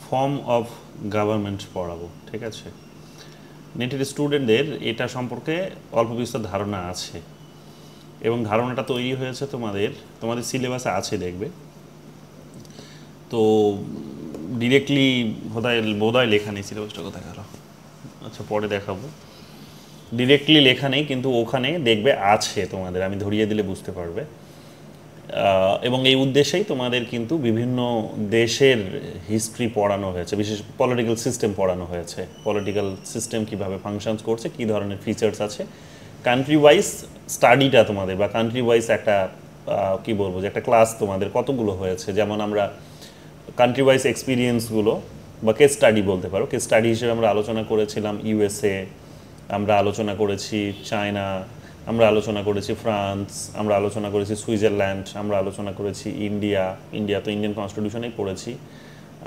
Form of government পড়াবো, ঠিক আছে। নেটের স্টুডেন্টদের এটা সম্পর্কে অল্প বিস্তর ধারণা আছে, এবং ধারণাটা তৈরি হয়েছে তোমাদের তোমাদের সিলেবাসে আছে দেখবে। তো ডিরেক্টলি বোধহয় লেখা নেই, সিলেবাসটা কোথায় গেল, আচ্ছা পরে দেখাবো। ডিরেক্টলি লেখা নেই, কিন্তু ওখানে দেখবে আছে তোমাদের, আমি ধরিয়ে দিলে বুঝতে পারবে। এবং এই উদ্দেশ্যেই তোমাদের কিন্তু বিভিন্ন দেশের হিস্ট্রি পড়ানো হয়েছে, বিশেষ পলিটিক্যাল সিস্টেম পড়ানো হয়েছে। পলিটিক্যাল সিস্টেম কীভাবে ফাংশনস করছে, কী ধরনের ফিচার্স আছে, কান্ট্রি ওয়াইজ স্টাডিটা তোমাদের, বা কান্ট্রি ওয়াইজ একটা কী বলবো যে একটা ক্লাস তোমাদের কতগুলো হয়েছে। যেমন আমরা কান্ট্রি ওয়াইজ এক্সপিরিয়েন্সগুলো বা কেস স্টাডি বলতে পারো, কেস স্টাডি হিসেবে আমরা আলোচনা করেছিলাম ইউএসএ, আমরা আলোচনা করেছি চায়না, আমরা আলোচনা করেছি ফ্রান্স, আমরা আলোচনা করেছি সুইজারল্যান্ড, আমরা আলোচনা করেছি ইন্ডিয়া তো ইন্ডিয়ান কনস্টিটিউশনেই পড়েছি,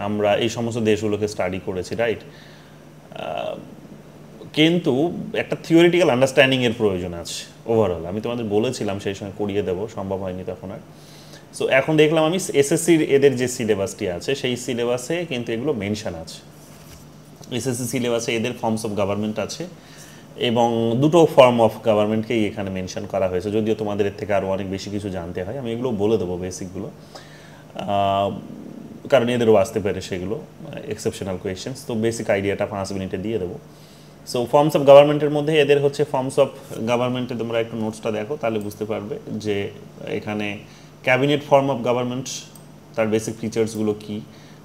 আমরা এই সমস্ত দেশগুলোকে স্টাডি করেছি, রাইট। কিন্তু একটা থিওরিটিক্যাল আন্ডারস্ট্যান্ডিংয়ের প্রয়োজন আছে ওভারঅল। আমি তোমাদের বলেছিলাম সেই সময় করিয়ে দেবো, সম্ভব হয়নি তখন আর। সো এখন দেখলাম আমি এসএসসির এদের যে সিলেবাসটি আছে সেই সিলেবাসে কিন্তু এগুলো মেনশন আছে। এসএসসি সিলেবাসে এদের ফর্মস অফ গভর্নমেন্ট আছে, এবং দুটো ফর্ম অফ গভর্নমেন্টকেই এখানে মেনশন করা হয়েছে। যদিও তোমাদের এর থেকে আরও অনেক বেশি কিছু জানতে হয়, আমি এগুলো বলে দেবো বেসিকগুলো, কারণ এদেরও আসতে পারে সেগুলো এক্সেপশনাল কোয়েশ্চেন্স। তো বেসিক আইডিয়াটা 5 মিনিটে দিয়ে দেবো। সো ফর্মস অফ গভর্নমেন্টের মধ্যে এদের হচ্ছে ফর্মস অফ গভর্নমেন্টে, তোমরা একটু নোটসটা দেখো তাহলে বুঝতে পারবে যে এখানে ক্যাবিনেট ফর্ম অফ গভর্নমেন্ট, তার বেসিক ফিচার্সগুলো কী,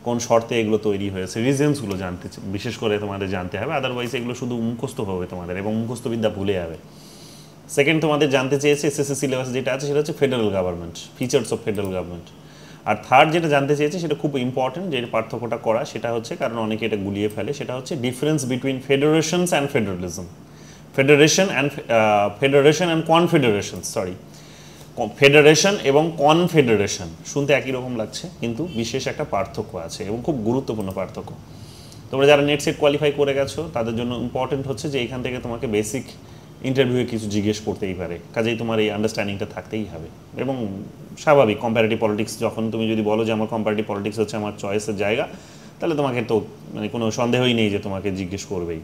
কোন শর্তে এগুলো তৈরি হয়েছে, রিজনসগুলো জানতে বিশেষ করে তোমাদের জানতে হবে, আদারওয়াইজ এগুলো শুধু মুখস্থ হবে তোমাদের এবং মুখস্থবিদ্যা ভুলে যাবে। সেকেন্ড তোমাদের জানতে চেয়েছে এসএসসি সিলেবাস যেটা আছে সেটা হচ্ছে federal government, features of federal government. আর থার্ড যেটা জানতে চেয়েছে সেটা খুব ইম্পর্টেন্ট, যে পার্থক্যটা করা সেটা হচ্ছে, কারণ অনেকে এটা গুলিয়ে ফেলে, সেটা হচ্ছে difference between federations and federalism, federation and confederation, sorry, federation এবং কনফেডারেশন শুনতে একই রকম লাগছে, কিন্তু বিশেষ একটা পার্থক্য আছে এবং খুব গুরুত্বপূর্ণ পার্থক্য। তোমরা যারা নেট সেট কোয়ালিফাই করে গেছো তাদের জন্য ইম্পর্টেন্ট হচ্ছে যে এখান থেকে তোমাকে বেসিক ইন্টারভিউয়ে কিছু জিজ্ঞেস করতেই পারে, কাজেই তোমার এই আন্ডারস্ট্যান্ডিংটা থাকতেই হবে। এবং স্বাভাবিক, কম্পারেটিভ পলিটিক্স যখন তুমি যদি বলো যে আমার কম্পারেটিভ পলিটিক্স হচ্ছে আমার চয়েসের জায়গা, তাহলে তোমাকে তো মানে কোনো সন্দেহই নেই যে তোমাকে জিজ্ঞেস করবেই।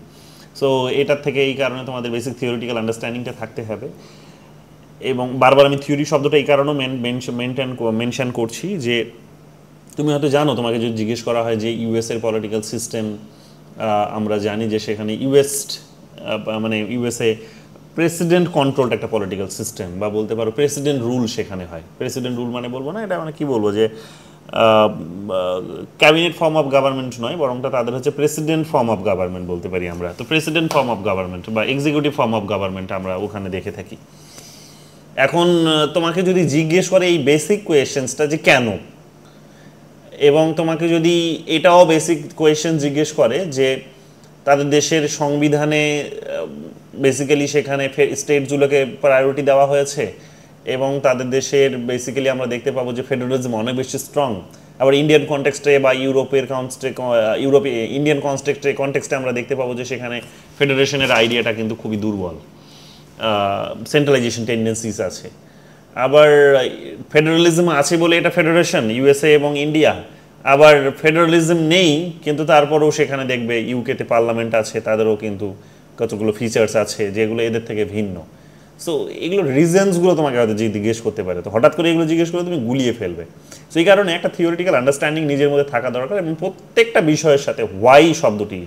সো এটার থেকে এই কারণে তোমাদের বেসিক থিওরিটিক্যাল আন্ডারস্ট্যান্ডিংটা থাকতে হবে। এবং বারবার আমি থিওরি শব্দটা এই কারণেও মেনশন করছি যে তুমি হয়তো জানো, তোমাকে যদি জিজ্ঞেস করা হয় যে ইউএসের পলিটিক্যাল সিস্টেম, আমরা জানি যে সেখানে মানে ইউএসএ প্রেসিডেন্ট কন্ট্রোলড একটা পলিটিক্যাল সিস্টেম, বা বলতে পারো প্রেসিডেন্ট রুল সেখানে হয়। প্রেসিডেন্ট রুল মানে বলবো না, এটা মানে কী বলবো যে ক্যাবিনেট ফর্ম অফ গভর্নমেন্ট নয়, বরংটা তাদের হচ্ছে প্রেসিডেন্ট ফর্ম অফ গভর্নমেন্ট বলতে পারি আমরা। তো প্রেসিডেন্ট ফর্ম অফ গভর্নমেন্ট বা এক্সিকিউটিভ ফর্ম অফ গভর্নমেন্ট আমরা ওখানে দেখে থাকি। এখন তোমাকে যদি জিজ্ঞেস করে এই বেসিক কোয়েশ্চেন্সটা যে কেন, এবং তোমাকে যদি এটাও বেসিক কোয়েশ্চেন জিজ্ঞেস করে যে তাদের দেশের সংবিধানে বেসিক্যালি সেখানে স্টেটগুলোকে প্রায়োরিটি দেওয়া হয়েছে, এবং তাদের দেশের বেসিক্যালি আমরা দেখতে পাবো যে ফেডারেলিজম অনেক বেশি স্ট্রং। আবার ইন্ডিয়ান কনটেক্সটে বা ইন্ডিয়ান কনটেক্সটে আমরা দেখতে পাবো যে সেখানে ফেডারেশনের আইডিয়াটা কিন্তু খুবই দুর্বল, সেন্ট্রালাইজেশন টেন্ডেন্সিস আছে। আবার ফেডারালিজম আছে বলে এটা ফেডারেশন, ইউএসএ এবং ইন্ডিয়া। আবার ফেডারালিজম নেই, কিন্তু তারপরেও সেখানে দেখবে ইউকেতে পার্লামেন্ট আছে, তাদেরও কিন্তু কতগুলো ফিচার্স আছে যেগুলো এদের থেকে ভিন্ন। সো এগুলো রিজনসগুলো তোমাকে হয়তো জিজ্ঞেস করতে পারে, তো হঠাৎ করে এগুলো জিজ্ঞেস করে তুমি গুলিয়ে ফেলবে। সো এই কারণে একটা থিওরিটিক্যাল আন্ডারস্ট্যান্ডিং নিজের মধ্যে থাকা দরকার, এবং প্রত্যেকটা বিষয়ের সাথে ওয়াই শব্দটি,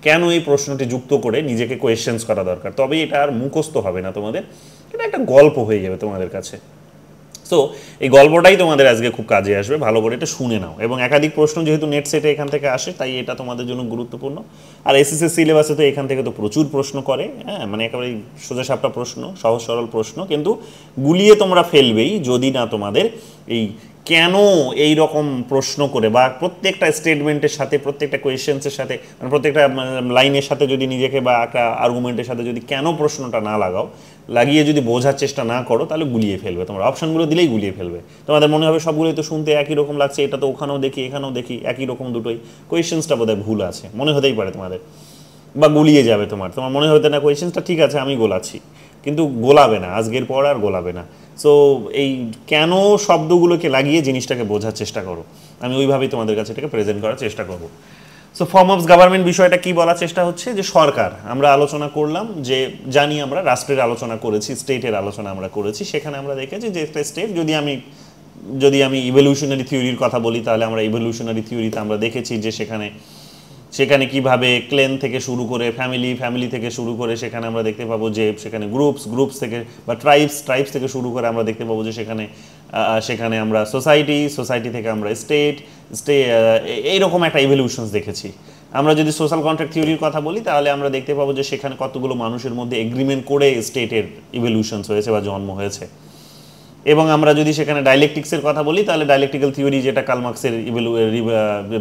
কেন এই প্রশ্নটি যুক্ত করে নিজেকে কোয়েশ্চেন্স করা দরকার, তবে এটা আর মুখস্থ হবে না তোমাদের, এটা একটা গল্প হয়ে যাবে তোমাদের কাছে। সো এই গল্পটাই তোমাদের আজকে খুব কাজে আসবে, ভালো করে এটা শুনে নাও। এবং একাধিক প্রশ্ন যেহেতু নেট সেটে এখান থেকে আসে, তাই এটা তোমাদের জন্য গুরুত্বপূর্ণ। আর এসএসসি সিলেবাসে তো এখান থেকে তো প্রচুর প্রশ্ন করে, হ্যাঁ, মানে একেবারে সোজাসাপটা প্রশ্ন, সহজ সরল প্রশ্ন, কিন্তু গুলিয়ে তোমরা ফেলবেই যদি না তোমাদের এই কেন এই রকম প্রশ্ন করে, বা প্রত্যেকটা স্টেটমেন্টের সাথে, প্রত্যেকটা কোয়েশ্চেন্সের সাথে, মানে প্রত্যেকটা লাইনের সাথে যদি নিজেকে, বা একটা আর্গুমেন্টের সাথে যদি কেন প্রশ্নটা না লাগিয়ে যদি বোঝার চেষ্টা না করো, তাহলে গুলিয়ে ফেলবে। তোমরা অপশানগুলো দিলেই গুলিয়ে ফেলবে। তোমাদের মনে হবে সবগুলোই তো শুনতে একই রকম লাগছে, এটা তো ওখানেও দেখি এখানেও দেখি একই রকম দুটোই, কোয়েশ্চেন্সটা বোধহয় ভুল আছে, মনে হতেই পারে তোমাদের, বা গুলিয়ে যাবে তোমার মনে হতে না কোয়েশ্চেন্সটা ঠিক আছে আমি গোলাচ্ছি, কিন্তু গোলাবে না, আজকের পর আর গোলাবে না। সো এই কেন শব্দগুলোকে লাগিয়ে জিনিসটাকে বোঝার চেষ্টা করো, আমি ওইভাবেই তোমাদের কাছে এটাকে প্রেজেন্ট করার চেষ্টা করব। সো ফর্ম অফ গভর্নমেন্ট বিষয়টা কি বলার চেষ্টা হচ্ছে যে সরকার, আমরা আলোচনা করলাম যে জানি আমরা রাষ্ট্রের আলোচনা করেছি, স্টেটের আলোচনা আমরা করেছি, সেখানে আমরা দেখেছি যে একটা স্টেট, যদি আমি ইভলিউশনারি থিওরির কথা বলি তাহলে আমরা ইভলিউশনারি থিওরিতে আমরা দেখেছি যে সেখানে কিভাবে ক্লেন থেকে শুরু করে ফ্যামিলি থেকে শুরু করে সেখানে আমরা দেখতে পাবো যে সেখানে গ্রুপস থেকে বা ট্রাইবস থেকে শুরু করে আমরা দেখতে পাবো যে সেখানে আমরা সোসাইটি থেকে আমরা স্টেট এইরকম একটা ইভলিউশনস দেখেছি। আমরা যদি সোশ্যাল কন্ট্রাক্ট থিওরির কথা বলি তাহলে আমরা দেখতে পাবো যে সেখানে কতগুলো মানুষের মধ্যে এগ্রিমেন্ট করে স্টেটের ইভলিউশনস হয়েছে বা জন্ম হয়েছে। এবং আমরা যদি সেখানে ডাইলেকটিক্সের কথা বলি তাহলে ডাইলেকটিক্যাল থিওরি, যেটা কার্ল মার্ক্সের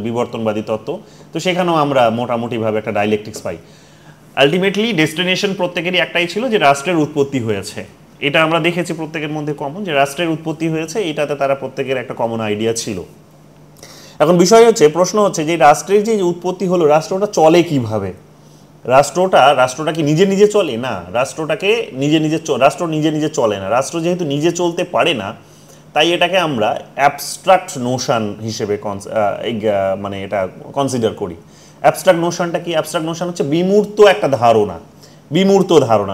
বিবর্তনবাদী তত্ত্ব, তো সেখানেও আমরা মোটামুটিভাবে একটা ডাইলেকটিক্স পাই। আলটিমেটলি ডেস্টিনেশন প্রত্যেকেরই একটাই ছিল যে রাষ্ট্রের উৎপত্তি হয়েছে, এটা আমরা দেখেছি প্রত্যেকের মধ্যে কমন, যে রাষ্ট্রের উৎপত্তি হয়েছে, এটাতে তারা প্রত্যেকের একটা কমন আইডিয়া ছিল। এখন প্রশ্ন হচ্ছে যে রাষ্ট্রের যে উৎপত্তি হলো, রাষ্ট্রটা চলে কিভাবে? রাষ্ট্রটা কি নিজে নিজে চলে? না, রাষ্ট্র নিজে নিজে চলে না। রাষ্ট্র যেহেতু নিজে চলতে পারে না, তাই এটাকে আমরা অ্যাবস্ট্রাক্ট নোশন হিসেবে মানে এটা কনসিডার করি। অ্যাবস্ট্রাক্ট নোশনটা কি? অ্যাবস্ট্রাক্ট নোশন হচ্ছে বিমূর্ত একটা ধারণা।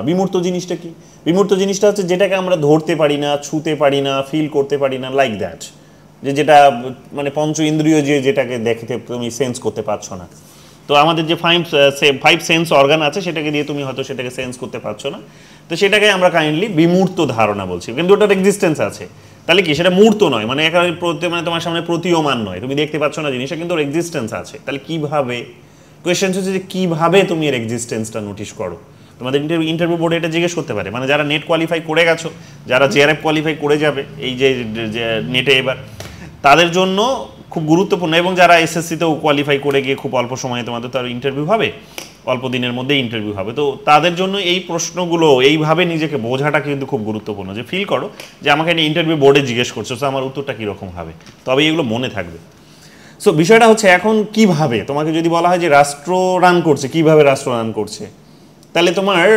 বিমূর্ত জিনিসটা কি? বিমূর্ত জিনিসটা হচ্ছে যেটাকে আমরা ধরতে পারি না, ছুঁতে পারি না, ফিল করতে পারি না, লাইক দ্যাট, যেটা মানে পঞ্চ ইন্দ্রিয় যেটাকে দেখতে তুমি সেন্স করতে পারছো না। তো আমাদের যে ফাইভ সেন্স অর্গান আছে সেটাকে দিয়ে তুমি হয়তো সেটাকে সেন্স করতে পারছো না, তো সেটাকে আমরা কাইন্ডলি বিমূর্ত ধারণা বলছি, কিন্তু ওটার এক্সিস্টেন্স আছে। তাহলে কি সেটা মূর্ত নয়, মানে একেবারে মানে তোমার সামনে প্রতীয়মান নয়, তুমি দেখতে পাচ্ছ না জিনিসটা, কিন্তু ওর এক্সিস্টেন্স আছে। তাহলে কিভাবে? কোয়েশ্চেন হচ্ছে যে কিভাবে তুমি এর এক্সিস্টেন্সটা নোটিস করো। তোমাদের ইন্টারভিউ বোর্ডে এটা জিজ্ঞেস করতে পারে, মানে যারা নেট কোয়ালিফাই করে গেছো, যারা জেআরএফ কোয়ালিফাই করে যাবে এই যে নেটে এবার, তাদের জন্য খুব গুরুত্বপূর্ণ, এবং যারা এসএসসিতেও কোয়ালিফাই করে গিয়ে খুব অল্প সময়ে তোমাদের তো আর ইন্টারভিউ হবে, অল্প দিনের মধ্যেই ইন্টারভিউ হবে, তো তাদের জন্য এই প্রশ্নগুলো এইভাবে নিজেকে বোঝাটা কিন্তু খুব গুরুত্বপূর্ণ, যে ফিল করো যে আমাকে ইন্টারভিউ বোর্ডে জিজ্ঞেস করছো, তো আমার উত্তরটা কীরকম হবে, তবে এগুলো মনে থাকবে। সো বিষয়টা হচ্ছে এখন কিভাবে তোমাকে যদি বলা হয় যে রাষ্ট্র রান করছে, কিভাবে রাষ্ট্র রান করছে, তাহলে তোমার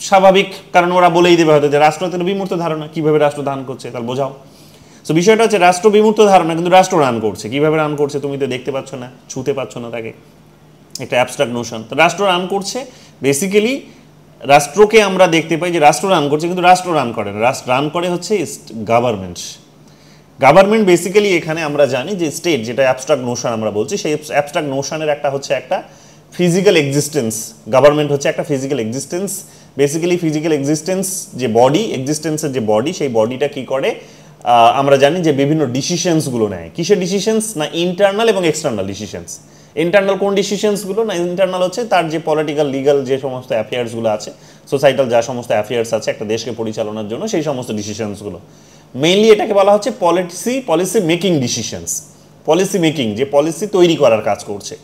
স্বাভাবিক, কারণ ওরা বলেই দেবে হয়তো যে রাষ্ট্র তো বিমূর্ত ধারণা, কিভাবে রাষ্ট্র রান করছে, তাহলে বোঝাও। সো বিষয়টা হচ্ছে রাষ্ট্র বিমূর্ত ধারণা, কিন্তু রাষ্ট্র রান করছে, কিভাবে রান করছে তুমি তো দেখতে পাচ্ছ না, ছুঁতে পাচ্ছ না তাকে, একটা অ্যাবস্ট্রাক্ট নোশন। তো রাষ্ট্র রান করছে, বেসিক্যালি রাষ্ট্রকে আমরা দেখতে পাই যে রাষ্ট্র রান করছে, কিন্তু রাষ্ট্র রান করে না, রান করে হচ্ছে গভর্নমেন্ট বেসিক্যালি এখানে আমরা জানি যে স্টেট, যেটা অ্যাবস্ট্রাক্ট নোশন আমরা বলছি, সেই অ্যাবস্ট্রাক্ট নোশনের একটা ফিজিক্যাল এক্সিস্টেন্স। গভর্নমেন্ট হচ্ছে একটা physical existence, basically physical existence, যে বডি এক্সিস্টেন্সের যে বডি, সেই বডিটা কি করে আমরা জানি যে বিভিন্ন ডিসিশনসগুলো নেয়। কিসের ডিসিশনস? না ইন্টারনাল এবং এক্সটার্নাল ডিসিশনস। ইন্টারনাল কোন ডিসিশনসগুলো? না ইন্টারনাল হচ্ছে তার যে পলিটিক্যাল লিগাল যে সমস্ত অ্যাফেয়ার্সগুলো আছে, সোসাইটাল যা সমস্ত অ্যাফেয়ার্স আছে একটা দেশকে পরিচালনার জন্য, সেই সমস্ত ডিসিশনসগুলো মেইনলি এটাকে বলা হচ্ছে policy making decisions. Policy making, যে পলিসি তৈরি করার কাজ করছে,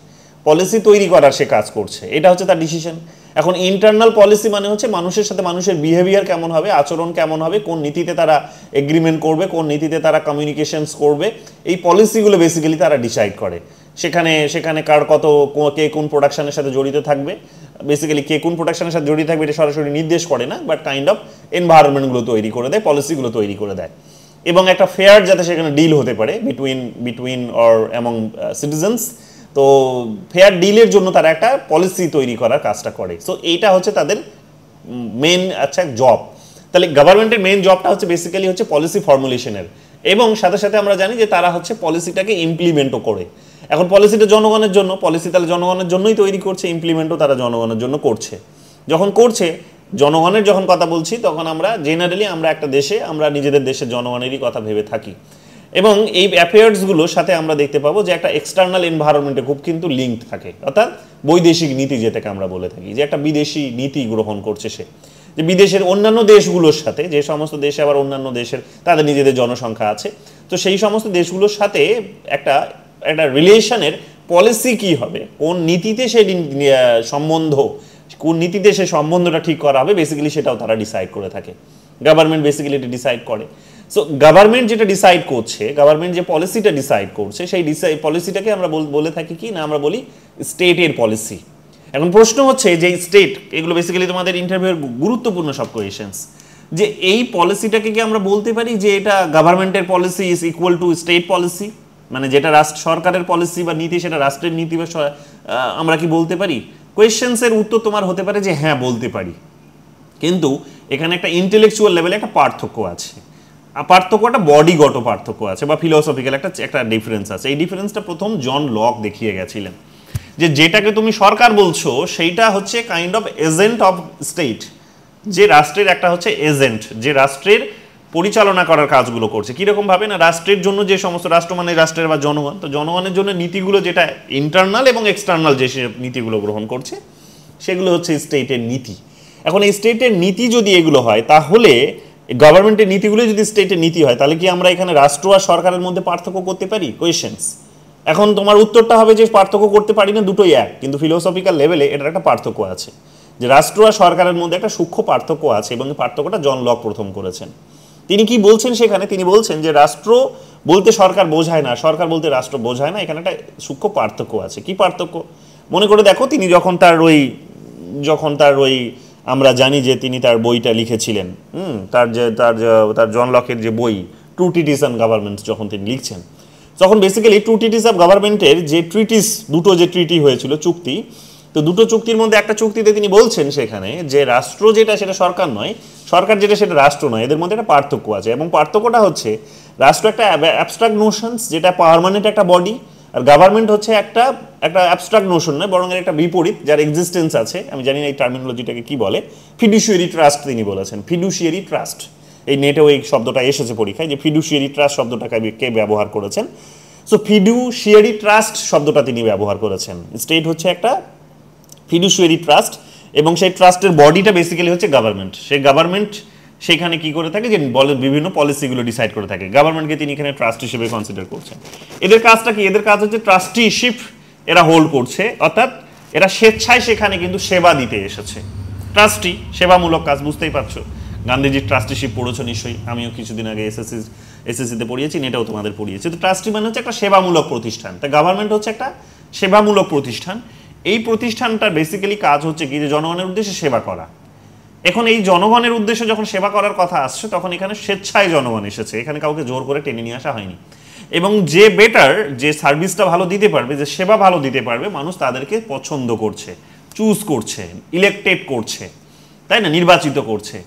পলিসি তৈরি করার সে কাজ করছে, এটা হচ্ছে তার ডিসিশন। এখন ইন্টারনাল পলিসি মানে হচ্ছে মানুষের সাথে মানুষের বিহেভিয়ার কেমন হবে, আচরণ কেমন হবে, কোন নীতিতে তারা এগ্রিমেন্ট করবে, কোন নীতিতে তারা কমিউনিকেশনস করবে, এই পলিসিগুলো বেসিক্যালি তারা ডিসাইড করে। সেখানে কার কে কোন প্রোডাকশনের সাথে জড়িত থাকবে, বেসিক্যালি কে কোন প্রোডাকশনের সাথে জড়িত থাকবে এটা সরাসরি নির্দেশ করে না, বাট কাইন্ড অফ এনভায়রনমেন্টগুলো তৈরি করে দেয়, পলিসিগুলো তৈরি করে দেয়, এবং একটা ফেয়ার যাতে সেখানে ডিল হতে পারে বিটুইন অর অ্যামং সিটিজেন্স। তো ফেয়ার ডিলের জন্য তারা একটা পলিসি তৈরি করার কাজটা করে। সো এইটা হচ্ছে তাদের মেন জব। তাহলে গভর্নমেন্টের মেন জবটা হচ্ছে বেসিক্যালি হচ্ছে পলিসি ফর্মুলেশনের, এবং সাথে সাথে আমরা জানি যে তারা হচ্ছে পলিসিটাকে ইমপ্লিমেন্টও করে। এখন পলিসিটা জনগণের জন্য, পলিসি তাহলে জনগণের জন্যই তৈরি করছে, ইমপ্লিমেন্টও তারা জনগণের জন্য করছে। যখন করছে, জনগণের যখন কথা বলছি, তখন আমরা জেনারেলি আমরা একটা দেশে আমরা নিজেদের দেশের জনগণেরই কথা ভেবে থাকি, এবং এই অ্যাফেয়ার্সগুলোর সাথে আমরা দেখতে পাবো যে একটা এক্সটার্নাল এনভায়রনমেন্টে খুব কিন্তু লিঙ্ক থাকে, অর্থাৎ বৈদেশিক নীতি যেটাকে আমরা বলে থাকি, যে একটা বিদেশি নীতি গ্রহণ করছে সে, যে বিদেশের অন্যান্য দেশগুলোর সাথে, যে সমস্ত দেশে আবার অন্যান্য দেশের তাদের নিজেদের জনসংখ্যা আছে, তো সেই সমস্ত দেশগুলোর সাথে একটা রিলেশনের পলিসি কি হবে, কোন নীতিতে সে সম্বন্ধ, কোন নীতিতে সে সম্বন্ধটা ঠিক করা হবে, বেসিক্যালি সেটাও তারা ডিসাইড করে থাকে। গভর্নমেন্ট বেসিক্যালি এটা ডিসাইড করে। সো গভর্নমেন্ট যেটা ডিসাইড করছে, গভর্নমেন্ট যে পলিসিটা ডিসাইড করছে, সেই পলিসিটাকে আমরা বলে থাকি কি না, আমরা বলি স্টেটের পলিসি। এখন প্রশ্ন হচ্ছে যে স্টেট, এগুলো বেসিক্যালি তোমাদের ইন্টারভিউর গুরুত্বপূর্ণ সব কোয়েশনস। যে এই পলিসিটাকে কি আমরা বলতে পারি যে এটা গভর্নমেন্টের policy is equal to state policy, মানে যেটা রাষ্ট্র সরকারের পলিসি বা নীতি সেটা রাষ্ট্রের নীতি বা আমরা কি বলতে পারি? কোয়েশ্চেন্সের উত্তর তোমার হতে পারে যে হ্যাঁ বলতে পারি, কিন্তু এখানে একটা ইন্টেলেকচুয়াল লেভেলে একটা পার্থক্য আছে। পার্থক্যটা বডিগত পার্থক্য আছে বা ফিলোসফিক্যাল একটা ডিফারেন্স আছে। এই ডিফারেন্সটা প্রথম জন লক দেখিয়ে গেছিলেন, যে যেটাকে তুমি সরকার বলছো সেইটা হচ্ছে kind of agent of state, যে রাষ্ট্রের একটা হচ্ছে এজেন্ট, যে রাষ্ট্রের পরিচালনা করার কাজগুলো করছে। কীরকম ভাবে না, রাষ্ট্রের জন্য যে সমস্ত রাষ্ট্র মানে রাষ্ট্রের বা জনগণ, তো জনগণের জন্য নীতিগুলো যেটা ইন্টারনাল এবং এক্সটার্নাল যে নীতিগুলো গ্রহণ করছে সেগুলো হচ্ছে স্টেটের নীতি। এখন এই স্টেটের নীতি যদি এগুলো হয়, তাহলে গভর্নমেন্টের নীতিগুলো যদি স্টেটের নীতি হয়, তাহলে কি আমরা এখানে রাষ্ট্র আর সরকারের মধ্যে পার্থক্য করতে পারি? কোয়েশ্চেন্স। এখন তোমার উত্তরটা হবে যে পার্থক্য করতে পারি না, দুটোই এক, কিন্তু ফিলোসফিক্যাল লেভেলে এটার একটা পার্থক্য আছে, যে রাষ্ট্র আর সরকারের মধ্যে একটা সূক্ষ্ম পার্থক্য আছে, এবং এই পার্থক্যটা জন লক প্রথম করেছেন। তিনি কি বলছেন সেখানে? তিনি বলছেন যে রাষ্ট্র বলতে সরকার বোঝায় না, সরকার বলতে রাষ্ট্র বোঝায় না, এখানে একটা সূক্ষ্ম পার্থক্য আছে। কি পার্থক্য? মনে করে দেখো, তিনি যখন তার ওই আমরা জানি যে তিনি তার বইটা লিখেছিলেন, তার জন লকের যে বই ট্রুটিটিস অন গভর্নমেন্ট, যখন তিনি লিখছেন, তখন বেসিক্যালি ট্রুটিটিস অফ গভর্নমেন্টের যে দুটো যে ট্রিটি হয়েছিল, চুক্তি, তো দুটো চুক্তির মধ্যে একটা চুক্তিতে তিনি বলছেন সেখানে যে রাষ্ট্র যেটা সেটা সরকার নয়, সরকার যেটা সেটা রাষ্ট্র নয়, এদের মধ্যে একটা পার্থক্য আছে। এবং পার্থক্যটা হচ্ছে রাষ্ট্র একটা অ্যাবস্ট্রাক্ট নোশনস, যেটা পার্মানেন্ট একটা বডি, আর গভর্নমেন্ট হচ্ছে একটা অ্যাবস্ট্রাক্ট নোশন নয়, বরং এর একটা বিপরীত, যার এক্সিস্টেন্স আছে। আমি জানি না এই টার্মিনোলজিটাকে কি বলে, ফিডুশিয়ারি ট্রাস্ট তিনি বলেছেন, ফিডুশিয়ারি ট্রাস্ট। এই নেটেও এই শব্দটা এসেছে পরীক্ষায়, যে ফিডুশিয়ারি ট্রাস্ট শব্দটাকে কে ব্যবহার করেছেন। সো ফিডুশিয়ারি ট্রাস্ট শব্দটা তিনি ব্যবহার করেছেন। স্টেট হচ্ছে একটা ফিডুশিয়ারি ট্রাস্ট, এবং সেই ট্রাস্টের বডিটা বেসিক্যালি হচ্ছে গভর্নমেন্ট। সেই গভর্নমেন্ট সেখানে কি করে থাকে, যে বিভিন্ন পলিসিগুলো ডিসাইড করে থাকে। গভর্নমেন্টকে তিনি এখানে ট্রাস্ট হিসেবে কনসিডার করছেন। এদের কাজটা কি? এদের কাজ হচ্ছে ট্রাস্টিশিপ এরা হোল্ড করছে, অর্থাৎ এরা স্বেচ্ছায় সেখানে কিন্তু সেবা দিতে এসেছে। ট্রাস্টি সেবামূলক কাজ, বুঝতেই পারছো। গান্ধীজির ট্রাস্টিশিপ পড়েছো নিশ্চয়ই, আমিও কিছুদিন আগে এসএসসিতে পড়িয়েছি, এটাও তোমাদের পড়িয়েছি। তো ট্রাস্টি মানে হচ্ছে একটা সেবামূলক প্রতিষ্ঠান, তা গভর্নমেন্ট হচ্ছে একটা সেবামূলক প্রতিষ্ঠান। এই প্রতিষ্ঠানটার বেসিক্যালি কাজ হচ্ছে কি, যে জনগণের উদ্দেশ্যে সেবা করা। এখন এই জনগণের উদ্দেশ্যে যখন সেবা করার কথা আসছে, তখন এখানে স্বেচ্ছায় জনগণ এসেছে, এখানে কাউকে জোর করে টেনে নিয়ে আসা হয়নি। এবং যে বেটার, যে সার্ভিসটা ভালো দিতে পারবে, যে সেবা ভালো দিতে পারবে, মানুষ তাদেরকে পছন্দ করছে, চুজ করছে, ইলেক্টেড করছে, তাই না, নির্বাচিত করছে।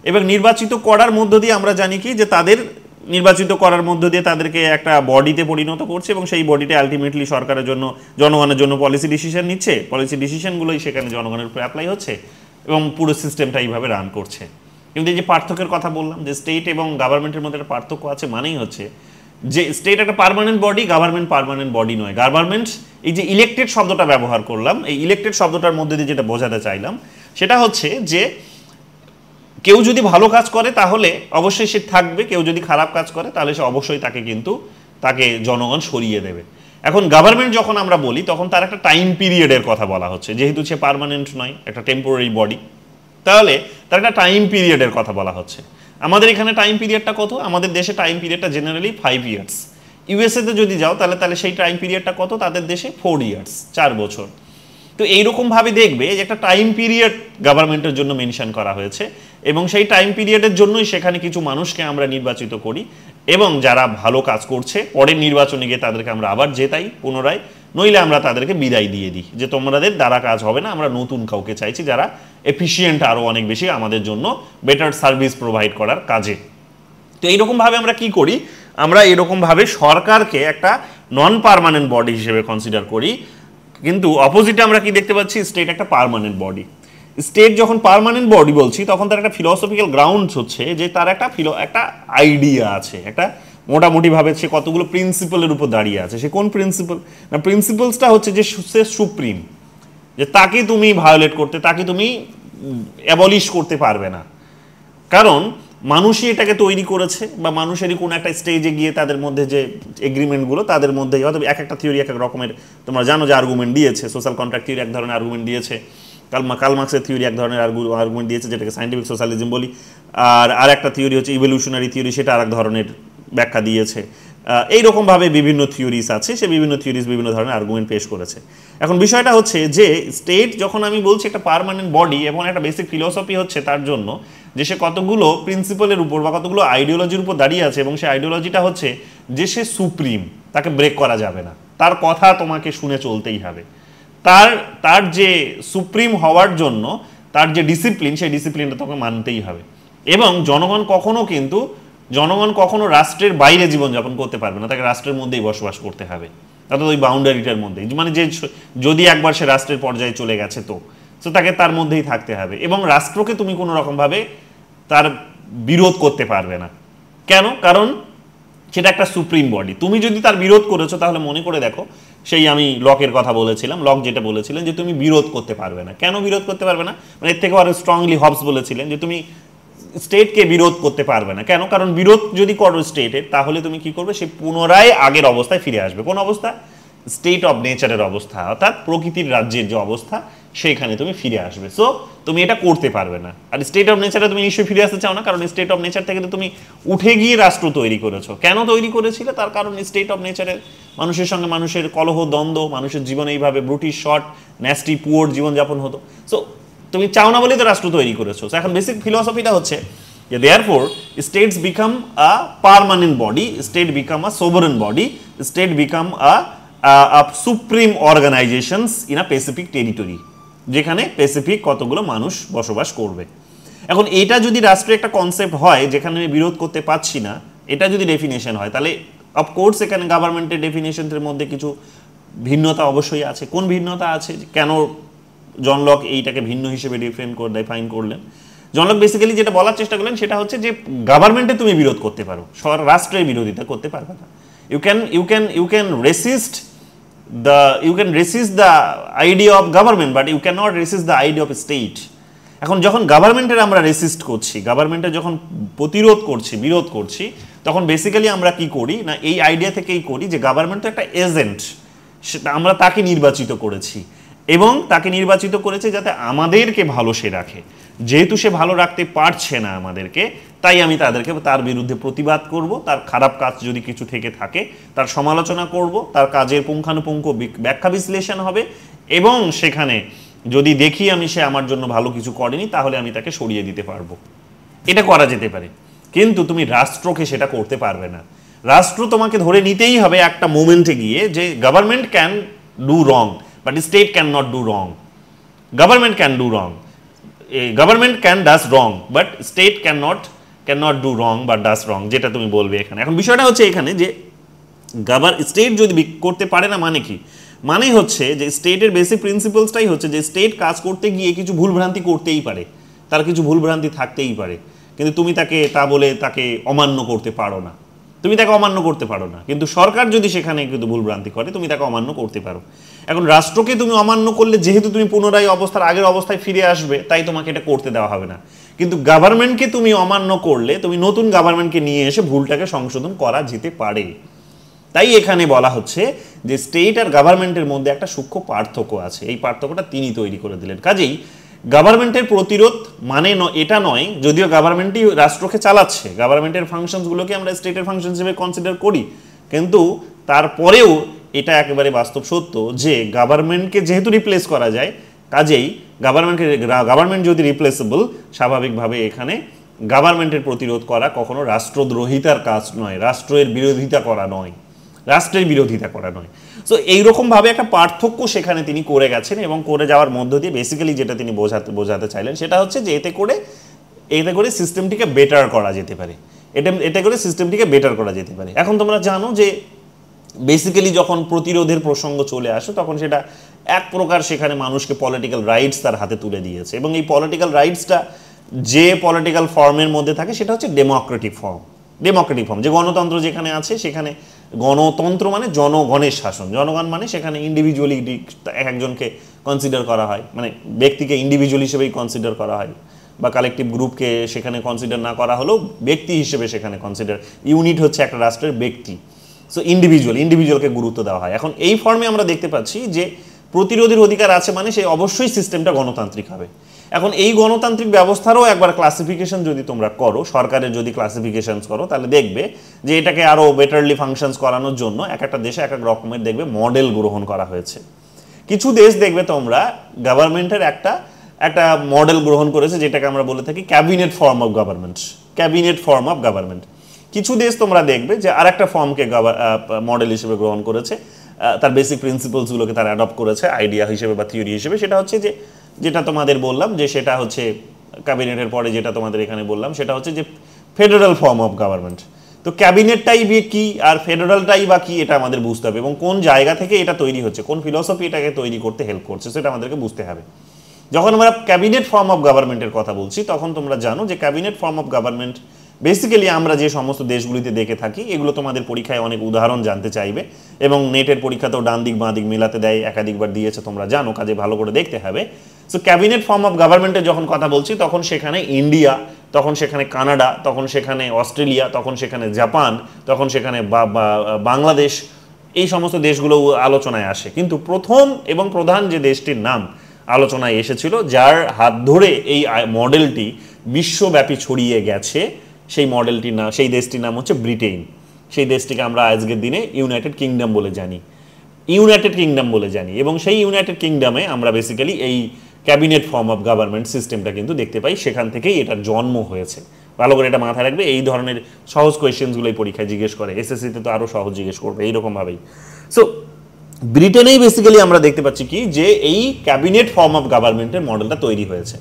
এবং নির্বাচিত করার মধ্য দিয়ে আমরা জানি কি, যে তাদের নির্বাচিত করার মধ্য দিয়ে তাদেরকে একটা বডিতে পরিণত করছে, এবং সেই বডিতে আলটিমেটলি সরকারের জন্য, জনগণের জন্য পলিসি ডিসিশন নিচ্ছে, পলিসি ডিসিশনগুলোই সেখানে জনগণের উপর অ্যাপ্লাই হচ্ছে, এবং পুরো সিস্টেমটা এইভাবে রান করছে। কিন্তু এই যে পার্থক্যের কথা বললাম, যে স্টেট এবং গভর্নমেন্টের মধ্যে একটা পার্থক্য আছে, মানেই হচ্ছে যে স্টেট একটা permanent body, government permanent body নয়। গভর্নমেন্ট, এই যে ইলেক্টেড শব্দটা ব্যবহার করলাম, এই ইলেক্টেড শব্দটার মধ্যে দিয়ে যেটা বোঝাতে চাইলাম সেটা হচ্ছে যে কেউ যদি ভালো কাজ করে তাহলে অবশ্যই সে থাকবে, কেউ যদি খারাপ কাজ করে তাহলে সে অবশ্যই তাকে জনগণ সরিয়ে দেবে। এখন গভর্নমেন্ট যখন আমরা বলি, তখন তার একটা টাইম পিরিয়ডের কথা বলা হচ্ছে, যেহেতু সে পার্মানেন্ট নয়, একটা টেম্পোরারি বডি, তাহলে তার একটা টাইম পিরিয়ডের কথা বলা হচ্ছে। আমাদের এখানে টাইম পিরিয়ডটা কত? আমাদের দেশে টাইম পিরিয়ডটা জেনারেলি 5 ইয়ার্স। ইউএসএতে যদি যাও তাহলে সেই টাইম পিরিয়ডটা কত? তাদের দেশে 4 ইয়ার্স, 4 বছর। তো এইরকমভাবে দেখবে যে একটা টাইম পিরিয়ড গভর্নমেন্টের জন্য মেনশন করা হয়েছে, এবং সেই টাইম পিরিয়ডের জন্যই সেখানে কিছু মানুষকে আমরা নির্বাচিত করি, এবং যারা ভালো কাজ করছে পরের নির্বাচনে গিয়ে তাদেরকে আমরা আবার জেতাই পুনরায়, নইলে আমরা তাদেরকে বিদায় দিয়ে দিই, যে তোমাদের দ্বারা কাজ হবে না, আমরা নতুন কাউকে চাইছি যারা এফিসিয়েন্ট, আরও অনেক বেশি আমাদের জন্য বেটার সার্ভিস প্রোভাইড করার কাজে। তো এইরকমভাবে আমরা কি করি? আমরা এরকমভাবে সরকারকে একটা নন পার্মানেন্ট বডি হিসেবে কনসিডার করি, কিন্তু অপোজিটে আমরা কি দেখতে পাচ্ছি? স্টেট একটা পার্মানেন্ট বডি। স্টেট যখন পার্মানেন্ট বডি বলছি, তখন তার একটা ফিলোসফিক্যাল গ্রাউন্ড হচ্ছে যে তার একটা আইডিয়া আছে, একটা মোটামুটিভাবে সে কতগুলো প্রিন্সিপালের উপর দাঁড়িয়ে আছে। সে কোন প্রিন্সিপাল? না, প্রিন্সিপালসটা হচ্ছে যে সে সুপ্রিম, যে তাকে তুমি ভায়োলেট করতে, তাকে তুমি অ্যাবলিশ করতে পারবে না, কারণ মানুষই এটাকে তৈরি করেছে, বা মানুষেরই কোনো একটা স্টেজে গিয়ে তাদের মধ্যে যে এগ্রিমেন্টগুলো, তাদের মধ্যে হয়তো এক একটা থিওরি এক এক রকমের, তোমরা জানো যে আর্গুমেন্ট দিয়েছে। সোশ্যাল কন্ট্রাক্ট থিওরি এক ধরনের আর্গুমেন্ট দিয়েছে, কার্ল মার্ক্সের থিওরি এক ধরনের আর্গুমেন্ট দিয়েছে, যেটাকে সায়েন্টিফিক সোশ্যালিজম বলি। আর একটা থিওরি হচ্ছে ইভলিউশনারি থিওরি, সেটা আর এক ধরনের ব্যাখ্যা দিয়েছে। এইরকমভাবে বিভিন্ন থিওরিস আছে, সে বিভিন্ন থিওরিস বিভিন্ন ধরনের আর্গুমেন্ট পেশ করেছে। এখন বিষয়টা হচ্ছে যে স্টেট যখন আমি বলছি একটা পার্মানেন্ট বডি, এবং একটা বেসিক ফিলোসফি হচ্ছে তার জন্য যে সে কতগুলো প্রিন্সিপালের উপর বা কতগুলো আইডিওলজির উপর দাঁড়িয়ে আছে, এবং সেই আইডিওলজিটা হচ্ছে যে সে সুপ্রিম, তাকে ব্রেক করা যাবে না, তার কথা তোমাকে শুনে চলতেই হবে। তার যে সুপ্রিম হওয়ার জন্য তার যে ডিসিপ্লিন, সেই ডিসিপ্লিনটা তোমাকে মানতেই হবে। এবং জনগণ কখনো রাষ্ট্রের বাইরে জীবনযাপন করতে পারবে না, তাকে রাষ্ট্রের মধ্যেই বসবাস করতে হবে, অর্থাৎ ওই বাউন্ডারিটার মধ্যেই। মানে যে যদি একবার সে রাষ্ট্রের পর্যায়ে চলে গেছে তো তাকে তার মধ্যেই থাকতে হবে, এবং রাষ্ট্রকে তুমি কোনো রকমভাবে তার বিরোধ করতে পারবে না। কেন? কারণ সেটা একটা সুপ্রিম বডি। তুমি যদি তার বিরোধ করেছো তাহলে মনে করে দেখো, সেই আমি লকের কথা বলেছিলাম, লক যেটা বলেছিলেন যে তুমি বিরোধ করতে পারবে না। কেন বিরোধ করতে পারবে না? মানে এর থেকে আরো স্ট্রংলি হবস বলেছিলেন যে তুমি স্টেটকে বিরোধ করতে পারবে না। কেন? কারণ বিরোধ যদি করো স্টেটের, তাহলে তুমি কি করবে, সে পুনরায় আগের অবস্থায় ফিরে আসবে। কোন অবস্থা? স্টেট অফ নেচারের অবস্থা, অর্থাৎ প্রকৃতির রাজ্যের যে অবস্থা, সেইখানে তুমি ফিরে আসবে। সো তুমি এটা করতে পারবে না। আর স্টেট অফ নেচারে তুমি নিশ্চয়ই ফিরে আসতে চাও না, কারণ স্টেট অফ নেচার থেকে তো তুমি উঠে গিয়ে রাষ্ট্র তৈরি করেছো। কেন তৈরি করেছিলে? তার কারণ স্টেট অফ নেচারের মানুষের সঙ্গে মানুষের কলহ, দ্বন্দ্ব, মানুষের জীবন এইভাবে ব্রুটিশ, শর্ট, ন্যাস্টি, পুয়ার জীবনযাপন হতো। সো তুমি চাও না বলেই তো রাষ্ট্র তৈরি করেছো। এখন বেসিক ফিলসফিটা হচ্ছে যে therefore states become a permanent body, state become a sovereign body, state become a supreme organizations in a specific territory, যেখানে স্পেসিফিক কতগুলো মানুষ বসবাস করবে। এখন এটা যদি রাষ্ট্রের একটা কনসেপ্ট হয় যেখানে আমি বিরোধ করতে পারছি না, এটা যদি ডেফিনেশন হয়, তাহলে অফকোর্স এখানে গভর্নমেন্টের ডেফিনেশনের মধ্যে কিছু ভিন্নতা অবশ্যই আছে। কোন ভিন্নতা আছে? কেন জন লক এইটাকে ভিন্ন হিসেবে ডিফাইন করলেন? জন লক বেসিক্যালি যেটা বলার চেষ্টা করলেন সেটা হচ্ছে যে গভর্নমেন্টে তুমি বিরোধ করতে পারো, রাষ্ট্রের বিরোধিতা করতে পারবে না। You can resist the idea of government, but you cannot resist the idea of state. এখন যখন গভর্নমেন্টের আমরা রেসিস্ট করছি, গভর্নমেন্টের যখন প্রতিরোধ করছি, বিরোধ করছি, তখন বেসিক্যালি আমরা কি করি না, এই আইডিয়া থেকেই করি যে গভর্নমেন্ট তো একটা এজেন্ট, সেটা আমরা তাকে নির্বাচিত করেছি, এবং তাকে নির্বাচিত করেছে যাতে আমাদেরকে ভালো সে রাখে। যেহেতু সে ভালো রাখতে পারছে না আমাদেরকে, তাই আমি তার বিরুদ্ধে প্রতিবাদ করব, তার খারাপ কাজ যদি কিছু থেকে থাকে তার সমালোচনা করব, তার কাজের পুঙ্খানুপুঙ্খ ব্যাখ্যা বিশ্লেষণ হবে, এবং সেখানে যদি দেখি আমি সে আমার জন্য ভালো কিছু করেনি, তাহলে আমি তাকে সরিয়ে দিতে পারবো। এটা করা যেতে পারে, কিন্তু তুমি রাষ্ট্রকে সেটা করতে পারবে না। রাষ্ট্র তোমাকে ধরে নিতেই হবে একটা মোমেন্টে গিয়ে যে government can do wrong, but state can not do wrong. Government can do wrong, government can does wrong, but state can not do রং বা ডাস রং, যেটা তুমি বলবে এখানে। এখন বিষয়টা হচ্ছে এখানে যে স্টেট যদি করতে পারে না মানে কি? মানে হচ্ছে যে স্টেটের বেসিক প্রিন্সিপালসটাই হচ্ছে যে স্টেট কাজ করতে গিয়ে কিছু ভুলভ্রান্তি করতেই পারে, তার কিছু ভুলভ্রান্তি থাকতেই পারে, কিন্তু তুমি তাকে তা বলে তাকে অমান্য করতে পারো না। তুমি তাকে অমান্য করতে পারো না, কিন্তু সরকার যদি সেখানে কিন্তু ভুলভ্রান্তি করে তুমি তাকে অমান্য করতে পারো। এখন রাষ্ট্রকে তুমি অমান্য করলে যেহেতু তুমি পুনরায় আগের অবস্থায় ফিরে আসবে, তাই তোমাকে এটা করতে দেওয়া হবে না। কিন্তু গভর্নমেন্টকে তুমি অমান্য করলে তুমি নতুন গভর্নমেন্টকে নিয়ে এসে ভুলটাকে সংশোধন করা যেতে পারে। তাই এখানে বলা হচ্ছে যে স্টেট আর গভর্নমেন্টের মধ্যে একটা সূক্ষ্ম পার্থক্য আছে, এই পার্থক্যটা তিনি তৈরি করে দিলেন। কাজেই গভর্নমেন্টের প্রতিরোধ মানে এটা নয়, যদিও গভর্নমেন্টই রাষ্ট্রকে চালাচ্ছে, গভর্নমেন্টের ফাংশনসগুলোকে আমরা স্টেটের ফাংশন হিসেবে কনসিডার করি, কিন্তু তারপরেও এটা একেবারে বাস্তব সত্য যে গভর্নমেন্টকে যেহেতু রিপ্লেস করা যায়, কাজেই গভর্নমেন্ট যদি রিপ্লেসেবল, স্বাভাবিকভাবে এখানে গভর্নমেন্টের প্রতিরোধ করা কখনো রাষ্ট্রদ্রোহিতার কাজ নয়, রাষ্ট্রের বিরোধিতা করা নয়। সো এইরকমভাবে একটা পার্থক্য সেখানে তিনি করে গেছেন, এবং করে যাওয়ার মধ্য দিয়ে বেসিক্যালি যেটা তিনি বোঝাতে চাইলেন সেটা হচ্ছে যে এতে করে সিস্টেমটিকে বেটার করা যেতে পারে, এখন তোমরা জানো যে বেসিক্যালি যখন প্রতিরোধের প্রসঙ্গ চলে আসে তখন সেটা এক প্রকার সেখানে মানুষকে পলিটিক্যাল রাইটস তার হাতে তুলে দিয়েছে, এবং এই পলিটিক্যাল রাইটসটা যে পলিটিক্যাল ফর্মের মধ্যে থাকে সেটা হচ্ছে ডেমোক্রেটিক ফর্ম। যে গণতন্ত্র যেখানে আছে, সেখানে গণতন্ত্র মানে জনগণের শাসন, জনগণ মানে সেখানে ইন্ডিভিজুয়ালি একজনকে কনসিডার করা হয়, মানে ব্যক্তিকে ইন্ডিভিজুয়াল হিসেবেই কনসিডার করা হয়, বা কালেকটিভ গ্রুপকে সেখানে কনসিডার না করা হলেও ব্যক্তি হিসেবে সেখানে কনসিডার, ইউনিট হচ্ছে একটা রাষ্ট্রের ব্যক্তি। সো ইন্ডিভিজুয়ালকে গুরুত্ব দেওয়া হয়। এখন এই ফর্মে আমরা দেখতে পাচ্ছি যে প্রতিরোধের অধিকার আছে মানে সেই অবশ্যই সিস্টেমটা গণতান্ত্রিক হবে। এখন এই গণতান্ত্রিক ব্যবস্থারও একবার ক্লাসিফিকেশন যদি তোমরা করো, সরকারের যদি ক্লাসিফিকেশন করো, তাহলে দেখবে যে এটাকে আরও বেটারলি ফাংশনস করানোর জন্য এক একটা দেশে এক এক রকমের দেখবে মডেল গ্রহণ করা হয়েছে। কিছু দেশ দেখবে তোমরা গভর্নমেন্টের একটা মডেল গ্রহণ করেছে যেটাকে আমরা বলে থাকি cabinet form of government. Cabinet form of government. কিছু দেশ তোমরা দেখবে যে আরেকটা ফর্মকে মডেল হিসেবে গ্রহণ করেছে, তার বেসিক প্রিন্সিপালসগুলোকে তারা অ্যাডপ্ট করেছে আইডিয়া হিসেবে বা থিওরি হিসেবে। সেটা হচ্ছে যে যেটা তোমাদের বললাম যে সেটা হচ্ছে ক্যাবিনেটের পরে যেটা তোমাদের এখানে বললাম সেটা হচ্ছে যে ফেডারেল ফর্ম অফ গভর্নমেন্ট। তো ক্যাবিনেটটাই কি আর ফেডারেলটাই বা কি এটা আমাদের বুঝতে হবে, এবং কোন জায়গা থেকে এটা তৈরি হচ্ছে, কোন ফিলসফি এটাকে তৈরি করতে হেল্প করছে সেটা আমাদেরকে বুঝতে হবে। যখন আমরা ক্যাবিনেট ফর্ম অফ গভর্নমেন্টের কথা বলছি তখন তোমরা জানো যে cabinet form of government basically আমরা যে সমস্ত দেশগুলিতে দেখে থাকি, এগুলো তোমাদের পরীক্ষায় অনেক উদাহরণ জানতে চাইবে এবং নেটের পরীক্ষাতেও ডান দিক বাঁ দিক মেলাতে দেয়, একাধিকবার দিয়েছে তোমরা জানো, কাজে ভালো করে দেখতে হবে। সো ক্যাবিনেট ফর্ম অফ গভর্নমেন্টের যখন কথা বলছি তখন সেখানে ইন্ডিয়া, তখন সেখানে কানাডা, তখন সেখানে অস্ট্রেলিয়া, তখন সেখানে জাপান, তখন সেখানে বাংলাদেশ, এই সমস্ত দেশগুলো আলোচনায় আসে। কিন্তু প্রথম এবং প্রধান যে দেশটির নাম আলোচনায় এসেছিল, যার হাত ধরে এই মডেলটি বিশ্বব্যাপী ছড়িয়ে গেছে, সেই মডেলটির নাম, সেই দেশটির নাম হচ্ছে ব্রিটেন। সেই দেশটিকে আমরা আজকের দিনে ইউনাইটেড কিংডম বলে জানি, ইউনাইটেড কিংডম বলে জানি। এবং সেই ইউনাইটেড কিংডমে আমরা বেসিক্যালি এই ক্যাবিনেট ফর্ম অফ গভর্নমেন্ট সিস্টেমটা কিন্তু দেখতে পাই, সেখান থেকেই এটার জন্ম হয়েছে। ভালো করে এটা মাথায় রাখবে, এই ধরনের সহজ কোয়েশ্চেন্সগুলোই পরীক্ষায় জিজ্ঞেস করে, এসএসসিতে তো আরও সহজ জিজ্ঞেস করবে এইরকমভাবেই। সো ব্রিটেনেই বেসিক্যালি আমরা দেখতে পাচ্ছি কি যে এই ক্যাবিনেট ফর্ম অফ গভর্নমেন্টের মডেলটা তৈরি হয়েছে।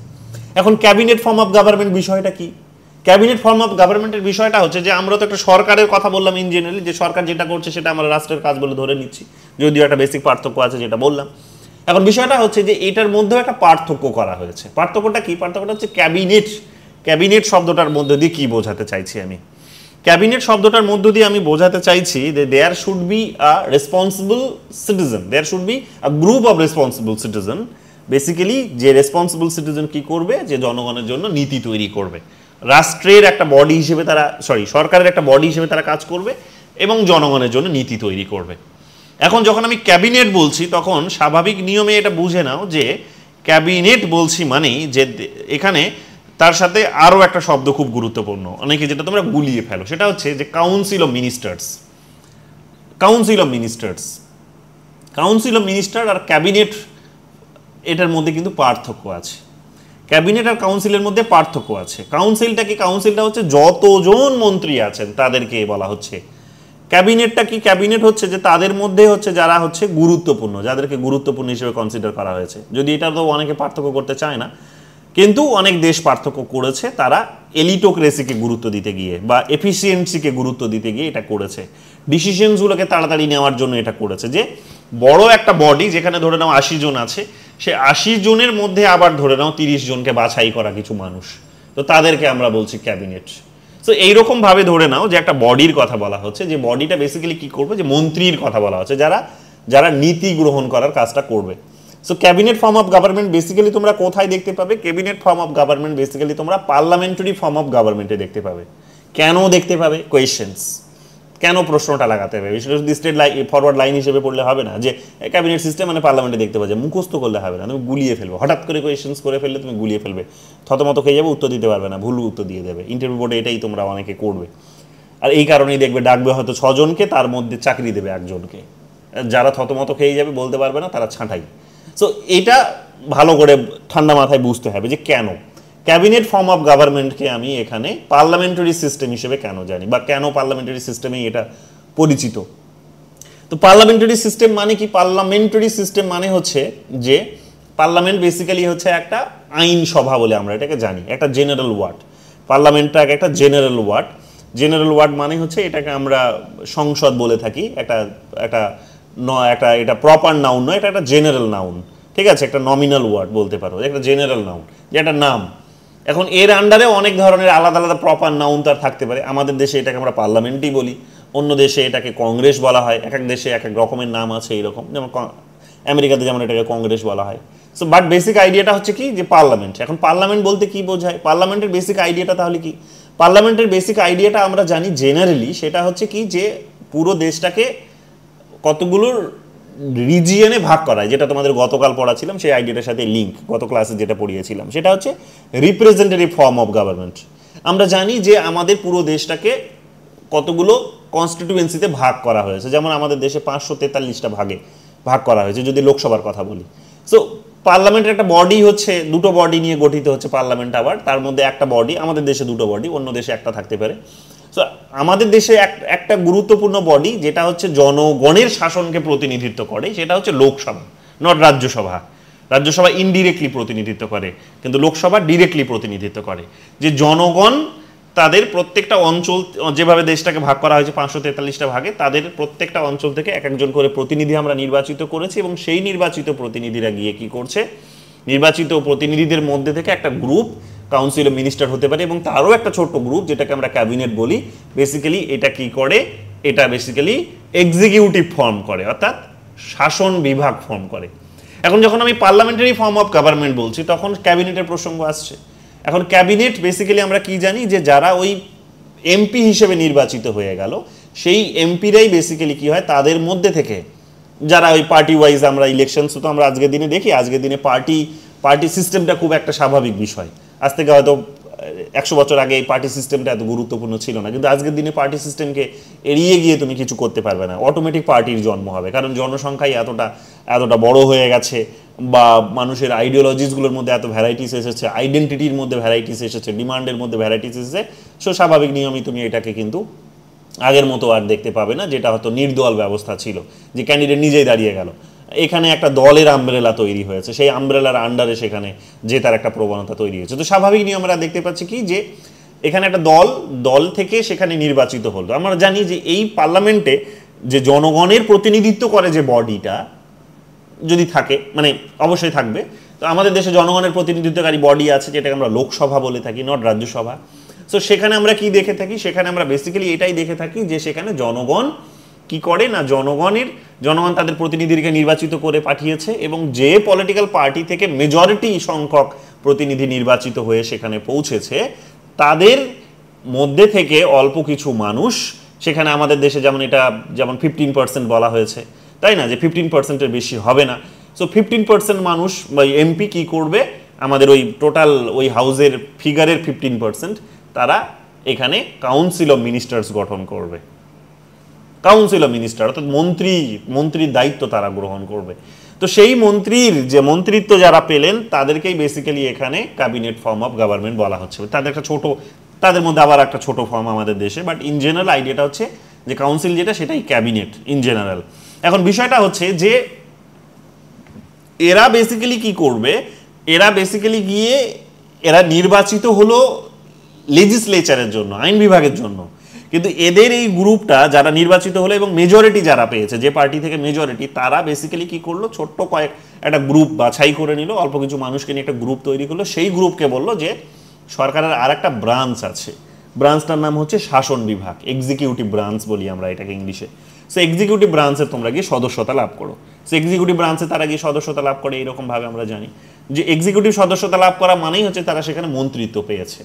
এখন ক্যাবিনেট ফর্ম অফ গভর্নমেন্ট বিষয়টা কি? ক্যাবিনেট ফর্ম অফ গভর্নমেন্টের বিষয়টা হচ্ছে যে আমরা তো একটা সরকারের কথা বললাম ইন জেনারেলি, যে সরকার যেটা করছে সেটা আমরা রাষ্ট্রের কাজ বলে ধরে নিচ্ছি, যদিও একটা বেসিক পার্থক্য আছে যেটা বললাম। এখন বিষয়টা হচ্ছে যে এটার মধ্যেও একটা পার্থক্য করা হয়েছে। পার্থক্যটা কি? পার্থক্যটা হচ্ছে ক্যাবিনেট। ক্যাবিনেট শব্দটার মধ্যে দিয়ে কি বোঝাতে চাইছি আমি? ক্যাবিনেট শব্দটার মধ্য দিয়ে আমি বোঝাতে চাইছি যে there should be a responsible citizen, there should be a group of responsible citizen. Basically যে রেসপন্সিবল সিটিজেন কি করবে, যে জনগণের জন্য নীতি তৈরি করবে, রাষ্ট্রের একটা বডি হিসেবে তারা, সরকারের একটা বডি হিসেবে তারা কাজ করবে এবং জনগণের জন্য নীতি তৈরি করবে। এখন যখন আমি ক্যাবিনেট বলছি তখন স্বাভাবিক নিয়মে এটা বুঝে নাও যে ক্যাবিনেট বলছি মানেই যে এখানে তার সাথে আরও একটা শব্দ খুব গুরুত্বপূর্ণ, অনেকে যেটা তোমরা গুলিয়ে ফেলো, সেটা হচ্ছে যে council of ministers. Council of ministers, council of minister আর ক্যাবিনেট, এটার মধ্যে কিন্তু পার্থক্য আছে। ক্যাবিনেট আর কাউন্সিলের মধ্যে পার্থক্য আছে। কাউন্সিলটা কি? কাউন্সিলটা হচ্ছে যতজন মন্ত্রী আছেন তাদেরকে বলা হচ্ছে। ক্যাবিনেটটা কি? ক্যাবিনেট হচ্ছে যে তাদের মধ্যে হচ্ছে যারা হচ্ছে গুরুত্বপূর্ণ, যাদেরকে গুরুত্বপূর্ণ হিসেবে কনসিডার করা হয়েছে। যদি এটা তো অনেকে পার্থক্য করতে চায় না, কিন্তু অনেক দেশ পার্থক্য করেছে, তারা এলিটোক্রেসিকে গুরুত্ব দিতে গিয়ে বা এফিসিয়েন্সিকে গুরুত্ব দিতে গিয়ে এটা করেছে, ডিসিশনসগুলোকে তাড়াতাড়ি নেওয়ার জন্য এটা করেছে। যে বড় একটা বডি যেখানে ধরে নাও 80 জন আছে, সে 80 জনের মধ্যে আবার ধরে নাও 30 জনকে বাছাই করা কিছু মানুষ, তো তাদেরকে আমরা বলছি ক্যাবিনেট। সো এইরকমভাবে ধরে নাও যে একটা বডির কথা বলা হচ্ছে, যে বডিটা বেসিক্যালি কী করবে, যে মন্ত্রীর কথা বলা হচ্ছে, যারা যারা নীতি গ্রহণ করার কাজটা করবে। So cabinet form of government basically তোমরা কোথায় দেখতে পাবে? Cabinet form of government basically তোমরা পার্লামেন্টারি ফর্ম অফ গভর্নমেন্টে দেখতে পাবে। কেন দেখতে পাবে? কোয়েশ্চেন্স, কেন প্রশ্নটা লাগাতে হবে? সেটা যদি স্ট্রেট ফরওয়ার্ড লাইন হিসেবে পড়লে হবে না যে ক্যাবিনেট সিস্টেম মানে পার্লামেন্টে দেখতে পাবে, মুখস্থ করলে হবে না, তুমি গুলিয়ে ফেলবে, হঠাৎ করে কোয়েশ্চেন্স করে ফেললে তুমি গুলিয়ে ফেলবে, থতমত খেয়ে যাবে, উত্তর দিতে পারবে না, ভুল উত্তর দিয়ে দেবে। ইন্টারভিউ বোর্ডে এটাই তোমরা অনেকে করবে, আর এই কারণেই দেখবে ডাকবে হয়তো 6 জনকে, তার মধ্যে চাকরি দেবে 1 জনকে, যারা থতমত খেয়ে যাবে, বলতে পারবে না, তারা ছাঁটাই। সো এটা ভালো করে ঠান্ডা মাথায় বুঝতে হবে যে কেন ক্যাবিনেট ফর্ম অফ গভর্নমেন্টকে আমি এখানে পার্লামেন্টারি সিস্টেম হিসেবে কেন জানি, বা কেন পার্লামেন্টারি সিস্টেমেই এটা পরিচিত। তো পার্লামেন্টারি সিস্টেম মানে কি? পার্লামেন্টারি সিস্টেম মানে হচ্ছে যে পার্লামেন্ট বেসিক্যালি হচ্ছে একটা আইন সভা বলে আমরা এটাকে জানি, একটা জেনারেল ওয়ার্ড। পার্লামেন্টটা একটা জেনারেল ওয়ার্ড। জেনারেল ওয়ার্ড মানে হচ্ছে এটাকে আমরা সংসদ বলে থাকি, এটা প্রপার নাউন নয়, এটা একটা জেনারেল নাউন, ঠিক আছে, একটা নমিনাল ওয়ার্ড বলতে পারো, একটা জেনারেল নাউন, যে একটা নাম। এখন এর আন্ডারে অনেক ধরনের আলাদা আলাদা প্রপার নাউন তার থাকতে পারে। আমাদের দেশে এটাকে আমরা পার্লামেন্টই বলি, অন্য দেশে এটাকে কংগ্রেস বলা হয়, এক এক দেশে এক এক রকমের নাম আছে এইরকম, যেমন আমেরিকাতে যেমন এটাকে কংগ্রেস বলা হয়। সো বাট বেসিক আইডিয়াটা হচ্ছে কি, যে পার্লামেন্ট। এখন পার্লামেন্ট বলতে কি বোঝায়? পার্লামেন্টের বেসিক আইডিয়াটা তাহলে কি? পার্লামেন্টের বেসিক আইডিয়াটা আমরা জানি জেনারেলি, সেটা হচ্ছে কি, যে পুরো দেশটাকে কতগুলোর রিজিয়নে ভাগ করায়, যেটা তোমাদের গতকাল পড়াছিলাম সেই আইডিয়াটার সাথে লিঙ্ক, গত ক্লাসে যেটা পড়িয়েছিলাম, সেটা হচ্ছে রিপ্রেজেন্টেটিভ ফর্ম অফ গভর্নমেন্ট। আমরা জানি যে আমাদের পুরো দেশটাকে কতগুলো কনস্টিটিউয়েন্সিতে ভাগ করা হয়েছে, যেমন আমাদের দেশে 543টা ভাগে ভাগ করা হয়েছে যদি লোকসভার কথা বলি। সো পার্লামেন্টের একটা বডি হচ্ছে, দুটো বডি নিয়ে গঠিত হচ্ছে পার্লামেন্ট, আবার তার মধ্যে একটা বডি, আমাদের দেশে দুটো বডি, অন্য দেশে একটা থাকতে পারে। সো আমাদের দেশে একটা গুরুত্বপূর্ণ বডি যেটা হচ্ছে জনগণের শাসনকে প্রতিনিধিত্ব করে, সেটা হচ্ছে লোকসভা, নট রাজ্যসভা। রাজ্যসভা ইনডিরেক্টলি প্রতিনিধিত্ব করে, কিন্তু লোকসভা ডিরেক্টলি প্রতিনিধিত্ব করে। যে জনগণ তাদের প্রত্যেকটা অঞ্চল, যেভাবে দেশটাকে ভাগ করা হয়েছে 543টা ভাগে, তাদের প্রত্যেকটা অঞ্চল থেকে এক একজন করে প্রতিনিধি আমরা নির্বাচিত করেছি, এবং সেই নির্বাচিত প্রতিনিধিরা গিয়ে কি করছে, নির্বাচিত প্রতিনিধিদের মধ্যে থেকে একটা গ্রুপ কাউন্সিল অফ মিনিস্টার হতে পারে, এবং তারও একটা ছোট্ট গ্রুপ যেটাকে আমরা ক্যাবিনেট বলি। বেসিক্যালি এটা কি করে, এটা বেসিক্যালি এক্সিকিউটিভ ফর্ম করে, অর্থাৎ শাসন বিভাগ ফর্ম করে। এখন যখন আমি পার্লামেন্টারি ফর্ম অফ গভর্নমেন্ট বলছি, তখন ক্যাবিনেটের প্রসঙ্গ আসছে। এখন ক্যাবিনেট বেসিক্যালি আমরা কি জানি, যে যারা ওই এমপি হিসেবে নির্বাচিত হয়ে গেল, সেই এমপিরাই বেসিক্যালি কি হয়, তাদের মধ্যে থেকে যারা ওই পার্টি ওয়াইজ আমরা ইলেকশন, তো আমরা আজকের দিনে দেখি, আজকের দিনে পার্টি সিস্টেমটা খুব একটা স্বাভাবিক বিষয়। আজ থেকে হয়তো 100 বছর আগে এই পার্টি সিস্টেমটা এত গুরুত্বপূর্ণ ছিল না, কিন্তু আজকের দিনে পার্টি সিস্টেমকে এড়িয়ে গিয়ে তুমি কিছু করতে পারবে না, অটোমেটিক পার্টির জন্ম হবে। কারণ জনসংখ্যাই এতটা বড় হয়ে গেছে, বা মানুষের আইডিওলজিসগুলোর মধ্যে এত ভ্যারাইটিস এসেছে, আইডেন্টিটির মধ্যে ভ্যারাইটিস এসেছে, ডিমান্ডের মধ্যে ভ্যারাইটিস এসেছে। সো স্বাভাবিক নিয়মই তুমি এটাকে কিন্তু আগের মতো আর দেখতে পাবে না, যেটা হয়তো নির্দল ব্যবস্থা ছিল, যে ক্যান্ডিডেট নিজেই দাঁড়িয়ে গেল। এখানে একটা দলের আমব্রেলা তৈরি হয়েছে, সেই আমব্রেলার আন্ডারে সেখানে যে তার একটা প্রবণতা তৈরি হয়েছে। তো স্বাভাবিক নিয়ম আমরা দেখতে পাচ্ছি কি, যে এখানে একটা দল থেকে সেখানে নির্বাচিত হলো। আমরা জানি যে এই পার্লামেন্টে যে জনগণের প্রতিনিধিত্ব করে যে বডিটা যদি থাকে, মানে অবশ্যই থাকবে, তো আমাদের দেশে জনগণের প্রতিনিধিত্বকারী বডি আছে, যেটাকে আমরা লোকসভা বলে থাকি, নট রাজ্যসভা। সো সেখানে আমরা কি দেখে থাকি, সেখানে আমরা বেসিক্যালি এটাই দেখে থাকি যে সেখানে জনগণ কি করে না, জনগণ তাদের প্রতিনিধিকে নির্বাচিত করে পাঠিয়েছে, এবং যে পলিটিক্যাল পার্টি থেকে মেজরিটি সংখ্যক প্রতিনিধি নির্বাচিত হয়ে সেখানে পৌঁছেছে, তাদের মধ্যে থেকে অল্প কিছু মানুষ সেখানে, আমাদের দেশে যেমন 15% বলা হয়েছে, তাই না, যে 15%-এর বেশি হবে না। সো 15% মানুষ বা এমপি কি করবে, আমাদের ওই টোটাল ওই হাউসের ফিগারের 15% তারা এখানে কাউন্সিল অফ মিনিস্টার্স গঠন করবে। কাউন্সিল অফ মিনিস্টার অর্থাৎ মন্ত্রীর দায়িত্ব তারা গ্রহণ করবে। তো সেই মন্ত্রিত্ব যারা পেলেন, তাদেরকেই বেসিক্যালি এখানে ক্যাবিনেট ফর্ম অফ গভর্নমেন্ট বলা হচ্ছে। তাদের মধ্যে আবার একটা ছোট ফর্ম আমাদের দেশে, বাট ইন জেনারেল আইডিয়াটা হচ্ছে যে কাউন্সিল যেটা, সেটাই ক্যাবিনেট ইন জেনারেল। এখন বিষয়টা হচ্ছে যে এরা বেসিক্যালি কি করবে, এরা বেসিক্যালি গিয়ে এরা নির্বাচিত হলো লেজিসলেচারের জন্য, আইন বিভাগের জন্য। কিন্তু এদের এই গ্রুপটা যারা নির্বাচিত হলো এবং মেজরিটি যারা পেয়েছে, যে পার্টি থেকে মেজরিটি, তারা বেসিক্যালি কি করলো, ছোট্ট একটা গ্রুপ বাছাই করে নিল, অল্প কিছু মানুষকে নিয়ে একটা গ্রুপ তৈরি করলো। সেই গ্রুপকে বললো যে সরকারের আর একটা ব্রাঞ্চ আছে, ব্রাঞ্চটার নাম হচ্ছে শাসন বিভাগ, এক্সিকিউটিভ ব্রাঞ্চ বলি আমরা এটাকে ইংলিশে। সো এক্সিকিউটিভ ব্রাঞ্চে তোমরা গিয়ে সদস্যতা লাভ করো। সো এক্সিকিউটিভ ব্রাঞ্চে তারা গিয়ে সদস্যতা লাভ করে, এইরকমভাবে আমরা জানি যে এক্সিকিউটিভ সদস্যতা লাভ করা মানেই হচ্ছে তারা সেখানে মন্ত্রিত্ব পেয়েছে।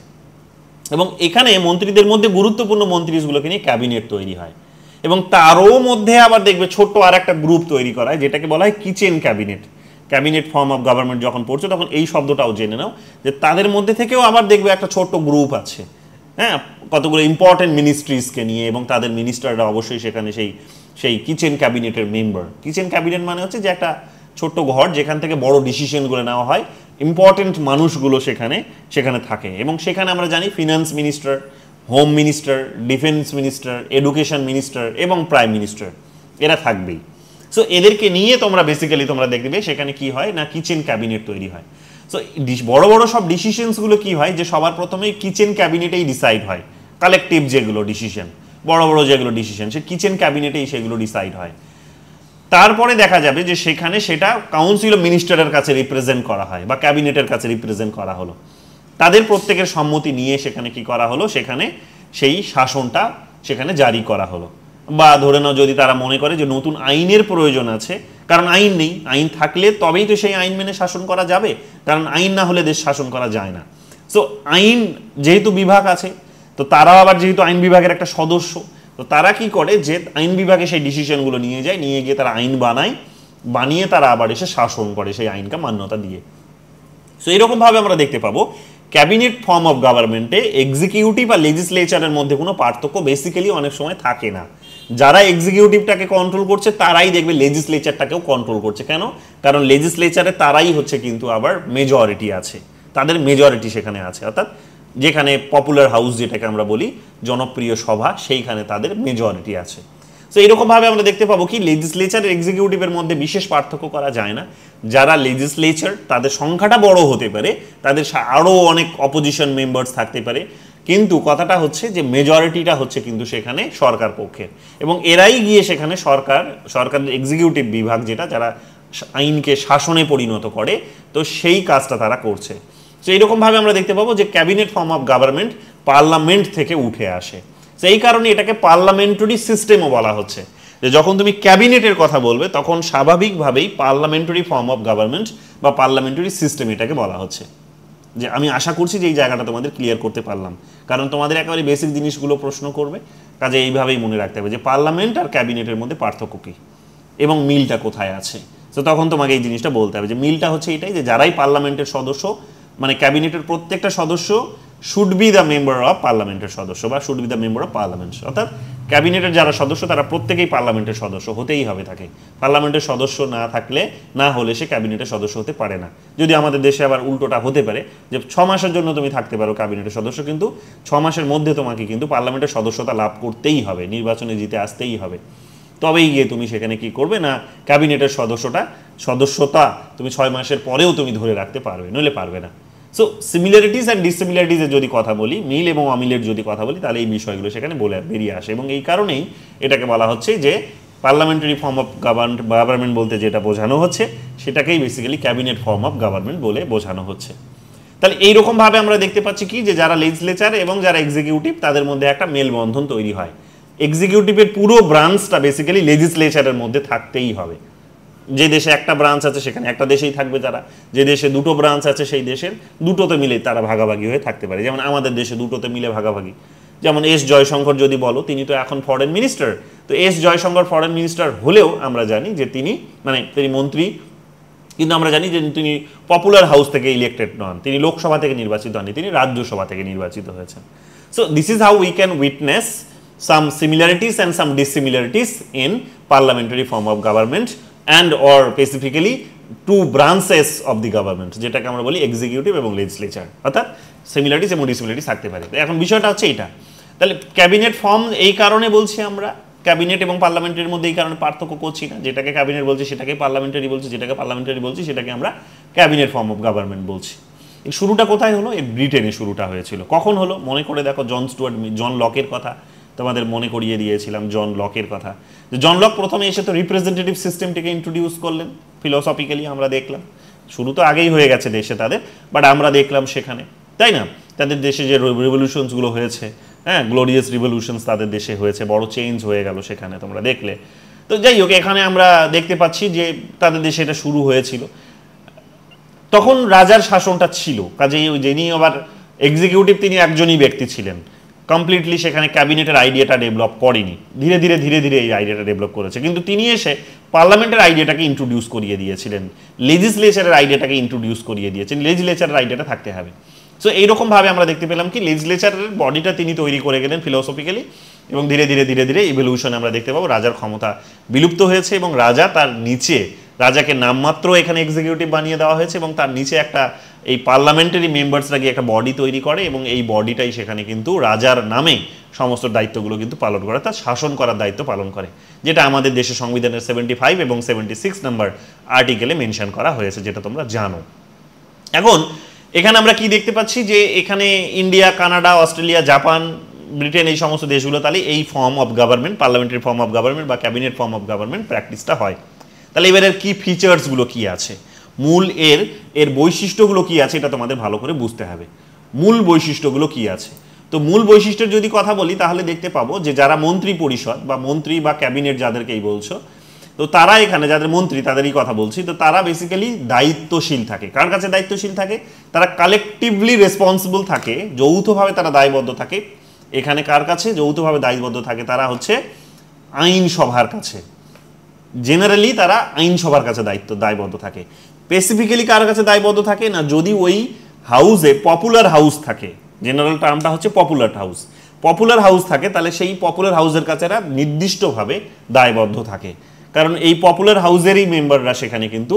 এবং এখানে মন্ত্রীদের মধ্যে গুরুত্বপূর্ণ মন্ত্রীগুলোকে নিয়ে ক্যাবিনেট তৈরি হয়, এবং তারও মধ্যে আবার দেখবে ছোট্ট আর একটা গ্রুপ তৈরি করা হয়, যেটাকে বলা হয় kitchen cabinet. Cabinet form of government যখন পড়ছো, তখন এই শব্দটাও জেনে নাও যে তাদের মধ্যে থেকেও আবার দেখবে একটা ছোট্ট গ্রুপ আছে, হ্যাঁ, কতগুলো ইম্পর্টেন্ট মিনিস্ট্রিজকে নিয়ে, এবং তাদের মিনিস্টাররা অবশ্যই সেখানে সেই কিচেন ক্যাবিনেটের মেম্বার। কিচেন ক্যাবিনেট মানে হচ্ছে যে একটা ছোট্ট ঘর যেখান থেকে বড় ডিসিশনগুলো নেওয়া হয়, ইম্পর্টেন্ট মানুষগুলো সেখানে থাকে। এবং সেখানে আমরা জানি finance minister, home minister, defence minister, education minister এবং প্রাইম মিনিস্টার, এরা থাকবেই। সো এদেরকে নিয়ে তোমরা দেখবে সেখানে কি হয় না, কিচেন ক্যাবিনেট তৈরি হয়। সো বড় বড় সব ডিসিশনসগুলো কি হয়, যে সবার প্রথমেই কিচেন ক্যাবিনেটেই ডিসাইড হয়, কালেকটিভ যেগুলো ডিসিশন, বড় বড় যেগুলো ডিসিশন, সে কিচেন ক্যাবিনেটেই সেগুলো ডিসাইড হয়। তারপরে দেখা যাবে যে সেখানে সেটা কাউন্সিল অফ মিনিস্টারের কাছে রিপ্রেজেন্ট করা হয়, বা ক্যাবিনেটের কাছে রিপ্রেজেন্ট করা হলো। তাদের প্রত্যেকের সম্মতি নিয়ে সেখানে কি করা হলো, সেখানে সেই শাসনটা সেখানে জারি করা হলো। বা ধরে নাও যদি তারা মনে করে যে নতুন আইনের প্রয়োজন আছে, কারণ আইন নেই, আইন থাকলে তবেই তো সেই আইন মেনে শাসন করা যাবে, কারণ আইন না হলে দেশ শাসন করা যায় না। সো আইন যেহেতু বিভাগ আছে, তো তারাও আবার যেহেতু আইন বিভাগের একটা সদস্য, তো তারা কি করে যে আইন বিভাগে সেই ডিসিশনগুলো নিয়ে গিয়ে তারা আইন বানিয়ে তারা আবার এসে শাসন করে সেই আইনকে মান্যতা দিয়ে। সো এরকমভাবে আমরা দেখতে পাবো ক্যাবিনেট ফর্ম অফ গভর্নমেন্টে এক্সিকিউটিভ আর লেজিসলেচারের মধ্যে কোনো পার্থক্য বেসিক্যালি অনেক সময় থাকে না। যারা এক্সিকিউটিভটাকে কন্ট্রোল করছে তারাই দেখবে লেজিসলেচারটাকেও কন্ট্রোল করছে। কেন? কারণ লেজিসলেচারে তারাই হচ্ছে কিন্তু আবার মেজরিটি আছে, তাদের মেজরিটি সেখানে আছে, অর্থাৎ যেখানে পপুলার হাউস যেটাকে আমরা বলি জনপ্রিয় সভা, সেইখানে তাদের মেজরিটি আছে। সো এরকমভাবে আমরা দেখতে পাবো কি লেজিসলেচার এক্সিকিউটিভের মধ্যে বিশেষ পার্থক্য করা যায় না। যারা লেজিসলেচার তাদের সংখ্যাটা বড় হতে পারে, তাদের আরও অনেক অপোজিশন মেম্বার্স থাকতে পারে, কিন্তু কথাটা হচ্ছে যে মেজরিটিটা হচ্ছে কিন্তু সেখানে সরকার পক্ষের, এবং এরাই গিয়ে সেখানে সরকারের এক্সিকিউটিভ বিভাগ যেটা, যারা আইনকে শাসনে পরিণত করে, তো সেই কাজটা তারা করছে। তো এইরকমভাবে আমরা দেখতে পাবো যে cabinet form of government parliament থেকে উঠে আসে। সেই কারণে এটাকে পার্লামেন্টারি সিস্টেমও বলা হচ্ছে, যে যখন তুমি ক্যাবিনেটের কথা বলবে তখন স্বাভাবিকভাবেই পার্লামেন্টারি ফর্ম অফ গভর্নমেন্ট বা পার্লামেন্টারি সিস্টেম এটাকে বলা হচ্ছে। যে আমি আশা করছি যে এই জায়গাটা তোমাদের ক্লিয়ার করতে পারলাম, কারণ তোমাদের একেবারে বেসিক জিনিসগুলো প্রশ্ন করবে, কাজে এইভাবেই মনে রাখতে হবে যে পার্লামেন্ট আর ক্যাবিনেটের মধ্যে পার্থক্য কী এবং মিলটা কোথায় আছে। তো তখন তোমাকে এই জিনিসটা বলতে হবে যে মিলটা হচ্ছে এটাই, যে যারাই পার্লামেন্টের সদস্য, মানে ক্যাবিনেটের প্রত্যেকটা সদস্য should be the member of পার্লামেন্টের সদস্য বা should be the member of parliament, অর্থাৎ ক্যাবিনেটের যারা সদস্য তারা প্রত্যেকেই পার্লামেন্টের সদস্য হতেই হবে তাকে। পার্লামেন্টের সদস্য না হলে সে ক্যাবিনেটের সদস্য হতে পারে না। যদি আমাদের দেশে আবার উল্টোটা হতে পারে যে 6 মাসের জন্য তুমি থাকতে পারো ক্যাবিনেটের সদস্য, কিন্তু 6 মাসের মধ্যে তোমাকে কিন্তু পার্লামেন্টের সদস্যতা লাভ করতেই হবে, নির্বাচনে জিতে আসতেই হবে, তবেই গিয়ে তুমি সেখানে কি করবে না ক্যাবিনেটের সদস্যতা তুমি 6 মাসের পরেও তুমি ধরে রাখতে পারবে, নইলে পারবে না। সো সিমিলারিটিস অ্যান্ড ডিসিমিলারিটিসের যদি কথা বলি, মিল এবং অমিলের যদি কথা বলি, তাহলে এই বিষয়গুলো সেখানে বেরিয়ে আসে, এবং এই কারণেই এটাকে বলা হচ্ছে যে পার্লামেন্টারি ফর্ম অফ গভর্নমেন্ট বলতে যেটা বোঝানো হচ্ছে সেটাকেই basically cabinet form of government বলে বোঝানো হচ্ছে। তাহলে এইরকমভাবে আমরা দেখতে পাচ্ছি কি যে যারা লেজিসলেচার এবং যারা এক্সিকিউটিভ তাদের মধ্যে একটা মেলবন্ধন তৈরি হয়। এক্সিকিউটিভের পুরো ব্রাঞ্চটা বেসিক্যালি লেজিসলেচারের মধ্যে থাকতেই হবে। যে দেশে একটা ব্রাঞ্চ আছে সেখানে একটা দেশেই থাকবে তারা, যে দেশে দুটো ব্রাঞ্চ আছে সেই দেশের দুটোতে মিলে তারা ভাগাভাগি হয়ে থাকতে পারে। যেমন আমাদের দেশে দুটোতে মিলে ভাগাভাগি, যেমন এস জয়শঙ্কর যদি বলো, তিনি তো এখন ফরেন মিনিস্টার, তো এস জয়শঙ্কর ফরেন মিনিস্টার হলেও আমরা জানি যে তিনি মন্ত্রী, কিন্তু আমরা জানি যে তিনি পপুলার হাউস থেকে ইলেক্টেড নন, তিনি লোকসভা থেকে নির্বাচিত হননি, তিনি রাজ্যসভা থেকে নির্বাচিত হয়েছেন। So this is how we can witness some similarities and some dissimilarities in parliamentary form of government and or specifically two branches of the government, যেটাকে আমরা বলি এক্সিকিউটিভ এবং লেজিসলেচার, অর্থাৎ সিমিলারিটিস এবং ডিসিমিলারিটিস থাকতে পারে। এখন বিষয়টা হচ্ছে এটা, তাহলে ক্যাবিনেট ফর্ম এই কারণে বলছি আমরা ক্যাবিনেট এবং পার্লামেন্টের মধ্যে এই কারণে পার্থক্য করছি না, যেটাকে ক্যাবিনেট বলছি সেটাকে পার্লামেন্টারি বলছি, যেটাকে পার্লামেন্টারি বলছি সেটাকে আমরা ক্যাবিনেট ফর্ম অফ গভর্নমেন্ট বলছি। এই শুরুটা কোথায় হলো? এই ব্রিটেনে শুরুটা হয়েছিল। কখন হলো? মনে করে দেখো, জন লকের কথা তোমাদের মনে করিয়ে দিয়েছিলাম, জন লকের কথা। জন লক প্রথমে এসে তো রিপ্রেজেন্টেটিভ সিস্টেমটিকে ইন্ট্রোডিউস করলেন ফিলোসফিক্যালি, আমরা দেখলাম শুরু তো আগেই হয়ে গেছে দেশে তাদের, বাট আমরা দেখলাম সেখানে, তাই না, তাদের দেশে যে রিভলিউশনসগুলো হয়েছে, হ্যাঁ, গ্লোরিয়াস রিভলিউশনস তাদের দেশে হয়েছে, বড় চেঞ্জ হয়ে গেল সেখানে, তোমরা দেখলে। তো যাই হোক, এখানে আমরা দেখতে পাচ্ছি যে তাদের দেশে এটা শুরু হয়েছিল, তখন রাজার শাসনটা ছিল, কাজেই যিনি আবার এক্সিকিউটিভ তিনি একজনই ব্যক্তি ছিলেন, কমপ্লিটলি সেখানে ক্যাবিনেটের আইডিয়াটা ডেভেলপ করেনি, ধীরে ধীরে এই আইডিয়াটা ডেভেলপ করেছে, কিন্তু তিনি এসে পার্লামেন্টের আইডিয়াটাকে ইন্ট্রোডিউস করিয়ে দিয়েছিলেন, লেজিসলেচারের আইডিয়াটাকে ইন্ট্রোডিউস করিয়ে দিয়েছেন, লেজিসলেচারের আইডিয়াটা থাকতে হবে। সো এইরকমভাবে আমরা দেখতে পেলাম কি লেজিসলেচারের বডিটা তিনি তৈরি করে গেলেন ফিলোসফিক্যালি, এবং ধীরে ধীরে ইভলিউশন আমরা দেখতে পাবো, রাজার ক্ষমতা বিলুপ্ত হয়েছে এবং রাজা তার নিচে, রাজাকে নামমাত্র এখানে এক্সিকিউটিভ বানিয়ে দেওয়া হয়েছে এবং তার নিচে একটা এই পার্লামেন্টারি মেম্বার্সরা গিয়ে একটা বডি তৈরি করে, এবং এই বডিটাই সেখানে কিন্তু রাজার নামে সমস্ত দায়িত্বগুলো কিন্তু পালন করে, তার শাসন করার দায়িত্ব পালন করে, যেটা আমাদের দেশের সংবিধানের 75 এবং 76 নম্বর আর্টিকেলে মেনশন করা হয়েছে, যেটা তোমরা জানো। এখন এখানে আমরা কি দেখতে পাচ্ছি যে এখানে India, Canada, Australia, Japan, Britain, এই সমস্ত দেশগুলো তাহলে এই form of government, parliamentary form of government বা ক্যাবিনেট ফর্ম অফ গভর্নমেন্ট প্র্যাকটিসটা হয়। তাহলে এবারের কি ফিচার্সগুলো কি আছে, মূল এর বৈশিষ্ট্যগুলো কি আছে, এটা তোমাদের ভালো করে বুঝতে হবে। মূল বৈশিষ্ট্যগুলো কি আছে, তো মূল বৈশিষ্ট্যের যদি কথা বলি তাহলে দেখতে পাবো যে যারা মন্ত্রী পরিষদ বা মন্ত্রী বা ক্যাবিনেট যাদেরকেই বলছো, তো তারা এখানে যাদের মন্ত্রী তাদেরই কথা বলছি, তো তারা বেসিক্যালি দায়িত্বশীল থাকে। কার কাছে দায়িত্বশীল থাকে? তারা কালেকটিভলি রেসপন্সিবল থাকে, যৌথভাবে তারা দায়বদ্ধ থাকে। এখানে কার কাছে যৌথভাবে দায়বদ্ধ থাকে? তারা হচ্ছে আইনসভার কাছে, জেনারেলি তারা আইনসভার কাছে দায়বদ্ধ থাকে। স্পেসিফিক্যালি কার কাছে দায়বদ্ধ থাকে না, যদি ওই হাউসে পপুলার হাউস থাকে, জেনারেল টার্মটা হচ্ছে পপুলার হাউস, পপুলার হাউস থাকে তাহলে সেই পপুলার হাউসের কাছে এরা নির্দিষ্টভাবে দায়বদ্ধ থাকে, কারণ এই পপুলার হাউসেরই মেম্বাররা সেখানে কিন্তু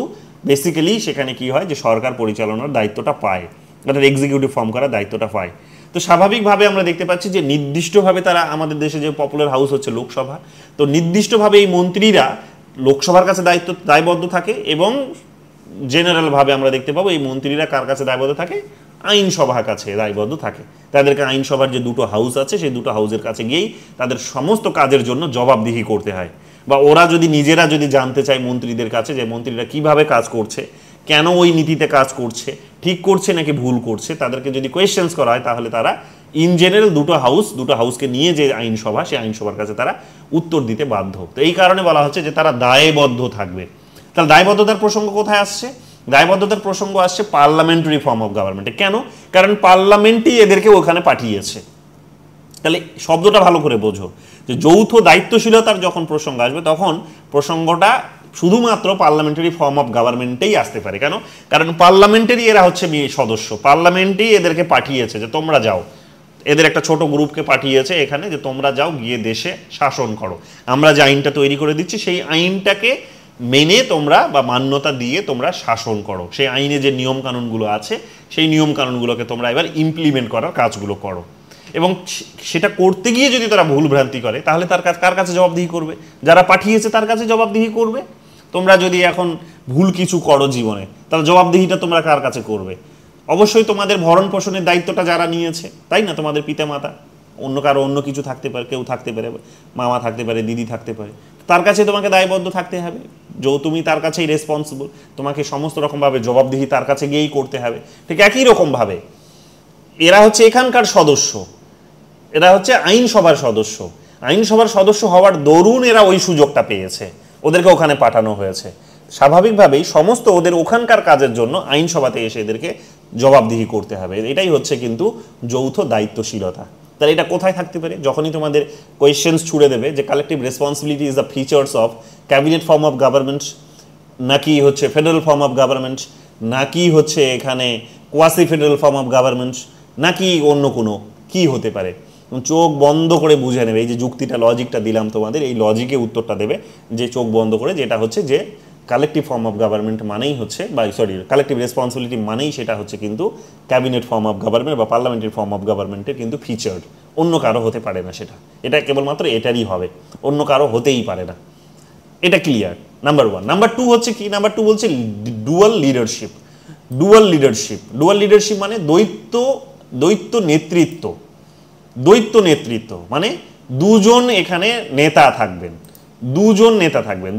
বেসিক্যালি সেখানে কি হয় যে সরকার পরিচালনার দায়িত্বটা পায়, অর্থাৎ এক্সিকিউটিভ ফর্ম করার দায়িত্বটা পায়। তো স্বাভাবিকভাবে আমরা দেখতে পাচ্ছি যে নির্দিষ্টভাবে তারা, আমাদের দেশে যে পপুলার হাউস হচ্ছে লোকসভা, তো নির্দিষ্টভাবে এই মন্ত্রীরা লোকসভার কাছে দায়বদ্ধ থাকে, এবং জেনারেলভাবে আমরা দেখতে পাবো এই মন্ত্রীরা কার কাছে দায়বদ্ধ থাকে, আইনসভার কাছে দায়বদ্ধ থাকে। তাদেরকে আইনসভার যে দুটো হাউস আছে সেই দুটো হাউসের কাছে গিয়েই তাদের সমস্ত কাজের জন্য জবাবদিহি করতে হয়, বা ওরা যদি নিজেরা যদি জানতে চায় মন্ত্রীদের কাছে যে মন্ত্রীরা কিভাবে কাজ করছে, কেন ওই নীতিতে কাজ করছে, ঠিক করছে নাকি ভুল করছে, তাদেরকে যদি কোয়েশ্চেন্স করা হয় তাহলে তারা ইন জেনারেল দুটো হাউসকে নিয়ে যে আইনসভা, সেই আইনসভার কাছে তারা উত্তর দিতে বাধ্য। তো এই কারণে বলা হচ্ছে যে তারা দায়বদ্ধ থাকবে। তাহলে দায়বদ্ধতার প্রসঙ্গ কোথায় আসছে? দায়বদ্ধতার প্রসঙ্গ আসছে পার্লামেন্টারি ফর্ম অফ গভর্নমেন্টে। কেন? কারণ পার্লামেন্টই এদেরকে ওখানে পাঠিয়েছে। তাহলে শব্দটা ভালো করে বোঝো যে যৌথ দায়িত্বশীলতার যখন প্রসঙ্গ আসবে তখন প্রসঙ্গটা শুধুমাত্র পার্লামেন্টারি ফর্ম অফ গভর্নমেন্টেই আসতে পারে। কেন? কারণ পার্লামেন্টেরই এরা হচ্ছে সদস্য, পার্লামেন্টই এদেরকে পাঠিয়েছে যে তোমরা যাও, এদের একটা ছোট গ্রুপকে পাঠিয়েছে এখানে যে তোমরা যাও গিয়ে দেশে শাসন করো, আমরা যে আইনটা তৈরি করে দিচ্ছি সেই আইনটাকে মেনে তোমরা বা মান্যতা দিয়ে তোমরা শাসন করো, সেই আইনে যে নিয়ম কানুনগুলো আছে সেই নিয়ম কানুনগুলোকে তোমরা এবার ইমপ্লিমেন্ট করার কাজগুলো করো। এবং সেটা করতে গিয়ে যদি তারা ভুল ভ্রান্তি করে তাহলে কার কাছে জবাবদিহি করবে? যারা পাঠিয়েছে তার কাছে জবাবদিহি করবে। তোমরা যদি এখন ভুল কিছু করো জীবনে, তাহলে জবাবদিহিটা তোমরা কার কাছে করবে? অবশ্যই তোমাদের ভরণ পোষণের দায়িত্বটা যারা নিয়েছে, তাই না, তোমাদের পিতামাতা, অন্য কিছু থাকতে পারে, কেউ থাকতে পারে, মামা থাকতে পারে, দিদি থাকতে পারে, তার কাছে তোমাকে দায়বদ্ধ থাকতে হবে। তুমি তার কাছেই রেসপন্সিবল, তোমাকে সমস্ত রকমভাবে জবাবদিহি তার কাছে গিয়েই করতে হবে। ঠিক একই রকমভাবে এরা হচ্ছে এখানকার সদস্য, এরা হচ্ছে আইনসভার সদস্য। আইনসভার সদস্য হওয়ার দরুন এরা ওই সুযোগটা পেয়েছে, ওদেরকে ওখানে পাঠানো হয়েছে। স্বাভাবিকভাবেই সমস্ত ওদের ওখানকার কাজের জন্য আইনসভাতে এসে এদেরকে জবাবদিহি করতে হবে। এটাই হচ্ছে কিন্তু যৌথ দায়িত্বশীলতা। তাহলে এটা কোথায় থাকতে পারে? যখনই তোমাদের কোয়েশ্চেন্স ছুড়ে দেবে যে collective responsibility is the features of cabinet form of government, নাকি হচ্ছে ফেডারেল ফর্ম অফ গভর্নমেন্ট, নাকি হচ্ছে এখানে quasi federal form of government, নাকি অন্য কোনো কি হতে পারে, চোখ বন্ধ করে বুঝে নেবে। এই যে যুক্তিটা, লজিকটা দিলাম তোমাদের, এই লজিকে উত্তরটা দেবে যে চোখ বন্ধ করে, যেটা হচ্ছে যে কালেকটিভ ফর্ম অফ গভর্নমেন্ট মানেই হচ্ছে, বা কালেকটিভ রেসপন্সিবিলিটি মানেই সেটা হচ্ছে কিন্তু ক্যাবিনেট ফর্ম অফ গভর্নমেন্ট বা পার্লামেন্টারি ফর্ম অফ গভর্নমেন্টের কিন্তু ফিচার্ড, অন্য কারো হতে পারে না। এটা কেবলমাত্র এটারই হবে, অন্য কারো হতেই পারে না। এটা clear, number one. Number two হচ্ছে কি? নাম্বার টু বলছে ডুয়াল লিডারশিপ। ডুয়াল লিডারশিপ মানে দ্বৈত নেতৃত্ব মানে দুজন এখানে নেতা থাকবেন,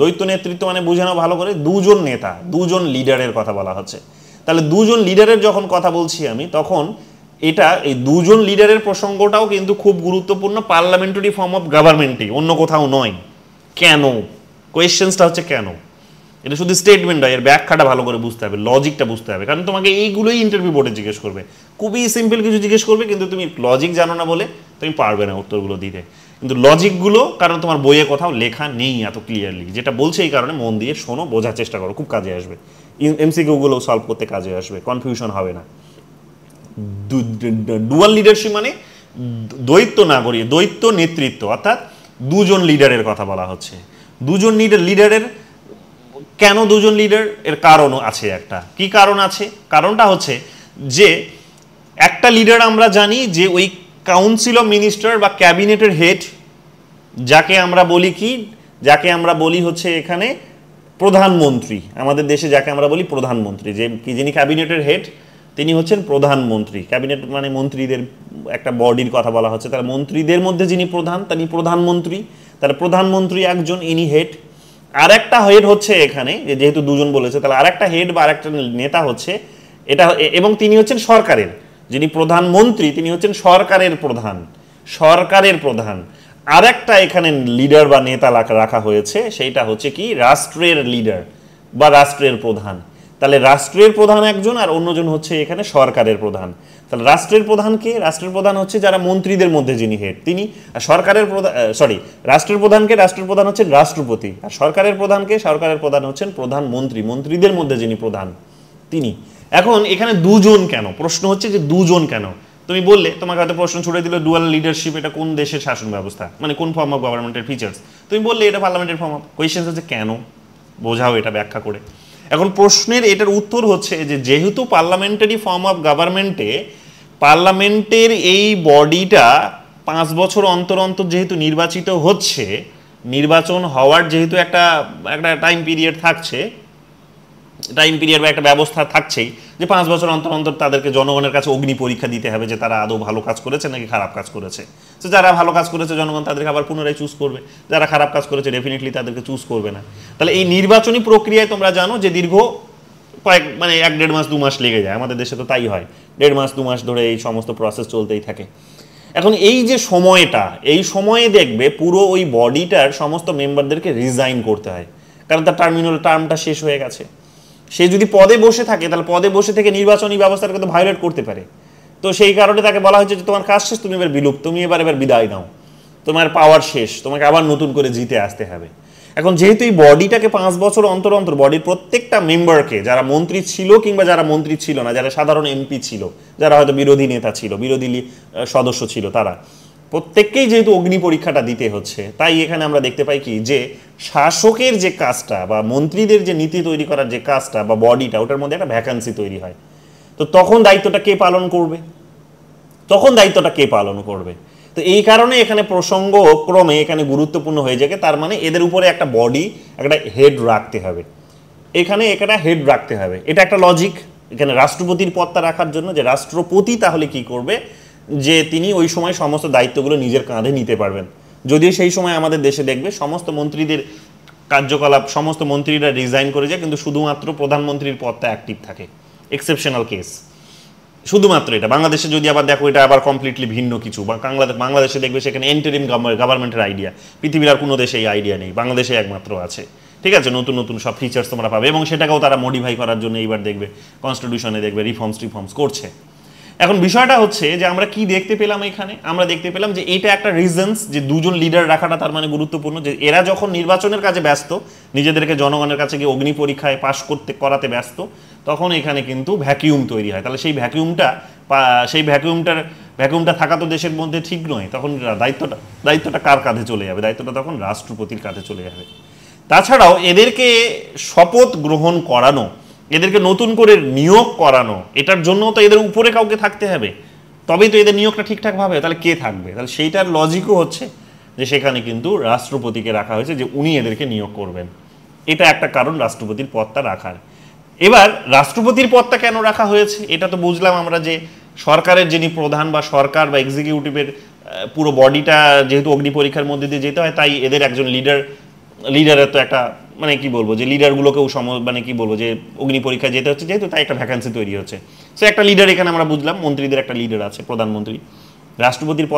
দ্বৈত নেতৃত্ব মানে বুঝে নাও ভালো করে, দুজন নেতা, দুজন লিডারের কথা বলা হচ্ছে। তাহলে দুজন লিডারের যখন কথা বলছি আমি, তখন এই দুজন লিডারের প্রসঙ্গটাও কিন্তু খুব গুরুত্বপূর্ণ পার্লামেন্টারি ফর্ম অফ গভর্নমেন্টে, অন্য কোথাও নয়। কেন? কোয়েশ্চেন্সটা হচ্ছে কেন। এটা শুধু স্টেটমেন্ট নয়, এর ব্যাখ্যাটা ভালো করে বুঝতে হবে, লজিকটা বুঝতে হবে। কারণ তোমাকে এইগুলোই ইন্টারভিউ বোর্ডে জিজ্ঞেস করবে, খুবই সিম্পল কিছু জিজ্ঞেস করবে, কিন্তু তুমি লজিক জানো না বলে তুমি পারবে না উত্তরগুলো দিতে। কিন্তু লজিকগুলো, কারণ তোমার বইয়ে কোথাও লেখা নেই এত ক্লিয়ারলি, যেটা বলছে এই কারণে মন দিয়ে শোনো, বোঝার চেষ্টা করো, খুব কাজে আসবে। এমসিকিউগুলো সলভ করতে কাজে আসবে, কনফিউশন হবে না। ডুয়াল লিডারশিপ মানে দ্বৈত নেতৃত্ব, অর্থাৎ দুজন লিডারের কথা বলা হচ্ছে। দুজন লিডারের কেন দুজন লিডার? এর কারণও আছে একটা। কি কারণ আছে? কারণটা হচ্ছে যে একটা লিডার আমরা জানি যে ওই কাউন্সিল অফ মিনিস্টার বা ক্যাবিনেটের হেড, যাকে আমরা বলি হচ্ছে এখানে প্রধানমন্ত্রী। আমাদের দেশে যাকে আমরা বলি প্রধানমন্ত্রী, যিনি ক্যাবিনেটের হেড তিনি হচ্ছেন প্রধানমন্ত্রী। ক্যাবিনেট মানে মন্ত্রীদের একটা বডির কথা বলা হচ্ছে, তাহলে মন্ত্রীদের মধ্যে যিনি প্রধান তিনি প্রধানমন্ত্রী। তাহলে প্রধানমন্ত্রী একজন, ইনি হেড। আর একটা হেড হচ্ছে এখানে, যেহেতু দুজন বলেছে, তাহলে আরেকটা হেড বা আরেকটা নেতা হচ্ছে এটা, এবং তিনি হচ্ছেন সরকারের, যিনি প্রধানমন্ত্রী তিনি হচ্ছেন সরকারের প্রধান। আর একটা এখানে লিডার বা নেতা রাখা হয়েছে, সেইটা হচ্ছে কি রাষ্ট্রের লিডার বা রাষ্ট্রের প্রধান। তাহলে রাষ্ট্রের প্রধান একজন আর অন্যজন হচ্ছে এখানে সরকারের প্রধান। তাহলে রাষ্ট্রের প্রধান কে? রাষ্ট্রের প্রধান হচ্ছে যারা মন্ত্রীদের মধ্যে যিনি হেড তিনি। আর রাষ্ট্রের প্রধান হচ্ছেন রাষ্ট্রপতি, আর সরকারের প্রধান হচ্ছেন প্রধানমন্ত্রী, মন্ত্রীদের মধ্যে যিনি প্রধান তিনি। এখন এখানে দুজন কেন? প্রশ্ন হচ্ছে যে দুজন কেন? তুমি বললে, তোমাকে হয়তো প্রশ্ন ছুড়ে দিল ডুয়াল লিডারশিপ এটা কোন দেশের শাসন ব্যবস্থা, মানে কোন ফর্ম অফ গভর্নমেন্টের ফিচার্স, তুমি বললে এটা পার্লামেন্টের ফর্ম অফ। কোয়েশ্চেন হচ্ছে কেন, বোঝাও এটা ব্যাখ্যা করে। এখন প্রশ্নের এটার উত্তর হচ্ছে যে যেহেতু পার্লামেন্টারি ফর্ম অফ গভর্নমেন্টে পার্লামেন্টের এই বডিটা 5 বছর অন্তর অন্তর যেহেতু নির্বাচিত হচ্ছে, নির্বাচন হওয়ার যেহেতু একটা টাইম পিরিয়ড থাকছে, টাইম পিরিয়ড বা একটা ব্যবস্থা থাকছেই যে 5 বছর অন্তর অন্তর তাদেরকে জনগণের কাছে অগ্নি পরীক্ষা দিতে হবে যে তারা আদৌ ভালো কাজ করেছে নাকি খারাপ কাজ করেছে। তো যারা ভালো কাজ করেছে জনগণ তাদেরকে আবার পুনরায় চুজ করবে, যারা খারাপ কাজ করেছে ডেফিনেটলি তাদেরকে চুজ করবে না। তাহলে এই নির্বাচনী প্রক্রিয়ায় তোমরা জানো যে দীর্ঘ মানে 1-1.5 মাস 2 মাস লেগে যায়, আমাদের দেশে তো তাই হয়, 1.5 মাস 2 মাস ধরে এই সমস্ত প্রসেস চলতেই থাকে। এখন এই যে সময়টা, এই সময়ে দেখবে পুরো ওই বডিটার সমস্ত মেম্বারদেরকে রিজাইন করতে হয়, কারণ তার টার্মটা শেষ হয়ে গেছে। সে যদি পদে বসে থাকে তাহলে পদে বসে থেকে নির্বাচনী ব্যবস্থাটাকে তো ভায়োলেট করতে পারে। তো সেই কারণে তাকে বলা হয়েছে যে তোমার কাজ শেষ, তুমি এবার বিলুপ্ত, তুমি এবার বিদায় নাও, তোমার পাওয়ার শেষ, তোমাকে আবার নতুন করে জিতে আসতে হবে। এখন যেহেতু এই বডিটাকে 5 বছর অন্তর অন্তর বডির প্রত্যেকটা মেম্বারকে, যারা মন্ত্রী ছিল কিংবা যারা মন্ত্রী ছিল না, যারা সাধারণ এমপি ছিল, যারা হয়তো বিরোধী নেতা ছিল, বিরোধী সদস্য ছিল, তারা প্রত্যেককেই যেহেতু অগ্নি পরীক্ষাটা দিতে হচ্ছে, তাই এখানে আমরা দেখতে পাই কি যে শাসকের যে কাজটা বা মন্ত্রীদের যে নীতি তৈরি করার যে কাজটা বা বডিটা, ওটার মধ্যে একটা ভ্যাকান্সি তৈরি হয়। তো তখন দায়িত্বটা কে পালন করবে, তো এই কারণে এখানে প্রসঙ্গ ক্রমে এখানে গুরুত্বপূর্ণ হয়ে যায়। তার মানে এদের উপরে একটা বডি, একটা হেড রাখতে হবে, এখানে একটা হেড রাখতে হবে, এটা একটা লজিক এখানে রাষ্ট্রপতির পদটা রাখার জন্য, যে রাষ্ট্রপতি তাহলে কি করবে, যে তিনি ওই সময় সমস্ত দায়িত্বগুলো নিজের কাঁধে নিতে পারবেন। যদিও সেই সময় আমাদের দেশে দেখবে সমস্ত মন্ত্রীদের কার্যকলাপ, সমস্ত মন্ত্রীরা রিজাইন করে যায়, কিন্তু শুধুমাত্র প্রধানমন্ত্রীর পদটা অ্যাক্টিভ থাকে, এক্সেপশনাল কেস শুধুমাত্র এটা। বাংলাদেশে যদি আবার দেখো এটা আবার কমপ্লিটলি ভিন্ন কিছু, বা বাংলাদেশে দেখবে সেখানে এন্টারিম গভর্নমেন্টের আইডিয়া, পৃথিবীর আর কোনো দেশে এই আইডিয়া নেই, বাংলাদেশে একমাত্র আছে। ঠিক আছে, নতুন নতুন সব ফিচার্স তোমরা পাবে, এবং সেটাকেও তারা মডিফাই করার জন্য এইবার দেখবে কনস্টিটিউশনে দেখবে রিফর্মস করছে। এখন বিষয়টা হচ্ছে যে আমরা কি দেখতে পেলাম এখানে, আমরা দেখতে পেলাম যে এটা একটা রিজনস যে দুজন লিডার রাখাটা তার মানে গুরুত্বপূর্ণ, যে এরা যখন নির্বাচনের কাজে ব্যস্ত, নিজেদেরকে জনগণের কাছে গিয়ে অগ্নি পরীক্ষায় পাশ করাতে ব্যস্ত, তখন এখানে কিন্তু ভ্যাকিউম তৈরি হয়। তাহলে সেই ভ্যাকিউমটা থাকা তো দেশের মধ্যে ঠিক নয়, তখন দায়িত্বটা কার কাঁধে চলে যাবে, দায়িত্বটা তখন রাষ্ট্রপতির কাঁধে চলে যাবে। তাছাড়াও এদেরকে শপথ গ্রহণ করানো, এদেরকে নতুন করে নিয়োগ করানো, এটার জন্য তো এদের উপরে কাউকে থাকতে হবে, তবেই তো এদের নিয়োগটা ঠিকঠাকভাবে, তাহলে কে থাকবে, তাহলে সেইটার লজিকও হচ্ছে যে সেখানে কিন্তু রাষ্ট্রপতিকে রাখা হয়েছে যে উনি এদেরকে নিয়োগ করবেন। এটা একটা কারণ রাষ্ট্রপতির পদটা রাখার। এবার রাষ্ট্রপতির পদটা কেন রাখা হয়েছে, এটা তো বুঝলাম আমরা যে সরকারের যিনি প্রধান বা সরকার বা এক্সিকিউটিভের পুরো বডিটা যেহেতু অগ্নি পরীক্ষার মধ্যে দিয়ে যেতে হয়, তাই এদের একজন লিডারের তো একটা মানে কি বলবো যে লিডারগুলোকেও মানে কি বলবো যে অগ্নি পরীক্ষায় যেতে হচ্ছে যেহেতু, তাই একটা ভ্যাকান্সি তৈরি হচ্ছে। সো একটা লিডার এখানে আমরা বুঝলাম, মন্ত্রীদের একটা লিডার আছে, প্রধানমন্ত্রী। রাষ্ট্রপতির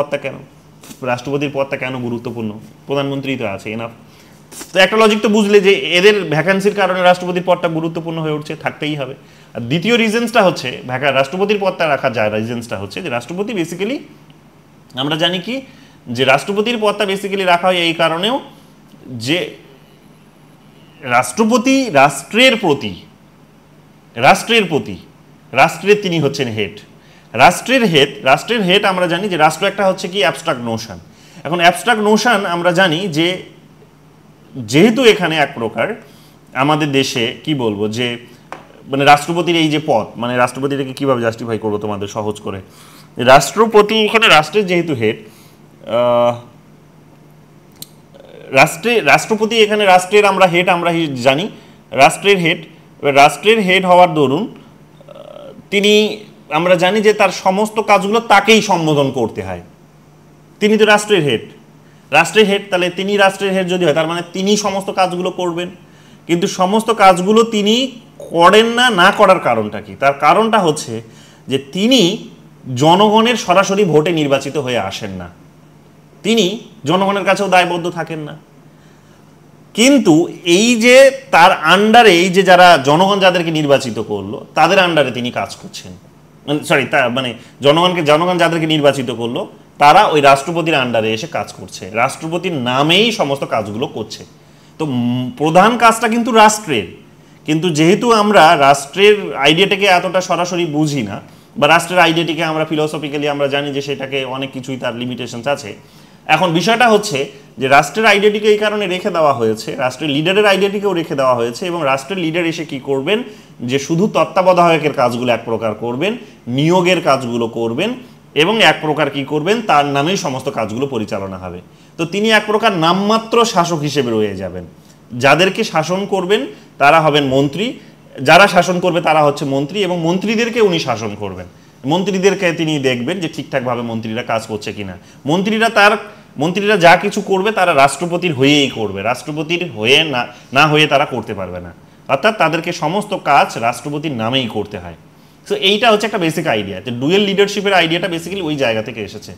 পদটা কেন গুরুত্বপূর্ণ, প্রধানমন্ত্রী তো আছে এনাফ। তো একটা লজিক তো বুঝলে যে এদের ভ্যাকান্সির কারণে রাষ্ট্রপতির পদটা গুরুত্বপূর্ণ হয়ে উঠছে, থাকতেই হবে। আর দ্বিতীয় রিজনসটা হচ্ছে রাষ্ট্রপতির পদটা রাখা যায়, রিজনসটা হচ্ছে যে রাষ্ট্রপতি বেসিক্যালি আমরা জানি কি যে রাষ্ট্রপতির পদটা বেসিক্যালি রাখা হয় এই কারণেও যে রাষ্ট্রপতি রাষ্ট্রের তিনি হচ্ছেন হেড, রাষ্ট্রের হেড আমরা জানি যে রাষ্ট্র একটা হচ্ছে কি অ্যাবস্ট্রাক্ট নোশন। এখন অ্যাবস্ট্রাক্ট নোশন আমরা জানি যে যেহেতু এখানে এক প্রকার আমাদের দেশে কি বলবো যে মানে রাষ্ট্রপতির এই যে পদ, মানে রাষ্ট্রপতিটাকে কিভাবে জাস্টিফাই করবো তোমাদের সহজ করে, রাষ্ট্রপতি এখানে রাষ্ট্রের যেহেতু হেড, রাষ্ট্রপতি এখানে রাষ্ট্রের আমরা জানি রাষ্ট্রের হেড হওয়ার দরুন তিনি আমরা জানি যে তার সমস্ত কাজগুলো তাকেই সম্বোধন করতে হয়, তিনি তো রাষ্ট্রের হেড, তাহলে তিনি রাষ্ট্রের হেড যদি হয় তার মানে তিনি সমস্ত কাজগুলো করবেন, কিন্তু সমস্ত কাজগুলো তিনি করেন না করার কারণটা কি, তার কারণটা হচ্ছে যে তিনি জনগণের সরাসরি ভোটে নির্বাচিত হয়ে আসেন না, তিনি জনগণের কাছেও দায়বদ্ধ থাকেন না। কিন্তু এই যে তার আন্ডারে এই যে যারা জনগণ যাদেরকে নির্বাচিত করলো তাদের আন্ডারে তিনি কাজ করছেন, মানে জনগণ যাদেরকে নির্বাচিত করলো তারা ওই রাষ্ট্রপতির আন্ডারে এসে কাজ করছে, রাষ্ট্রপতির নামেই সমস্ত কাজগুলো করছে। তো প্রধান কাজটা কিন্তু রাষ্ট্রের, কিন্তু যেহেতু আমরা রাষ্ট্রের আইডিয়াটাকে এতটা সরাসরি বুঝি না, বা রাষ্ট্রের আইডিয়াটিকে আমরা ফিলোসফিক্যালি আমরা জানি যে সেটাকে অনেক কিছুই তার লিমিটেশনস আছে। এখন বিষয়টা হচ্ছে যে রাষ্ট্রের আইডিয়াটিকে এই কারণে রেখে দেওয়া হয়েছে, রাষ্ট্রের লিডারের আইডিয়াটিকেও রেখে দেওয়া হয়েছে, এবং রাষ্ট্রের লিডার এসে কি করবেন যে শুধু তত্ত্বাবধায়কের কাজগুলো এক প্রকার করবেন, নিয়োগের কাজগুলো করবেন, এবং এক প্রকার কি করবেন তার নামেই সমস্ত কাজগুলো পরিচালনা হবে। তো তিনি এক প্রকার নামমাত্র শাসক হিসেবে রয়ে যাবেন। যাদেরকে শাসন করবেন তারা হবেন মন্ত্রী, যারা শাসন করবে তারা হচ্ছে মন্ত্রী, এবং মন্ত্রীদেরকে উনি শাসন করবেন। মন্ত্রীদেরকে তিনি দেখবেন যে ঠিকঠাকভাবে মন্ত্রীরা কাজ করছে কিনা। মন্ত্রীরা যা কিছু করবে তারা রাষ্ট্রপতির হয়েই করবে, রাষ্ট্রপতির হয়ে না হয়ে তারা করতে পারবে না, অর্থাৎ তাদেরকে সমস্ত কাজ রাষ্ট্রপতির নামেই করতে হয়। সো এইটা হচ্ছে একটা বেসিক আইডিয়া, যে ডুয়েল লিডারশিপের আইডিয়াটা বেসিক্যালি ওই জায়গা থেকে এসেছে,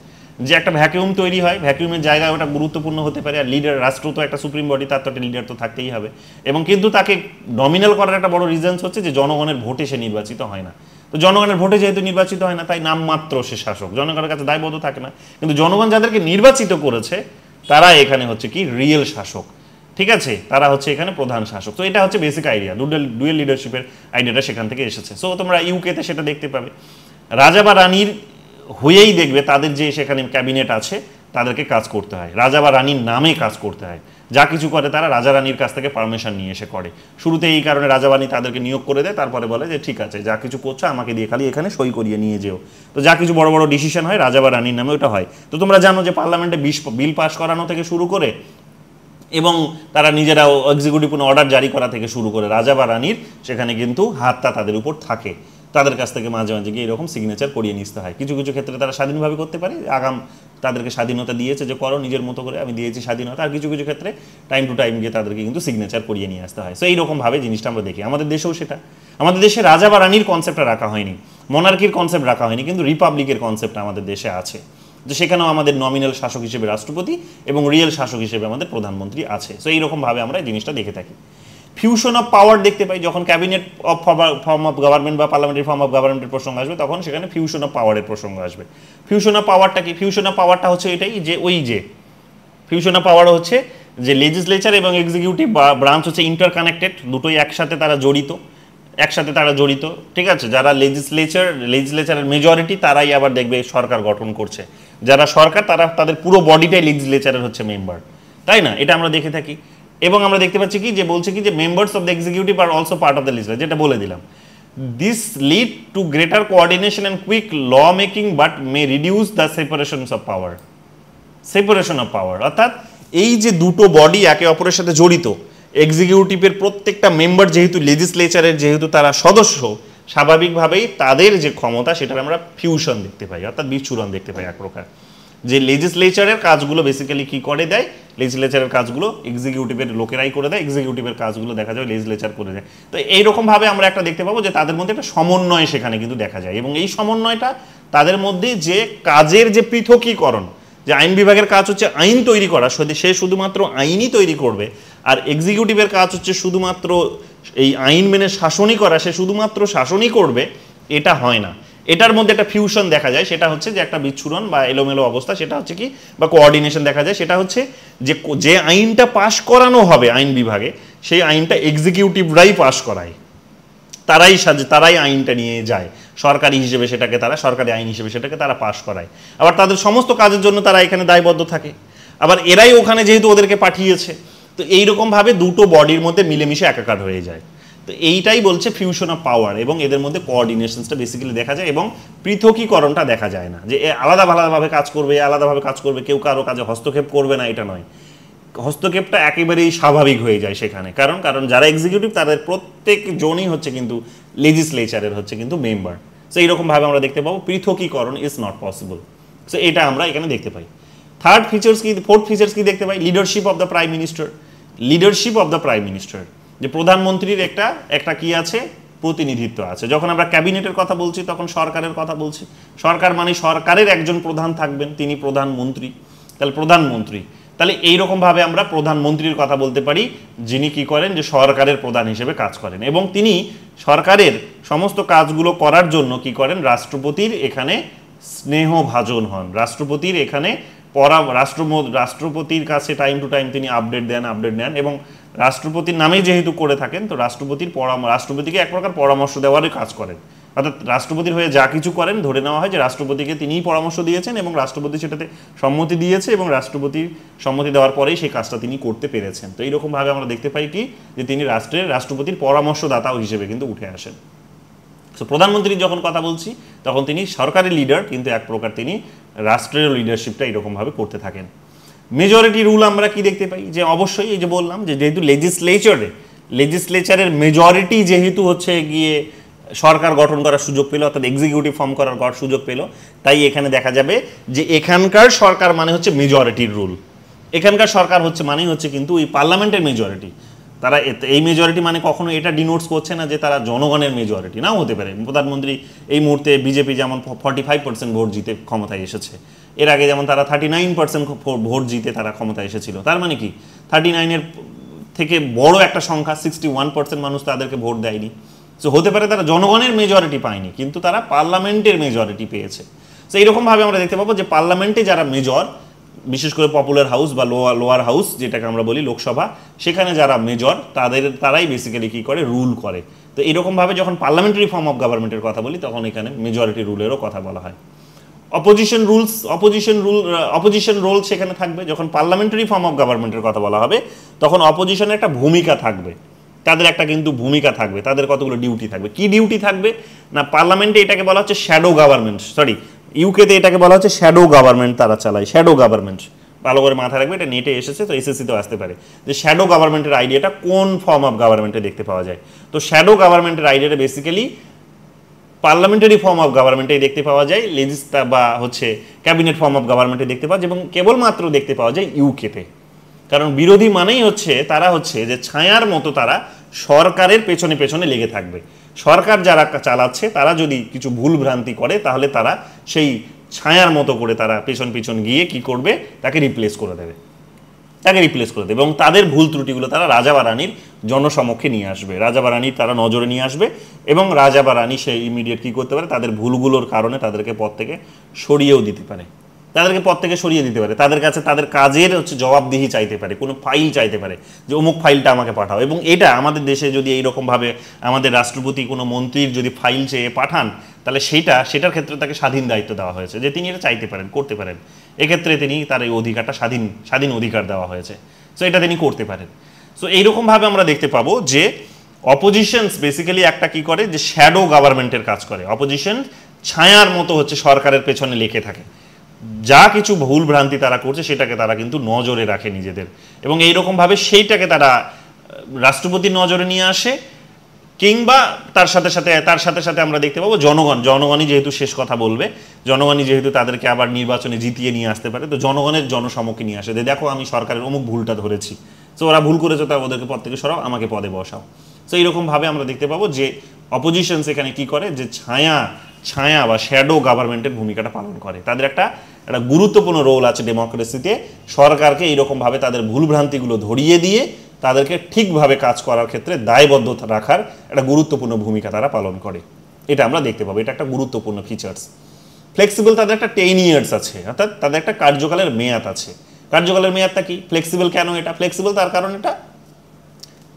যে একটা ভ্যাকিউম তৈরি হয়, ভ্যাকিউমের জায়গায় ওটা গুরুত্বপূর্ণ হতে পারে, আর লিডার, রাষ্ট্র তো একটা সুপ্রিম বডি, তার তো একটা লিডার তো থাকতেই হবে, এবং কিন্তু তাকে নমিনাল করার একটা বড় রিজনস হচ্ছে যে জনগণের ভোটে সে নির্বাচিত হয় না। তো জনগণের ভোটে যেহেতু নির্বাচিত হয় না, তাই নামমাত্র সে শাসক, জনগণের কাছে দায়বদ্ধ থাকে না, কিন্তু জনগণ যাদেরকে নির্বাচিত করেছে তারা এখানে হচ্ছে কি রিয়েল শাসক, ঠিক আছে, তারা হচ্ছে এখানে প্রধান শাসক। তো এটা হচ্ছে বেসিক আইডিয়া, ডুয়েল লিডারশিপের আইডিয়াটা সেখান থেকে এসেছে। সো তোমরা ইউকেতে সেটা দেখতে পাবে, রাজা বা রানীর হয়েই দেখবে তাদের যে সেখানে ক্যাবিনেট আছে তাদেরকে কাজ করতে হয়, রাজা বা রানীর নামে কাজ করতে হয়, যা কিছু করে তারা রাজা রানীর কাছ থেকে পারমিশন নিয়ে এসে করে। শুরুতে এই কারণে রাজা রানী তাদেরকে নিয়োগ করে দেয়, তারপরে বলে যে ঠিক আছে যা কিছু করছো আমাকে দিয়ে খালি এখানে সই করিয়ে নিয়ে যেও। তো যা কিছু বড় বড় ডিসিশন হয় রাজা বা রানীর নামে ওটা হয়। তো তোমরা জানো যে পার্লামেন্টে বিল পাস করানো থেকে শুরু করে এবং তারা নিজেরাও এক্সিকিউটিভ কোনো অর্ডার জারি করা থেকে শুরু করে রাজা বা রানীর সেখানে কিন্তু হাতটা তাদের উপর থাকে, তাদের কাছ থেকে মাঝে মাঝে গিয়ে এরকম সিগনেচার করিয়ে নিতে হয়। কিছু কিছু ক্ষেত্রে তারা স্বাধীনভাবে করতে পারে, তাদেরকে স্বাধীনতা দিয়েছে যে করো নিজের মতো করে, আমি দিয়েছি স্বাধীনতা, আর কিছু কিছু ক্ষেত্রে টাইম টু টাইম গিয়ে তাদেরকে কিন্তু সিগনেচার করিয়ে নিয়ে আসতে হয়। সো এইরকমভাবে জিনিসটা আমরা দেখি, আমাদের দেশেও সেটা, আমাদের দেশে রাজা বা রানীর কনসেপ্টটা রাখা হয়নি, মনার্কির কনসেপ্ট রাখা হয়নি, কিন্তু রিপাবলিকের কনসেপ্ট আমাদের দেশে আছে, যে সেখানেও আমাদের নমিনাল শাসক হিসেবে রাষ্ট্রপতি এবং রিয়েল শাসক হিসেবে আমাদের প্রধানমন্ত্রী আছে। সো এইরকমভাবে আমরা এই জিনিসটা দেখে থাকি। ফিউশন অফ পাওয়ার দেখতে পাই, যখন cabinet of form of government বা পার্লামেন্টারি ফর্ম অফ গভর্নমেন্টের প্রসঙ্গ আসবে তখন সেখানে ফিউশন অফ পাওয়ারের প্রসঙ্গ আসবে। ফিউশন অফ পাওয়ারটা কি? ফিউশন অফ পাওয়ারটা হচ্ছে এটাই যে ফিউশন অফ পাওয়ার হচ্ছে যে লেজিসলেচার এবং এক্সিকিউটিভ ব্রাঞ্চ হচ্ছে ইন্টারকানেক্টেড, দুটোই একসাথে তারা জড়িত, ঠিক আছে। যারা লেজিসলেচারের মেজরিটি তারাই আবার দেখবে সরকার গঠন করছে, যারা সরকার তারা তাদের পুরো বডিটাই লেজিসলেচারের হচ্ছে মেম্বার, তাই না? এটা আমরা দেখে থাকি। এবং আমরা দেখতে পাচ্ছি কি যে বলছে কি যে মেম্বার্স অফ দ্য এক্সিকিউটিভ আর also part of the legislature, যেটা বলে দিলাম। This lead to greater coordination and quick law making but may reduce the separation of power. অর্থাৎ এই যে দুটো বডি একে অপরের সাথে জড়িত, এক্সিকিউটিভের প্রত্যেকটা মেম্বার যেহেতু লেজিসলেচারের যেহেতু তারা সদস্য, স্বাভাবিকভাবেই তাদের যে ক্ষমতা সেটার আমরা ফিউশন দেখতে পাই, অর্থাৎ বিচ্ছুরণ দেখতে পাই এক প্রকার। যে লেজিসলেচারের কাজগুলো বেসিক্যালি কি করে দেয়, লেজিসলেচারের কাজগুলো এক্সিকিউটিভের লোকেরাই করে দেয়, এক্সিকিউটিভের কাজগুলো দেখা যায় লেজিসলেচার করে দেয়। তো এইরকমভাবে আমরা একটা দেখতে পাবো যে তাদের মধ্যে একটা সমন্বয় সেখানে কিন্তু দেখা যায়, এবং এই সমন্বয়টা তাদের মধ্যে যে কাজের যে পৃথকীকরণ, যে আইন বিভাগের কাজ হচ্ছে আইন তৈরি করা, সে শুধুমাত্র আইনই তৈরি করবে, আর এক্সিকিউটিভের কাজ হচ্ছে শুধুমাত্র এই আইন মেনে শাসনই করা, সে শুধুমাত্র শাসনই করবে, এটা হয় না। এটার মধ্যে একটা ফিউশন দেখা যায়, সেটা হচ্ছে যে একটা বিচ্ছুরণ বা এলোমেলো অবস্থা, সেটা হচ্ছে কি বা কোঅর্ডিনেশন দেখা যায়, সেটা হচ্ছে যে আইনটা পাশ করানো হবে আইন বিভাগে, সেই আইনটা এক্সিকিউটিভরাই পাশ করায়, তারাই আইনটা নিয়ে যায় সরকারি হিসেবে, সরকারি আইন হিসেবে সেটাকে তারা পাশ করায়। আবার তাদের সমস্ত কাজের জন্য তারা এখানে দায়বদ্ধ থাকে, আবার এরাই ওখানে যেহেতু ওদেরকে পাঠিয়েছে। তো এইরকমভাবে দুটো বডির মধ্যে মিলেমিশে একাকার হয়ে যায়। তো এইটাই বলছে ফিউশন অফ পাওয়ার, এবং এদের মধ্যে কোঅর্ডিনেশনসটা বেসিক্যালি দেখা যায়, এবং পৃথকীকরণটা দেখা যায় না, যে আলাদাভাবে কাজ করবে, কেউ কারো কাজে হস্তক্ষেপ করবে না, এটা নয়। হস্তক্ষেপটা একেবারেই স্বাভাবিক হয়ে যায় সেখানে, কারণ যারা এক্সিকিউটিভ তাদের প্রত্যেক জনই হচ্ছে কিন্তু লেজিসলেচারের হচ্ছে কিন্তু মেম্বার। সো এইরকমভাবে আমরা দেখতে পাবো পৃথকীকরণ ইজ নট পসিবল। সো এটা আমরা এখানে দেখতে পাই। ফোর্থ ফিচার্স কি দেখতে পাই? Leadership of the prime minister, যে প্রধানমন্ত্রীর একটা কি আছে, প্রতিনিধিত্ব আছে। যখন আমরা ক্যাবিনেটের কথা বলছি তখন সরকারের কথা বলছি, সরকার মানে সরকারের একজন প্রধান থাকবেন, তিনি প্রধানমন্ত্রী। তাহলে এইরকমভাবে আমরা প্রধানমন্ত্রীর কথা বলতে পারি, যিনি কি করেন, যে সরকারের প্রধান হিসেবে কাজ করেন, এবং তিনি সরকারের সমস্ত কাজগুলো করার জন্য কি করেন, রাষ্ট্রপতির এখানে স্নেহভাজন হন, রাষ্ট্রপতির এখানে রাষ্ট্রপতির কাছে টাইম টু টাইম তিনি আপডেট নেন, এবং রাষ্ট্রপতির নামেই যেহেতু করে থাকেন, তো রাষ্ট্রপতিকে এক প্রকার পরামর্শ দেওয়ারই কাজ করেন, অর্থাৎ রাষ্ট্রপতির হয়ে যা কিছু করেন ধরে নেওয়া হয় যে রাষ্ট্রপতিকে তিনিই পরামর্শ দিয়েছেন এবং রাষ্ট্রপতি সেটাতে সম্মতি দিয়েছে এবং রাষ্ট্রপতির সম্মতি দেওয়ার পরেই সেই কাজটা তিনি করতে পেরেছেন। তো এইরকমভাবে আমরা দেখতে পাই কি যে তিনি রাষ্ট্রপতির পরামর্শদাতাও হিসেবে কিন্তু উঠে আসেন। সো প্রধানমন্ত্রীর যখন কথা বলছি তখন তিনি সরকারের লিডার, কিন্তু এক প্রকার তিনি রাষ্ট্রের লিডারশিপটা এরকমভাবে করতে থাকেন। মেজরিটি রুল আমরা কি দেখতে পাই যে অবশ্যই এই যে বললাম যে যেহেতু লেজিসলেচারের মেজরিটি যেহেতু হচ্ছে গিয়ে সরকার গঠন করার সুযোগ পেল, অর্থাৎ এক্সিকিউটিভ ফর্ম করার সুযোগ পেল, তাই এখানে দেখা যাবে যে এখানকার সরকার মানে হচ্ছে মেজরিটির রুল। এখানকার সরকার হচ্ছে মানেই হচ্ছে কিন্তু ওই পার্লামেন্টের মেজরিটি। তারা এই মেজরিটি মানে কখনো এটা ডিনোটস করছে না যে তারা জনগণের মেজরিটি, নাও হতে পারে। প্রধানমন্ত্রী এই মুহূর্তে বিজেপি যেমন 45% ভোট জিতে ক্ষমতায় এসেছে, এর আগে যেমন তারা 39% ভোট জিতে তারা ক্ষমতায় এসেছিল। তার মানে কি 39-এর থেকে বড় একটা সংখ্যা 61% মানুষ তাদেরকে ভোট দেয়নি। সো হতে পারে তারা জনগণের মেজরিটি পায়নি, কিন্তু তারা পার্লামেন্টের মেজরিটি পেয়েছে। সো এইরকমভাবে আমরা দেখতে পাবো যে পার্লামেন্টে যারা মেজর, বিশেষ করে পপুলার হাউস বা লোয়ার হাউস যেটাকে আমরা বলি লোকসভা, সেখানে যারা মেজর তারাই বেসিক্যালি কী করে, রুল করে। তো এরকমভাবে যখন পার্লামেন্টারি ফর্ম অফ গভর্নমেন্টের কথা বলি তখন এখানে মেজরিটি রুলেরও কথা বলা হয়। অপোজিশন রোল সেখানে থাকবে। যখন পার্লামেন্টারি ফর্ম অফ গভর্নমেন্টের কথা বলা হবে তখন অপোজিশনের একটা ভূমিকা থাকবে, তাদের একটা কিন্তু ভূমিকা থাকবে, তাদের কতগুলো ডিউটি থাকবে। কি ডিউটি থাকবে না, পার্লামেন্টে এটাকে বলা হচ্ছে শ্যাডো গভর্নমেন্ট, ইউকেতে এটাকে বলা হচ্ছে শ্যাডো গভর্নমেন্ট, তারা চালায় শ্যাডো গভর্নমেন্ট। ভালো করে মাথায় রাখবে, এটা নেটে এসেছে, তো এসএসসিতেও আসতে পারে যে শ্যাডো গভর্নমেন্টের আইডিয়াটা কোন ফর্ম অফ গভর্নমেন্টে দেখতে পাওয়া যায়। তো শ্যাডো গভর্নমেন্টের আইডিয়াটা বেসিক্যালি পার্লামেন্টারি ফর্ম অফ গভর্নমেন্টেই দেখতে পাওয়া যায়, বা হচ্ছে ক্যাবিনেট ফর্ম অফ গভর্নমেন্টে দেখতে পাওয়া যায়, এবং কেবলমাত্র দেখতে পাওয়া যায় ইউকেতে। কারণ বিরোধী মানেই হচ্ছে তারা হচ্ছে যে ছায়ার মতো তারা সরকারের পেছনে পেছনে লেগে থাকবে। সরকার যারা চালাচ্ছে তারা যদি কিছু ভুল ভ্রান্তি করে তাহলে তারা সেই ছায়ার মতো করে তারা পেছন পেছন গিয়ে কি করবে, তাকে রিপ্লেস করে দেবে এবং তাদের ভুল ত্রুটিগুলো তারা রাজা বা রানীর জনসমক্ষে নিয়ে আসবে, রাজা বা রানীর তারা নজরে নিয়ে আসবে, এবং রাজা বা রানী সেই ইমিডিয়েট কী করতে পারে, তাদের ভুলগুলোর কারণে তাদেরকে পদ থেকে সরিয়েও দিতে পারে, তাদের কাছে তাদের কাজের হচ্ছে জবাবদিহি চাইতে পারে, কোনো ফাইল চাইতে পারে যে অমুক ফাইলটা আমাকে পাঠাও। এবং এটা আমাদের দেশে যদি এইরকমভাবে আমাদের রাষ্ট্রপতি কোনো মন্ত্রীর যদি ফাইল চেয়ে পাঠান তাহলে সেটার ক্ষেত্রে তাকে স্বাধীন দায়িত্ব দেওয়া হয়েছে যে তিনি এটা চাইতে পারেন, করতে পারেন। এক্ষেত্রে তিনি তার এই অধিকারটা স্বাধীন অধিকার দেওয়া হয়েছে, সো এটা তিনি করতে পারেন। সো এইরকমভাবে আমরা দেখতে পাবো যে অপোজিশনস বেসিক্যালি একটা কি করে, যে শ্যাডো গভর্নমেন্টের কাজ করে। অপোজিশন ছায়ার মতো হচ্ছে সরকারের পেছনে লেগে থাকে, যা কিছু ভুল ভ্রান্তি তারা করছে সেটাকে তারা কিন্তু নজরে রাখে নিজেদের, এবং এইরকমভাবে সেইটাকে তারা রাষ্ট্রপতির নজরে নিয়ে আসে, কিংবা তার সাথে সাথে আমরা দেখতে পাবো জনগণই যেহেতু শেষ কথা বলবে, জনগণই যেহেতু তাদেরকে আবার নির্বাচনে জিতিয়ে নিয়ে আসতে পারে, তো জনগণের জনসমক্ষে নিয়ে আসে, দেখো আমি সরকারের অমুক ভুলটা ধরেছি, তো ওরা ভুল করেছে, তা ওদেরকে পদ থেকে সরাও, আমাকে পদে বসাও। তো এইরকমভাবে আমরা দেখতে পাবো যে অপোজিশনস এখানে কি করে, যে ছায়া বা শ্যাডো গভর্নমেন্টের ভূমিকাটা পালন করে। তাদের একটা গুরুত্বপূর্ণ রোল আছে ডেমোক্রেসিতে, সরকারকে এইরকমভাবে তাদের ভুলভ্রান্তিগুলো ধরিয়ে দিয়ে তাদেরকে ঠিকভাবে কাজ করার ক্ষেত্রে দায়বদ্ধ রাখার একটা গুরুত্বপূর্ণ ভূমিকা তারা পালন করে। এটা আমরা দেখতে পাবো, এটা একটা গুরুত্বপূর্ণ ফিচার্স। ফ্লেক্সিবল, তাদের একটা 10 years আছে, অর্থাৎ তাদের একটা কার্যকালের মেয়াদ আছে। কার্যকালের মেয়াদটা কি ফ্লেক্সিবল কেন? এটা ফ্লেক্সিবল তার কারণ এটা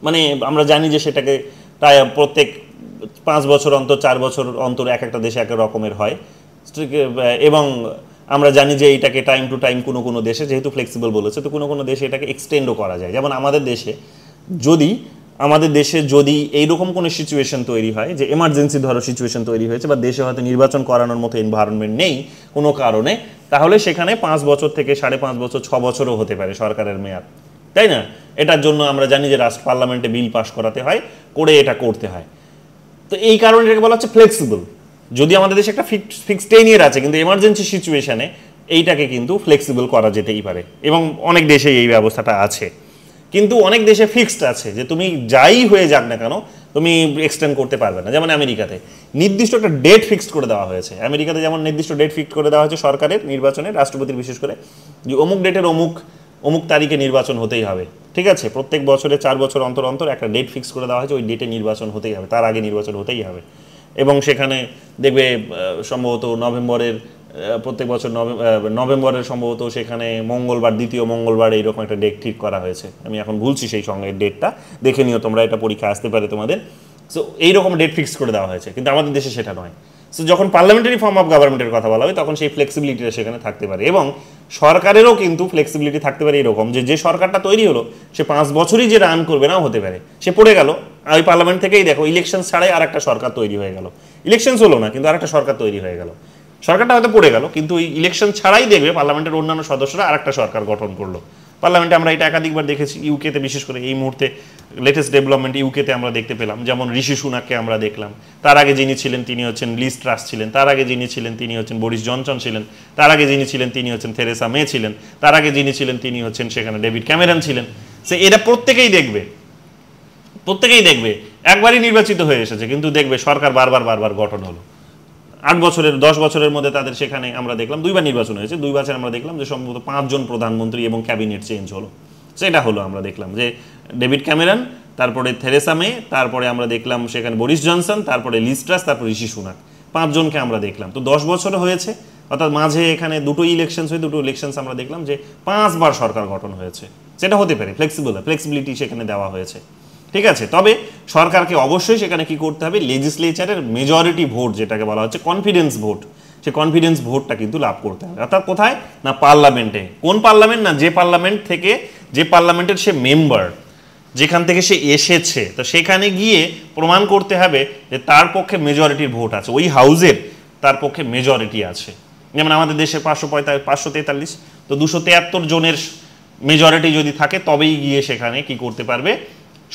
মানে আমরা জানি যে সেটাকে প্রায় প্রত্যেক 5 বছর অন্তর 4 বছর অন্তর এক একটা দেশে এক রকমের হয়, এবং আমরা জানি যে এটাকে টাইম টু টাইম কোনো দেশে যেহেতু ফ্লেক্সিবল বলেছে, তো কোনো দেশে এটাকে এক্সটেন্ডও করা যায়। যেমন আমাদের দেশে যদি এইরকম কোনো সিচুয়েশন তৈরি হয়, যে এমার্জেন্সি ধরো সিচুয়েশন তৈরি হয়েছে, বা দেশে হয়তো নির্বাচন করানোর মতো এনভায়রনমেন্ট নেই কোনো কারণে, তাহলে সেখানে 5 বছর থেকে 5.5 বছর 6 বছরও হতে পারে সরকারের মেয়াদ, তাই না? এটার জন্য আমরা জানি যে পার্লামেন্টে বিল পাস করাতে হয়, করে এটা করতে হয়। তো এই কারণে এটাকে বলা হচ্ছে ফ্লেক্সিবল। যদি আমাদের দেশে একটা ফিক্সড 10 year আছে, কিন্তু এমার্জেন্সি সিচুয়েশনে এইটাকে কিন্তু ফ্লেক্সিবল করা যেতেই পারে, এবং অনেক দেশে এই ব্যবস্থাটা আছে। কিন্তু অনেক দেশে ফিক্সড আছে যে তুমি যাই হয়ে যাক না কেন তুমি এক্সটেন্ড করতে পারবে না। যেমন আমেরিকাতে নির্দিষ্ট একটা ডেট ফিক্সড করে দেওয়া হয়েছে। আমেরিকাতে যেমন নির্দিষ্ট ডেট ফিক্সড করে দেওয়া হয়েছে সরকারের নির্বাচনের, রাষ্ট্রপতির বিশেষ করে, যে অমুক ডেটের অমুক তারিখে নির্বাচন হতেই হবে, ঠিক আছে? প্রত্যেক বছরে 4 বছর অন্তর অন্তর একটা ডেট ফিক্স করে দেওয়া হয়েছে, ওই ডেটে নির্বাচন হতেই হবে, তার আগে নির্বাচন হতেই হবে। এবং সেখানে দেখবে সম্ভবত প্রত্যেক বছর নভেম্বরের সম্ভবত সেখানে মঙ্গলবার, দ্বিতীয় মঙ্গলবার এইরকম একটা ডেট ঠিক করা হয়েছে। আমি এখন ভুলছি সেই সঙ্গে ডেটটা, দেখে নিও তোমরা, এটা পরীক্ষা আসতে পারে তোমাদের। সো এইরকম ডেট ফিক্স করে দেওয়া হয়েছে, কিন্তু আমাদের দেশে সেটা নয়। সো যখন পার্লামেন্টারি ফর্ম অফ গভর্নমেন্টের কথা বলা হয় তখন সেই ফ্লেক্সিবিলিটিটা সেখানে থাকতে পারে, এবং সরকারেরও কিন্তু ফ্লেক্সিবিলিটি থাকতে পারে এরকম যে সরকারটা তৈরি হলো সে 5 বছরই যে রান করবে নাও হতে পারে, সে পড়ে গেল ওই পার্লামেন্ট থেকেই দেখো ইলেকশন ছাড়াই আর একটা সরকার তৈরি হয়ে গেল, ইলেকশনস হলো না কিন্তু আর একটা সরকার তৈরি হয়ে গেল, সরকারটা হয়তো পড়ে গেল কিন্তু ওই ইলেকশন ছাড়াই দেখবে পার্লামেন্টের অন্যান্য সদস্যরা আর একটা সরকার গঠন করলো। পার্লামেন্টে আমরা এটা একাধিকবার দেখেছি, ইউকেতে বিশেষ করে এই মুহূর্তে লেটেস্ট ডেভেলপমেন্ট ইউকেতে আমরা দেখতে পেলাম, যেমন ঋষি সুনাককে আমরা দেখলাম, তার আগে যিনি ছিলেন তিনি হচ্ছেন লিজ ট্রাস ছিলেন, তার আগে যিনি ছিলেন তিনি হচ্ছেন বরিস জনসন ছিলেন, তার আগে যিনি ছিলেন তিনি হচ্ছেন থেরেসা মে ছিলেন, তার আগে যিনি ছিলেন তিনি হচ্ছেন সেখানে ডেভিড ক্যামেরন ছিলেন। সে এরা প্রত্যেকেই দেখবে একবারই নির্বাচিত হয়ে এসেছে, কিন্তু দেখবে সরকার বারবার গঠন হলো। 10 বছরের মধ্যে তাদের সেখানে আমরা দেখলাম 2বার নির্বাচন হয়েছে, 2 বছর আমরা দেখলাম যে সম্ভবত 5 জন প্রধানমন্ত্রী এবং ক্যাবিনেট চেঞ্জ হলো। সেটা হলো আমরা দেখলাম যে ডেভিড ক্যামেরন, তারপরে থেরেসা মে, তারপরে আমরা দেখলাম সেখানে বরিস জনসন, তারপরে লিজ ট্রাস, তারপরে ঋষি সুনাক, 5 জনকে আমরা দেখলাম। তো 10 বছর হয়েছে, অর্থাৎ মাঝে এখানে দুটো ইলেকশনস আমরা দেখলাম যে 5 বার সরকার গঠন হয়েছে। সেটা হতে পারে ফ্লেক্সিবিলিটি সেখানে দেওয়া হয়েছে, ঠিক আছে। তবে সরকারকে অবশ্যই সেখানে কি করতে হবে, লেজিসলেচারের মেজরিটি ভোট যেটাকে বলা হচ্ছে কনফিডেন্স ভোট, সেই কনফিডেন্স ভোটটা কিন্তু লাভ করতে হবে। অর্থাৎ কোথায় না পার্লামেন্টে, কোন পার্লামেন্ট না যে পার্লামেন্টের সে মেম্বার, যেখান থেকে সে এসেছে, তো সেখানে গিয়ে প্রমাণ করতে হবে যে তার পক্ষে মেজরিটির ভোট আছে, ওই হাউজের তার পক্ষে মেজরিটি আছে। যেমন আমাদের দেশে 543, তো 273 জনের মেজরিটি যদি থাকে তবেই গিয়ে সেখানে কি করতে পারবে,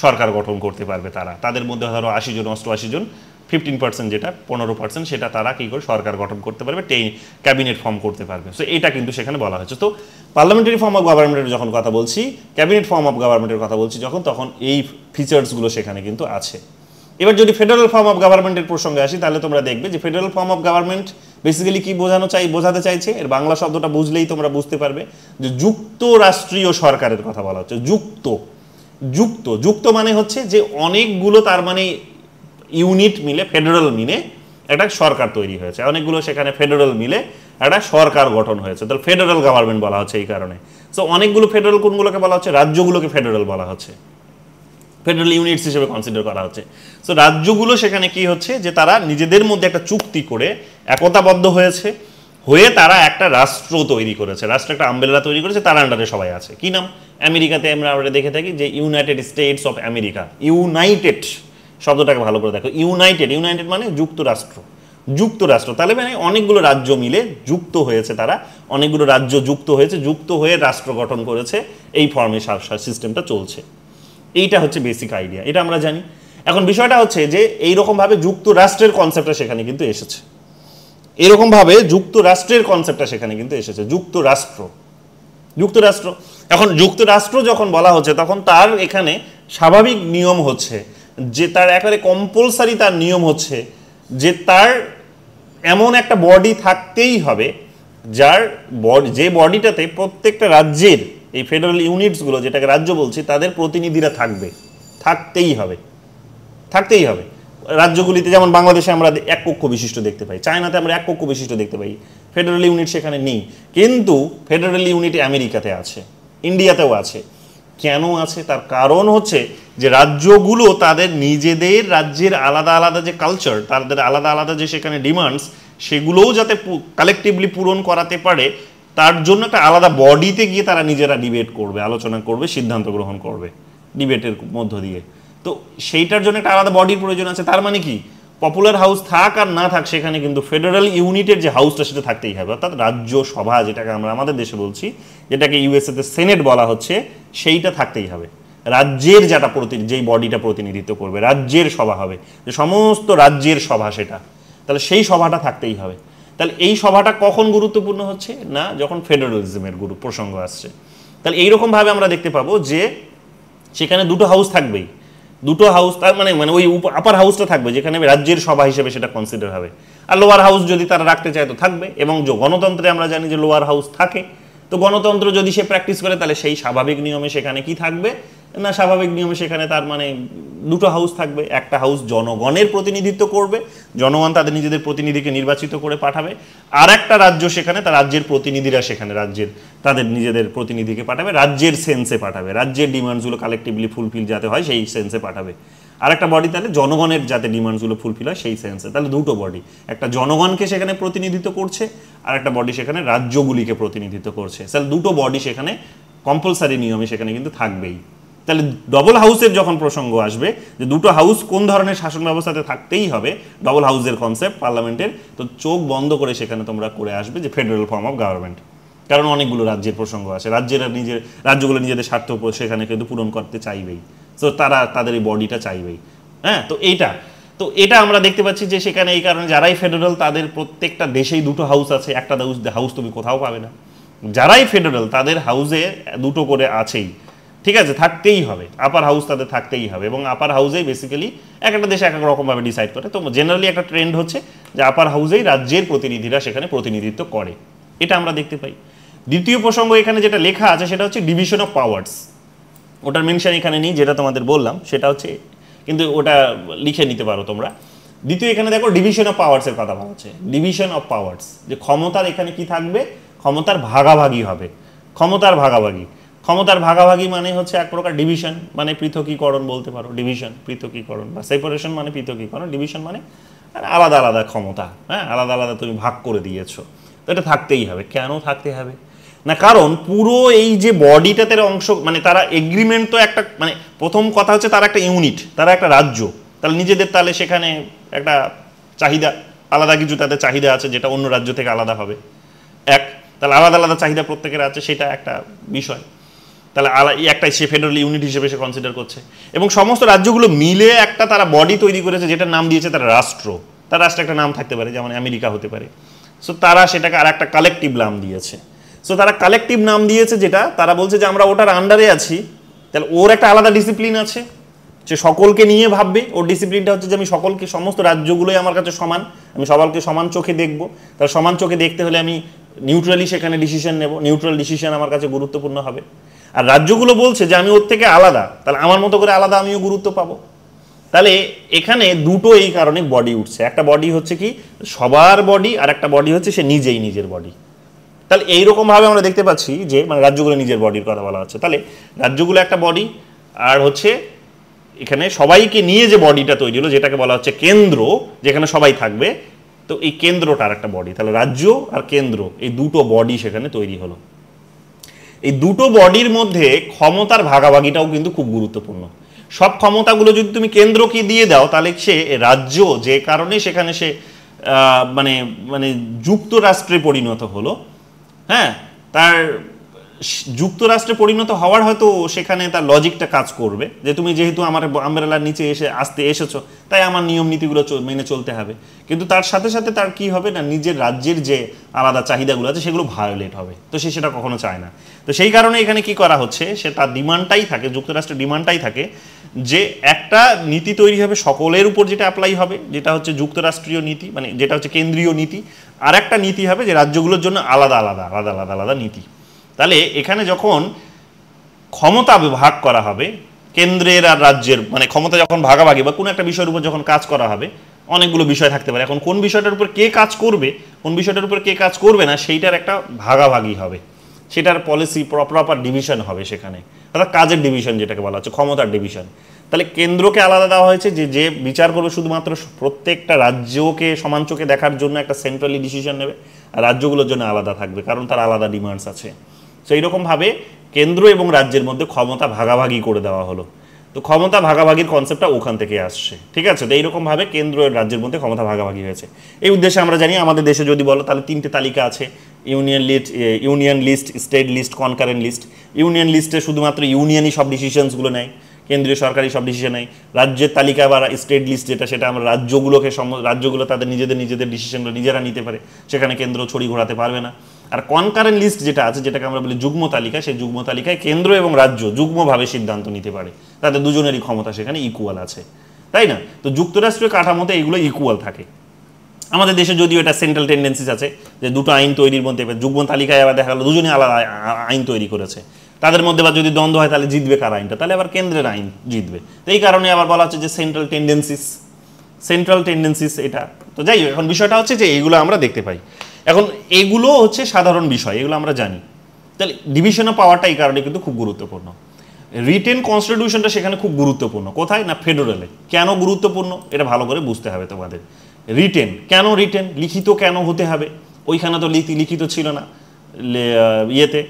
সরকার গঠন করতে পারবে। তাদের মধ্যে ধরো 80 জন 88 জন 15% যেটা 15% সেটা তারা কি করে সরকার গঠন করতে পারবে, ক্যাবিনেট ফর্ম করতে পারবে। সো এটা কিন্তু সেখানে বলা হয়েছে। তো পার্লামেন্টারি ফর্ম অফ গভর্নমেন্টের যখন কথা বলছি, ক্যাবিনেট ফর্ম অফ গভর্নমেন্টের কথা বলছি তখন এই ফিচার্সগুলো সেখানে কিন্তু আছে। এবার যদি ফেডারেল ফর্ম অফ গভর্নমেন্টের প্রসঙ্গে আসি, তাহলে তোমরা দেখবে যে federal form of government basically কি বোঝাতে চাইছে, এর বাংলা শব্দটা বুঝলেই তোমরা বুঝতে পারবে যে যুক্তরাষ্ট্রীয় সরকারের কথা বলা হচ্ছে। যুক্ত মানে হচ্ছে যে অনেকগুলো, তার মানে ইউনিট মিলে, ফেডারেল মিলে একটা সরকার তৈরি হয়েছে, অনেকগুলো সেখানে ফেডারেল মিলে একটা সরকার গঠন হয়েছে, তাহলে ফেডারেল গভর্নমেন্ট বলা হচ্ছে এই কারণে। সো অনেকগুলো ফেডারেল কোনগুলোকে বলা হচ্ছে, রাজ্যগুলোকে ফেডারেল বলা হচ্ছে, ফেডারেল ইউনিটস হিসেবে কনসিডার করা হচ্ছে। সো রাজ্যগুলো সেখানে কি হচ্ছে যে তারা নিজেদের মধ্যে একটা চুক্তি করে একতাবদ্ধ হয়ে তারা একটা রাষ্ট্র তৈরি করেছে, রাষ্ট্র একটা আমব্রেলা তৈরি করেছে, তার আন্ডারে সবাই আছে। কি নাম? আমেরিকাতে আমরা দেখে থাকি যে United States of America, United শব্দটাকে ভালো করে দেখো, ইউনাইটেড মানে যুক্তরাষ্ট্র, তাহলে মানে অনেকগুলো রাজ্য মিলে যুক্ত হয়েছে, তারা অনেকগুলো রাজ্য যুক্ত হয়ে রাষ্ট্র গঠন করেছে, এই ফর্মে সিস্টেমটা চলছে। এইটা হচ্ছে বেসিক আইডিয়া, এটা আমরা জানি। এখন বিষয়টা হচ্ছে যে এইরকমভাবে যুক্তরাষ্ট্রের কনসেপ্টটা সেখানে কিন্তু এসেছে, যুক্তরাষ্ট্র। এখন যুক্তরাষ্ট্র যখন বলা হচ্ছে তখন তার এখানে স্বাভাবিক নিয়ম হচ্ছে যে তার একেবারে কম্পালসারি তার নিয়ম হচ্ছে যে তার এমন একটা বডি থাকতেই হবে যে বডিটাতে প্রত্যেকটা রাজ্যের এই ফেডারেল ইউনিটসগুলো যেটাকে রাজ্য বলছি তাদের প্রতিনিধিরা থাকতেই হবে। রাজ্যগুলিতে যেমন বাংলাদেশে আমরা এক কক্ষ বিশিষ্ট দেখতে পাই, চায়নাতে আমরা এক কক্ষ বিশিষ্ট দেখতে পাই, ফেডারেল ইউনিট সেখানে নেই, কিন্তু ফেডারেল ইউনিট আমেরিকাতে আছে, ইন্ডিয়াতেও আছে। কেন আছে? তার কারণ হচ্ছে যে রাজ্যগুলো তাদের নিজেদের রাজ্যের আলাদা আলাদা যে কালচার, তাদের আলাদা আলাদা যে সেখানে ডিমান্ডস, সেগুলোও যাতে কালেকটিভলি পূরণ করাতে পারে, তার জন্য একটা আলাদা বডিতে গিয়ে তারা নিজেরা ডিবেট করবে, আলোচনা করবে, সিদ্ধান্ত গ্রহণ করবে ডিবেটের মধ্য দিয়ে। তো সেইটার জন্য একটা আলাদা বডির প্রয়োজন আছে। তার মানে কি, পপুলার হাউস থাক আর না থাক, সেখানে কিন্তু ফেডারেল ইউনিটের যে হাউসটা সেটা থাকতেই হবে, অর্থাৎ রাজ্যসভা যেটাকে আমরা আমাদের দেশে বলছি, যেটাকে ইউএসএতে সেনেট বলা হচ্ছে, সেইটা থাকতেই হবে। রাজ্যের যেই বডিটা প্রতিনিধিত্ব করবে, রাজ্যের সভা হবে, যে সমস্ত রাজ্যের সভা সেটা, তাহলে সেই সভাটা থাকতেই হবে। তাহলে এই সভাটা কখন গুরুত্বপূর্ণ হচ্ছে না, যখন ফেডারেলিজমের প্রসঙ্গ আসছে। তাহলে এইরকমভাবে আমরা দেখতে পাবো যে সেখানে দুটো হাউস থাকবেই, তার মানে ওই আপার হাউসটা থাকবে যেখানে রাজ্যের সভা হিসেবে সেটা কনসিডার হবে, আর লোয়ার হাউস যদি তারা রাখতে চায় তো থাকবে। এবং গণতন্ত্রে আমরা জানি যে লোয়ার হাউস থাকে, তো গণতন্ত্র যদি সে প্র্যাকটিস করে তাহলে সেই স্বাভাবিক নিয়মে সেখানে কি থাকবে না, স্বাভাবিক নিয়মে সেখানে তার মানে দুটো হাউস থাকবে। একটা হাউস জনগণের প্রতিনিধিত্ব করবে, জনগণ তাদের নিজেদের প্রতিনিধিকে নির্বাচিত করে পাঠাবে, আর একটা রাজ্য সেখানে তার রাজ্যের প্রতিনিধিরা সেখানে তাদের নিজেদের প্রতিনিধিকে পাঠাবে, রাজ্যের সেন্সে পাঠাবে, রাজ্যের ডিমান্ডসগুলো কালেকটিভলি ফুলফিল যাতে হয় সেই সেন্সে পাঠাবে। আর একটা বডি তাহলে জনগণের যাতে ডিমান্ডসগুলো ফুলফিল হয় সেই সেন্সে, তাহলে দুটো বডি, একটা জনগণকে সেখানে প্রতিনিধিত্ব করছে আর একটা বডি সেখানে রাজ্যগুলিকে প্রতিনিধিত্ব করছে। তাহলে দুটো বডি সেখানে কম্পালসারি নিয়মে সেখানে কিন্তু থাকবেই। তাহলে ডবল হাউসের যখন প্রসঙ্গ আসবে যে দুটো হাউস কোন ধরনের শাসন ব্যবস্থাতে থাকতেই হবে, ডবল হাউসের কনসেপ্ট পার্লামেন্টের, তো চোখ বন্ধ করে সেখানে তোমরা করে আসবে যে ফেডারেল ফর্ম অফ গভর্নমেন্ট। কারণ অনেকগুলো রাজ্যের প্রসঙ্গ আছে, রাজ্যগুলো নিজেদের স্বার্থ সেখানে কিন্তু পূরণ করতে চাইবেই, তো তারা তাদের এই বডিটা চাইবেই। হ্যাঁ, তো এটা আমরা দেখতে পাচ্ছি যে সেখানে এই কারণে যারাই ফেডারেল তাদের প্রত্যেকটা দেশেই দুটো হাউস আছে, একটা হাউস তুমি কোথাও পাবে না। যারাই ফেডারেল তাদের হাউসে দুটো করে আছেই, ঠিক আছে, থাকতেই হবে, আপার হাউস তাদের থাকতেই হবে, এবং আপার হাউসেই বেসিক্যালি এক একটা দেশে এক এক রকমভাবে ডিসাইড করে। তো জেনারেলি একটা ট্রেন্ড হচ্ছে যে আপার হাউসেই রাজ্যের প্রতিনিধিরা সেখানে প্রতিনিধিত্ব করে, এটা আমরা দেখতে পাই। দ্বিতীয় প্রসঙ্গ এখানে যেটা লেখা আছে সেটা হচ্ছে ডিভিশন অফ পাওয়ার্স, ওটার মেনশন এখানে নেই, যেটা তোমাদের বললাম সেটা হচ্ছে, কিন্তু ওটা লিখে নিতে পারো তোমরা। দ্বিতীয় এখানে দেখো ডিভিশন অফ পাওয়ার্সের কথা বলা হচ্ছে, ডিভিশন অফ পাওয়ার্স, যে ক্ষমতার এখানে কি থাকবে, ক্ষমতার ভাগাভাগি হবে। ক্ষমতার ভাগাভাগি মানে হচ্ছে এক প্রকার ডিভিশন মানে পৃথকীকরণ বলতে পারো, ডিভিশন পৃথকীকরণ বা সেপারেশন মানে পৃথকীকরণ, ডিভিশন মানে আলাদা আলাদা ক্ষমতা, হ্যাঁ, আলাদা আলাদা তুমি ভাগ করে দিয়েছো। তো এটা থাকতেই হবে। কেন থাকতে হবে না, কারণ পুরো এই যে বডিটাতে অংশ, মানে তারা এগ্রিমেন্ট তো একটা, মানে প্রথম কথা হচ্ছে তারা একটা ইউনিট, তারা একটা রাজ্য, তাহলে নিজেদের তাহলে সেখানে একটা চাহিদা, আলাদা কিছু তাদের চাহিদা আছে যেটা অন্য রাজ্য থেকে আলাদা হবে, তাহলে আলাদা আলাদা চাহিদা প্রত্যেকের আছে, সেটা একটা বিষয়। তাহলে একটা সে ফেডারেল ইউনিট হিসেবে সে কনসিডার করছে, এবং সমস্ত রাজ্যগুলো মিলে একটা তারা বডি তৈরি করেছে যেটার নাম দিয়েছে তারা রাষ্ট্র। তার রাষ্ট্রে একটা নাম থাকতে পারে, যেমন আমেরিকা হতে পারে। সো তারা সেটাকে আর একটা কালেকটিভ নাম দিয়েছে। সো তারা কালেকটিভ নাম দিয়েছে, যেটা তারা বলছে যে আমরা ওটার আন্ডারে আছি, তাহলে ওর একটা আলাদা ডিসিপ্লিন আছে, সে সকলকে নিয়ে ভাববে। ওর ডিসিপ্লিনটা হচ্ছে যে আমি সকলকে, সমস্ত রাজ্যগুলোই আমার কাছে সমান, আমি সবাইকে সমান চোখে দেখব। তাহলে সমান চোখে দেখতে হলে আমি নিউট্রালি সেখানে ডিসিশন নেব, নিউট্রাল ডিসিশন আমার কাছে গুরুত্বপূর্ণ হবে। আর রাজ্যগুলো বলছে যে আমি ওর থেকে আলাদা, তাহলে আমার মতো করে আলাদা আমিও গুরুত্ব পাবো। তাহলে এখানে দুটো এই কারণে বডি উঠছে, একটা বডি হচ্ছে কি সবার বডি, আর একটা বডি হচ্ছে সে নিজেই নিজের বডি। তাহলে এইরকমভাবে আমরা দেখতে পাচ্ছি যে মানে রাজ্যগুলো নিজের বডির কথা বলা হচ্ছে, তাহলে রাজ্যগুলো একটা বডি, আর হচ্ছে এখানে সবাইকে নিয়ে যে বডিটা তৈরি হলো যেটাকে বলা হচ্ছে কেন্দ্র, যেখানে সবাই থাকবে, তো এই কেন্দ্রটার একটা বডি। তাহলে রাজ্য আর কেন্দ্র এই দুটো বডি সেখানে তৈরি হলো। এই দুটো বডির মধ্যে ক্ষমতার ভাগাভাগিটাও কিন্তু খুব গুরুত্বপূর্ণ। সব ক্ষমতাগুলো যদি তুমি কেন্দ্রকে দিয়ে দাও, তাহলে সে রাজ্য যে কারণে সেখানে সে মানে মানে যুক্তরাষ্ট্রে পরিণত হলো, হ্যাঁ, তার যুক্তরাষ্ট্রে পরিণত হওয়ার হয়তো সেখানে তার লজিকটা কাজ করবে যে তুমি যেহেতু আমার আমব্রেলার নিচে আসতে এসেছো, তাই আমার নিয়ম নীতিগুলো মেনে চলতে হবে। কিন্তু তার সাথে সাথে তার কি হবে না, নিজের রাজ্যের যে আলাদা চাহিদাগুলো আছে সেগুলো ভায়োলেট হবে, তো সে সেটা কখনো চায় না। তো সেই কারণে এখানে কি করা হচ্ছে, সে তার ডিমান্ডটাই থাকে, যুক্তরাষ্ট্রের ডিমান্ডটাই থাকে যে একটা নীতি তৈরি হবে সকলের উপর, যেটা অ্যাপ্লাই হবে, যেটা হচ্ছে যুক্তরাষ্ট্রীয় নীতি, মানে যেটা হচ্ছে কেন্দ্রীয় নীতি। আর একটা নীতি হবে যে রাজ্যগুলোর জন্য আলাদা আলাদা আলাদা আলাদা আলাদা নীতি। তাহলে এখানে যখন ক্ষমতা ভাগ করা হবে কেন্দ্রের আর রাজ্যের, মানে ক্ষমতা যখন ভাগাভাগি বা কোনো একটা বিষয়ের উপর যখন কাজ করা হবে, অনেকগুলো বিষয় থাকতে পারে। এখন কোন বিষয়টার উপর কে কাজ করবে, কোন বিষয়টার উপর কে কাজ করবে না, সেইটার একটা ভাগাভাগি হবে, সেটার পলিসি প্রপার ডিভিশন হবে সেখানে, অর্থাৎ কাজের ডিভিশন যেটাকে বলা হচ্ছে ক্ষমতার ডিভিশন। তাহলে কেন্দ্রকে আলাদা দেওয়া হয়েছে যে বিচার করবে শুধুমাত্র প্রত্যেকটা রাজ্যকে সমান চোখে দেখার জন্য একটা সেন্ট্রালি ডিসিশন নেবে, আর রাজ্যগুলোর জন্য আলাদা থাকবে কারণ তার আলাদা ডিমান্ডস আছে। সেই রকমভাবে কেন্দ্র এবং রাজ্যের মধ্যে ক্ষমতা ভাগাভাগি করে দেওয়া হলো। তো ক্ষমতা ভাগাভাগির কনসেপ্টটা ওখান থেকে আসছে, ঠিক আছে। তো এইরকমভাবে কেন্দ্র এবং রাজ্যের মধ্যে ক্ষমতা ভাগাভাগি হয়েছে। এই উদ্দেশ্যে আমরা জানি আমাদের দেশে যদি বলো তাহলে তিনটে তালিকা আছে, union list, state list, concurrent list. Union লিস্টে শুধুমাত্র ইউনিয়নই সব ডিসিশনসগুলো নেয়, কেন্দ্রীয় সরকারি সব ডিসিশন নেয়। রাজ্যের তালিকা বা স্টেট লিস্ট যেটা, সেটা আমরা রাজ্যগুলো তাদের নিজেদের ডিসিশনগুলো নিজেরা নিতে পারে, সেখানে কেন্দ্র ছড়ি ঘোরাতে পারবে না। আর কনকারেন্ট লিস্ট যেটা আছে, যেটাকে আমরা বলি যুগ্ম তালিকা, সেই যুগ্ম তালিকায় কেন্দ্র এবং রাজ্য যুগ্মভাবে সিদ্ধান্ত নিতে পারে, তাদের দুজনেরই ক্ষমতা সেখানে ইকুয়াল আছে, তাই না। তো যুক্তরাষ্ট্রীয় কাঠামোতে এইগুলো ইকুয়াল থাকে। আমাদের দেশে যদিও এটা সেন্ট্রাল টেন্ডেন্সিস আছে যে দুটো আইন তৈরির মধ্যে, যুগ্ম তালিকায় আবার দেখা গেলো দুজনে আলাদা আইন তৈরি করেছে, তাদের মধ্যে বা যদি দ্বন্দ্ব হয় তাহলে জিতবে কার আইনটা, তাহলে আবার কেন্দ্রের আইন জিতবে। তো এই কারণে আবার বলা হচ্ছে যে সেন্ট্রাল টেন্ডেন্সিস এটা। তো যাই হোক, এখন বিষয়টা হচ্ছে যে এইগুলো আমরা দেখতে পাই। এখন এগুলো হচ্ছে সাধারণ বিষয়, এগুলো আমরা জানি। তাহলে ডিভিশন অফ পাওয়ারটা এই কারণে কিন্তু খুব গুরুত্বপূর্ণ। রিটেন কনস্টিটিউশনটা সেখানে খুব গুরুত্বপূর্ণ। কোথায় না ফেডারেলে। কেন গুরুত্বপূর্ণ এটা ভালো করে বুঝতে হবে তোমাদের। রিটেন কেন, রিটেন লিখিত কেন হতে হবে? ওইখানে তো লিখিত ছিল না ইয়েতে,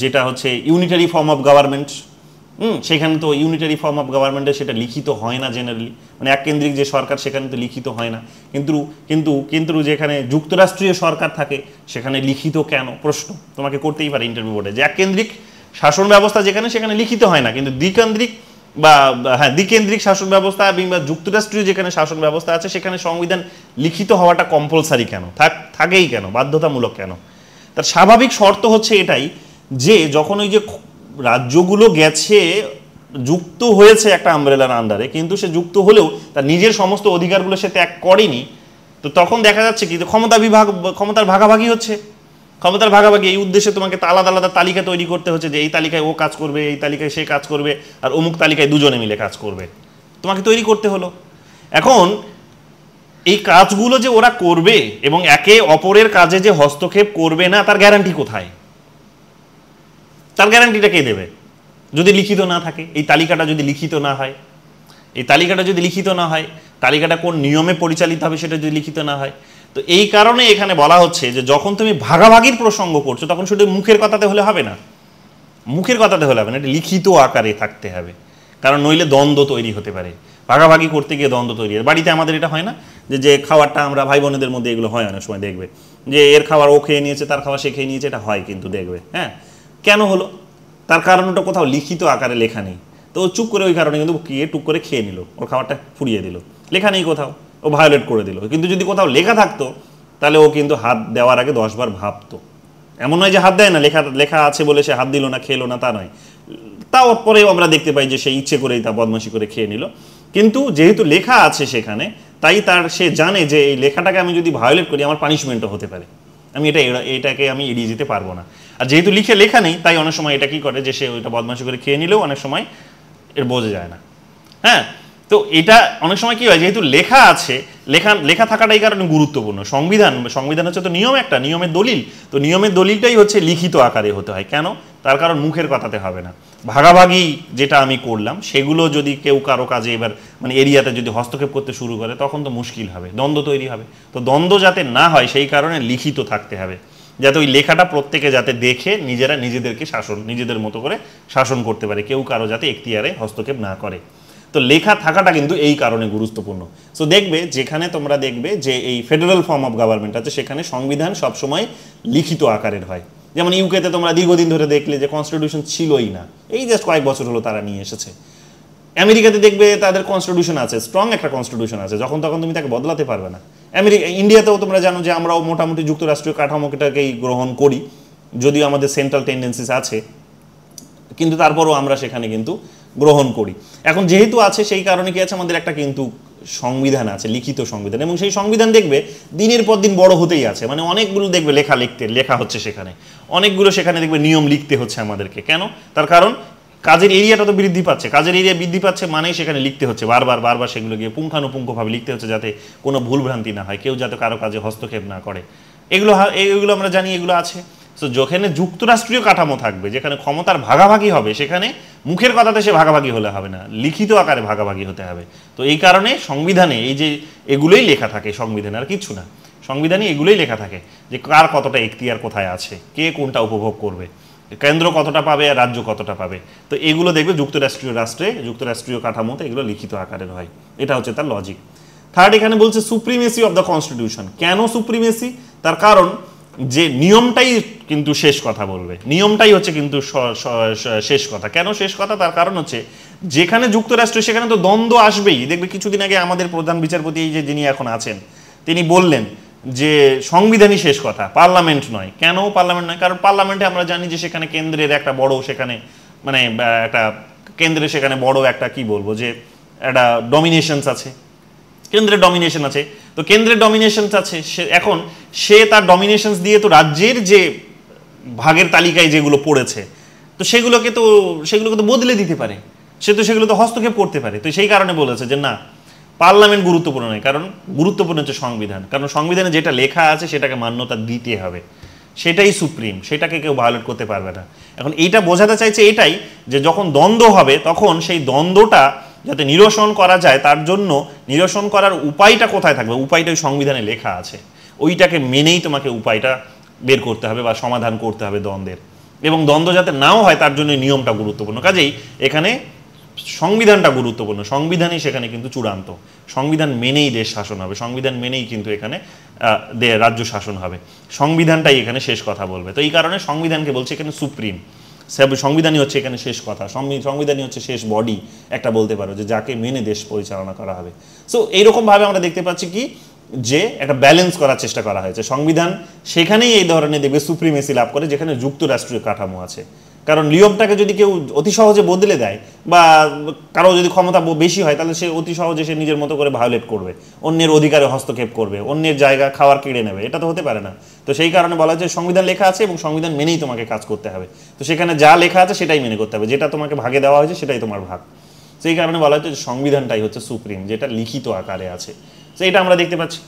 যেটা হচ্ছে ইউনিটারি ফর্ম অফ গভর্নমেন্ট। সেখানে তো ইউনিটারি ফর্ম অফ গভর্নমেন্টে সেটা লিখিত হয় না জেনারেলি, মানে এককেন্দ্রিক যে সরকার সেখানে তো লিখিত হয় না। কিন্তু কিন্তু কিন্তু যেখানে যুক্তরাষ্ট্রীয় সরকার থাকে সেখানে লিখিত কেন প্রশ্ন তোমাকে করতেই পারে ইন্টারভিউ বোর্ডে, যে এককেন্দ্রিক শাসন ব্যবস্থা যেখানে সেখানে লিখিত হয় না, কিন্তু দ্বিকেন্দ্রিক বা হ্যাঁ দ্বিকেন্দ্রিক শাসন ব্যবস্থা কিংবা যুক্তরাষ্ট্রীয় যেখানে শাসন ব্যবস্থা আছে সেখানে সংবিধান লিখিত হওয়াটা কম্পালসারি কেন, থাকেই কেন, বাধ্যতামূলক কেন? তার স্বাভাবিক শর্ত হচ্ছে এটাই যে যখন ওই যে রাজ্যগুলো গেছে যুক্ত হয়েছে একটা আমব্রেলার আন্ডারে, কিন্তু সে যুক্ত হলেও তার নিজের সমস্ত অধিকারগুলো সে ত্যাগ করেনি, তো তখন দেখা যাচ্ছে কি ক্ষমতার ভাগাভাগি হচ্ছে। ক্ষমতার ভাগাভাগি এই উদ্দেশ্যে তোমাকে আলাদা আলাদা তালিকা তৈরি করতে হচ্ছে, যে এই তালিকায় ও কাজ করবে, এই তালিকায় সে কাজ করবে, আর অমুক তালিকায় দুজনে মিলে কাজ করবে, তোমাকে তৈরি করতে হলো। এখন এই কাজগুলো যে ওরা করবে এবং একে অপরের কাজে যে হস্তক্ষেপ করবে না, তার গ্যারান্টি কোথায়? তার গ্যারান্টিটা কে দেবে যদি লিখিত না থাকে? এই তালিকাটা যদি লিখিত না হয়, তালিকাটা কোন নিয়মে পরিচালিত হবে সেটা যদি লিখিত না হয়, তো এই কারণে এখানে বলা হচ্ছে যে যখন তুমি ভাগাভাগির প্রসঙ্গ করছো তখন শুধু মুখের কথাতে হলে হবে না, এটা লিখিত আকারে থাকতে হবে, কারণ নইলে দ্বন্দ্ব তৈরি হতে পারে। ভাগাভাগি করতে গিয়ে দ্বন্দ্ব তৈরি হয়। বাড়িতে আমাদের এটা হয় না যে খাবারটা আমরা ভাই বোনেদের মধ্যে এগুলো হয় অনেক সময়, দেখবে যে এর খাবার ও খেয়ে নিয়েছে, তার খাবার সে খেয়ে নিয়েছে, এটা হয় কিন্তু দেখবে। হ্যাঁ, কেন হলো? তার কারণটা কোথাও লিখিত আকারে লেখা নেই, তো ও চুপ করে ওই কারণে কিন্তু টুক করে খেয়ে নিল, ওর খাবারটা ফুরিয়ে দিল, লেখা নেই কোথাও, ও ভায়োলেট করে দিল। কিন্তু যদি কোথাও লেখা থাকতো তাহলে ও কিন্তু হাত দেওয়ার আগে 10 বার ভাবতো। এমন নয় যে হাত দেয় না, লেখা আছে বলে সে হাত দিল না, খেলো না, তা নয়। তাও পরেও আমরা দেখতে পাই যে সে ইচ্ছে করেই তা বদমাশি করে খেয়ে নিল, কিন্তু যেহেতু লেখা আছে সেখানে, তাই সে জানে যে এই লেখাটাকে আমি যদি ভায়োলেট করি আমার পানিশমেন্টও হতে পারে, আমি এটাকে আমি এড়িয়ে যেতে পারবো না। আর যেহেতু লেখা নেই, তাই অনেক সময় এটা কি করে যে সে ওইটা বদমাশি করে খেয়ে নিলেও অনেক সময় এর বোঝা যায় না। হ্যাঁ, তো এটা অনেক সময় কি হয়, যেহেতু লেখা আছে, লেখা থাকাটা এই কারণে গুরুত্বপূর্ণ। সংবিধান হচ্ছে তো নিয়মের দলিল, তো নিয়মের দলিলটাই হচ্ছে লিখিত আকারে হতে হয়। কেন? তার কারণ মুখের কথাতে হবে না। ভাগাভাগি যেটা আমি করলাম সেগুলো যদি কেউ কারো কাজে এবার মানে এরিয়াতে যদি হস্তক্ষেপ করতে শুরু করে তখন তো মুশকিল হবে, দ্বন্দ্ব তৈরি হবে। তো দ্বন্দ্ব যাতে না হয় সেই কারণে লিখিত থাকতে হবে, যাতে ওই লেখাটা প্রত্যেকে যাতে দেখে নিজেদেরকে নিজেদের মতো করে শাসন করতে পারে, কেউ কারো যাতে এখতিয়ারে হস্তক্ষেপ না করে। তো লেখা থাকাটা কিন্তু এই কারণে গুরুত্বপূর্ণ। সো যেখানে তোমরা দেখবে যে এই ফেডারেল ফর্ম অফ গভর্নমেন্ট আছে সেখানে সংবিধান সবসময় লিখিত আকারের হয়। যেমন ইউকেতে তোমরা দীর্ঘদিন ধরে দেখলে যে কনস্টিটিউশন ছিলই না, এই জাস্ট কয়েক বছর হলো তারা নিয়ে এসেছে। আমেরিকাতে দেখবে তাদের কনস্টিটিউশন আছে, স্ট্রং একটা কনস্টিটিউশন আছে, যখন তখন তুমি তাকে বদলাতে পারবে না। ইন্ডিয়াতেও তোমরা জানো যে আমরাও মোটামুটি যুক্তরাষ্ট্রীয় কাঠামোটাকেই গ্রহণ করি, যদিও আমাদের সেন্ট্রাল টেন্ডেন্সিস আছে, কিন্তু তারপরও আমরা সেখানে কিন্তু গ্রহণ করি। এখন যেহেতু আছে সেই কারণে কি আছে, আমাদের একটা কিন্তু সংবিধান আছে, লিখিত সংবিধান, এবং সেই সংবিধান দেখবে দিনের পর দিন বড় হতেই আছে। মানে অনেকগুলো দেখবে লেখা হচ্ছে সেখানে, অনেকগুলো সেখানে দেখবে নিয়ম লিখতে হচ্ছে আমাদেরকে। কেন? তার কারণ কাজের এরিয়াটা তো বৃদ্ধি পাচ্ছে, মানেই সেখানে লিখতে হচ্ছে বারবার সেগুলো গিয়ে পুঙ্খানুপুঙ্খভাবে লিখতে হচ্ছে, যাতে কোনো ভুলভ্রান্তি না হয়, কেউ যাতে কারো কাজে হস্তক্ষেপ না করে। এগুলো আমরা জানি, এগুলো আছে। তো যেখানে যুক্তরাষ্ট্রীয় কাঠামো থাকবে, যেখানে ক্ষমতার ভাগাভাগি হবে, সেখানে মুখের কথাতে সে ভাগাভাগি হলে হবে না, লিখিত আকারে ভাগাভাগি হতে হবে। তো এই কারণে সংবিধানে এই যে এগুলোই লেখা থাকে, সংবিধানে আর কিছু না, সংবিধানে এগুলোই লেখা থাকে যে কার কতটা এখতিয়ার কোথায় আছে, কে কোনটা উপভোগ করবে, কেন্দ্র কতটা পাবে আর রাজ্য কতটা পাবে। তো এগুলো দেখবে যুক্তরাষ্ট্রীয় কাঠামোতে এগুলো লিখিত আকারের হয়। এটা হচ্ছে তার লজিক। থার্ড, এখানে বলছে সুপ্রিমেসি অফ দ্য কনস্টিটিউশন। কেন সুপ্রিমেসি? তার কারণ যে নিয়মটাই কিন্তু শেষ কথা বলবে, নিয়মটাই হচ্ছে কিন্তু শেষ কথা। কেন শেষ কথা? তার কারণ হচ্ছে যেখানে যুক্তরাষ্ট্র সেখানে তো দ্বন্দ্ব আসবেই। দেখবে কিছুদিন আগে আমাদের প্রধান বিচারপতি এই যে যিনি এখন আছেন তিনি বললেন যে সংবিধানই শেষ কথা, পার্লামেন্ট নয়। কেন পার্লামেন্ট নয়? কারণ পার্লামেন্টে আমরা জানি যে সেখানে কেন্দ্রের একটা বড় সেখানে মানে একটা কেন্দ্রে সেখানে বড় একটা কি বলবো যে একটা ডমিনেশনস আছে, কেন্দ্রের ডমিনেশন আছে। তো কেন্দ্রের ডমিনেশনস আছে, এখন সে তার ডমিনেশনস দিয়ে তো রাজ্যের যে ভাগের তালিকায় যেগুলো পড়েছে তো সেগুলোকে তো বদলে দিতে পারে, সে তো সেগুলো তো হস্তক্ষেপ করতে পারে। তো সেই কারণে বলেছে যে না, পার্লামেন্ট গুরুত্বপূর্ণ নয়, কারণ গুরুত্বপূর্ণ হচ্ছে সংবিধান। কারণ সংবিধানে যেটা লেখা আছে সেটাকে মান্যতা দিতে হবে। সেটাই সুপ্রিম, সেটাকে কেউ ভায়োলেট করতে পারবে না। এখন এইটা বোঝাতে চাইছে এটাই যে যখন দ্বন্দ্ব হবে তখন সেই দ্বন্দ্বটা যাতে নিরসন করা যায় তার জন্য নিরসন করার উপায়টা কোথায় থাকবে, উপায়টা ওই সংবিধানে লেখা আছে, ওইটাকে মেনেই তোমাকে উপায়টা বের করতে হবে বা সমাধান করতে হবে দ্বন্দ্বের। এবং দ্বন্দ্ব যাতে নাও হয় তার জন্য নিয়মটা গুরুত্বপূর্ণ। কাজেই এখানে সংবিধানটা গুরুত্বপূর্ণ, সংবিধানই সেখানে কিন্তু চূড়ান্ত, সংবিধান মেনেই দেশ শাসন হবে, সংবিধান মেনেই কিন্তু এখানে রাজ্য শাসন হবে, সংবিধানটাই এখানে শেষ কথা বলবে। তো এই কারণে সংবিধানকে বলছে এখানে সুপ্রিম, সংবিধানই হচ্ছে এখানে শেষ কথা, সংবিধানই হচ্ছে শেষ বডি একটা বলতে পারো, যে যাকে মেনে দেশ পরিচালনা করা হবে। সো এইরকমভাবে আমরা দেখতে পাচ্ছি কি যে একটা ব্যালেন্স করার চেষ্টা করা হয়েছে। সংবিধান সেখানেই এই ধরনের দেখবে সুপ্রিমেসি লাভ করে যেখানে যুক্তরাষ্ট্রীয় কাঠামো আছে। কারণ নিয়মটাকে যদি কেউ অতি সহজে বদলে দেয় বা কারো যদি ক্ষমতা বেশি হয় তাহলে সে অতি সহজে সে নিজের মতো করে ভায়োলেট করবে, অন্যের অধিকারে হস্তক্ষেপ করবে, অন্যের জায়গা খাওয়ার কেড়ে নেবে, এটা তো হতে পারে না। তো সেই কারণে বলা হয় যে সংবিধান লেখা আছে এবং সংবিধান মেনেই তোমাকে কাজ করতে হবে। তো সেখানে যা লেখা আছে সেটাই মেনে করতে হবে, যেটা তোমাকে ভাগে দেওয়া হয়েছে সেটাই তোমার ভাগ। সেই কারণে বলা হচ্ছে যে সংবিধানটাই হচ্ছে সুপ্রিম, যেটা লিখিত আকারে আছে। তো এটা আমরা দেখতে পাচ্ছি।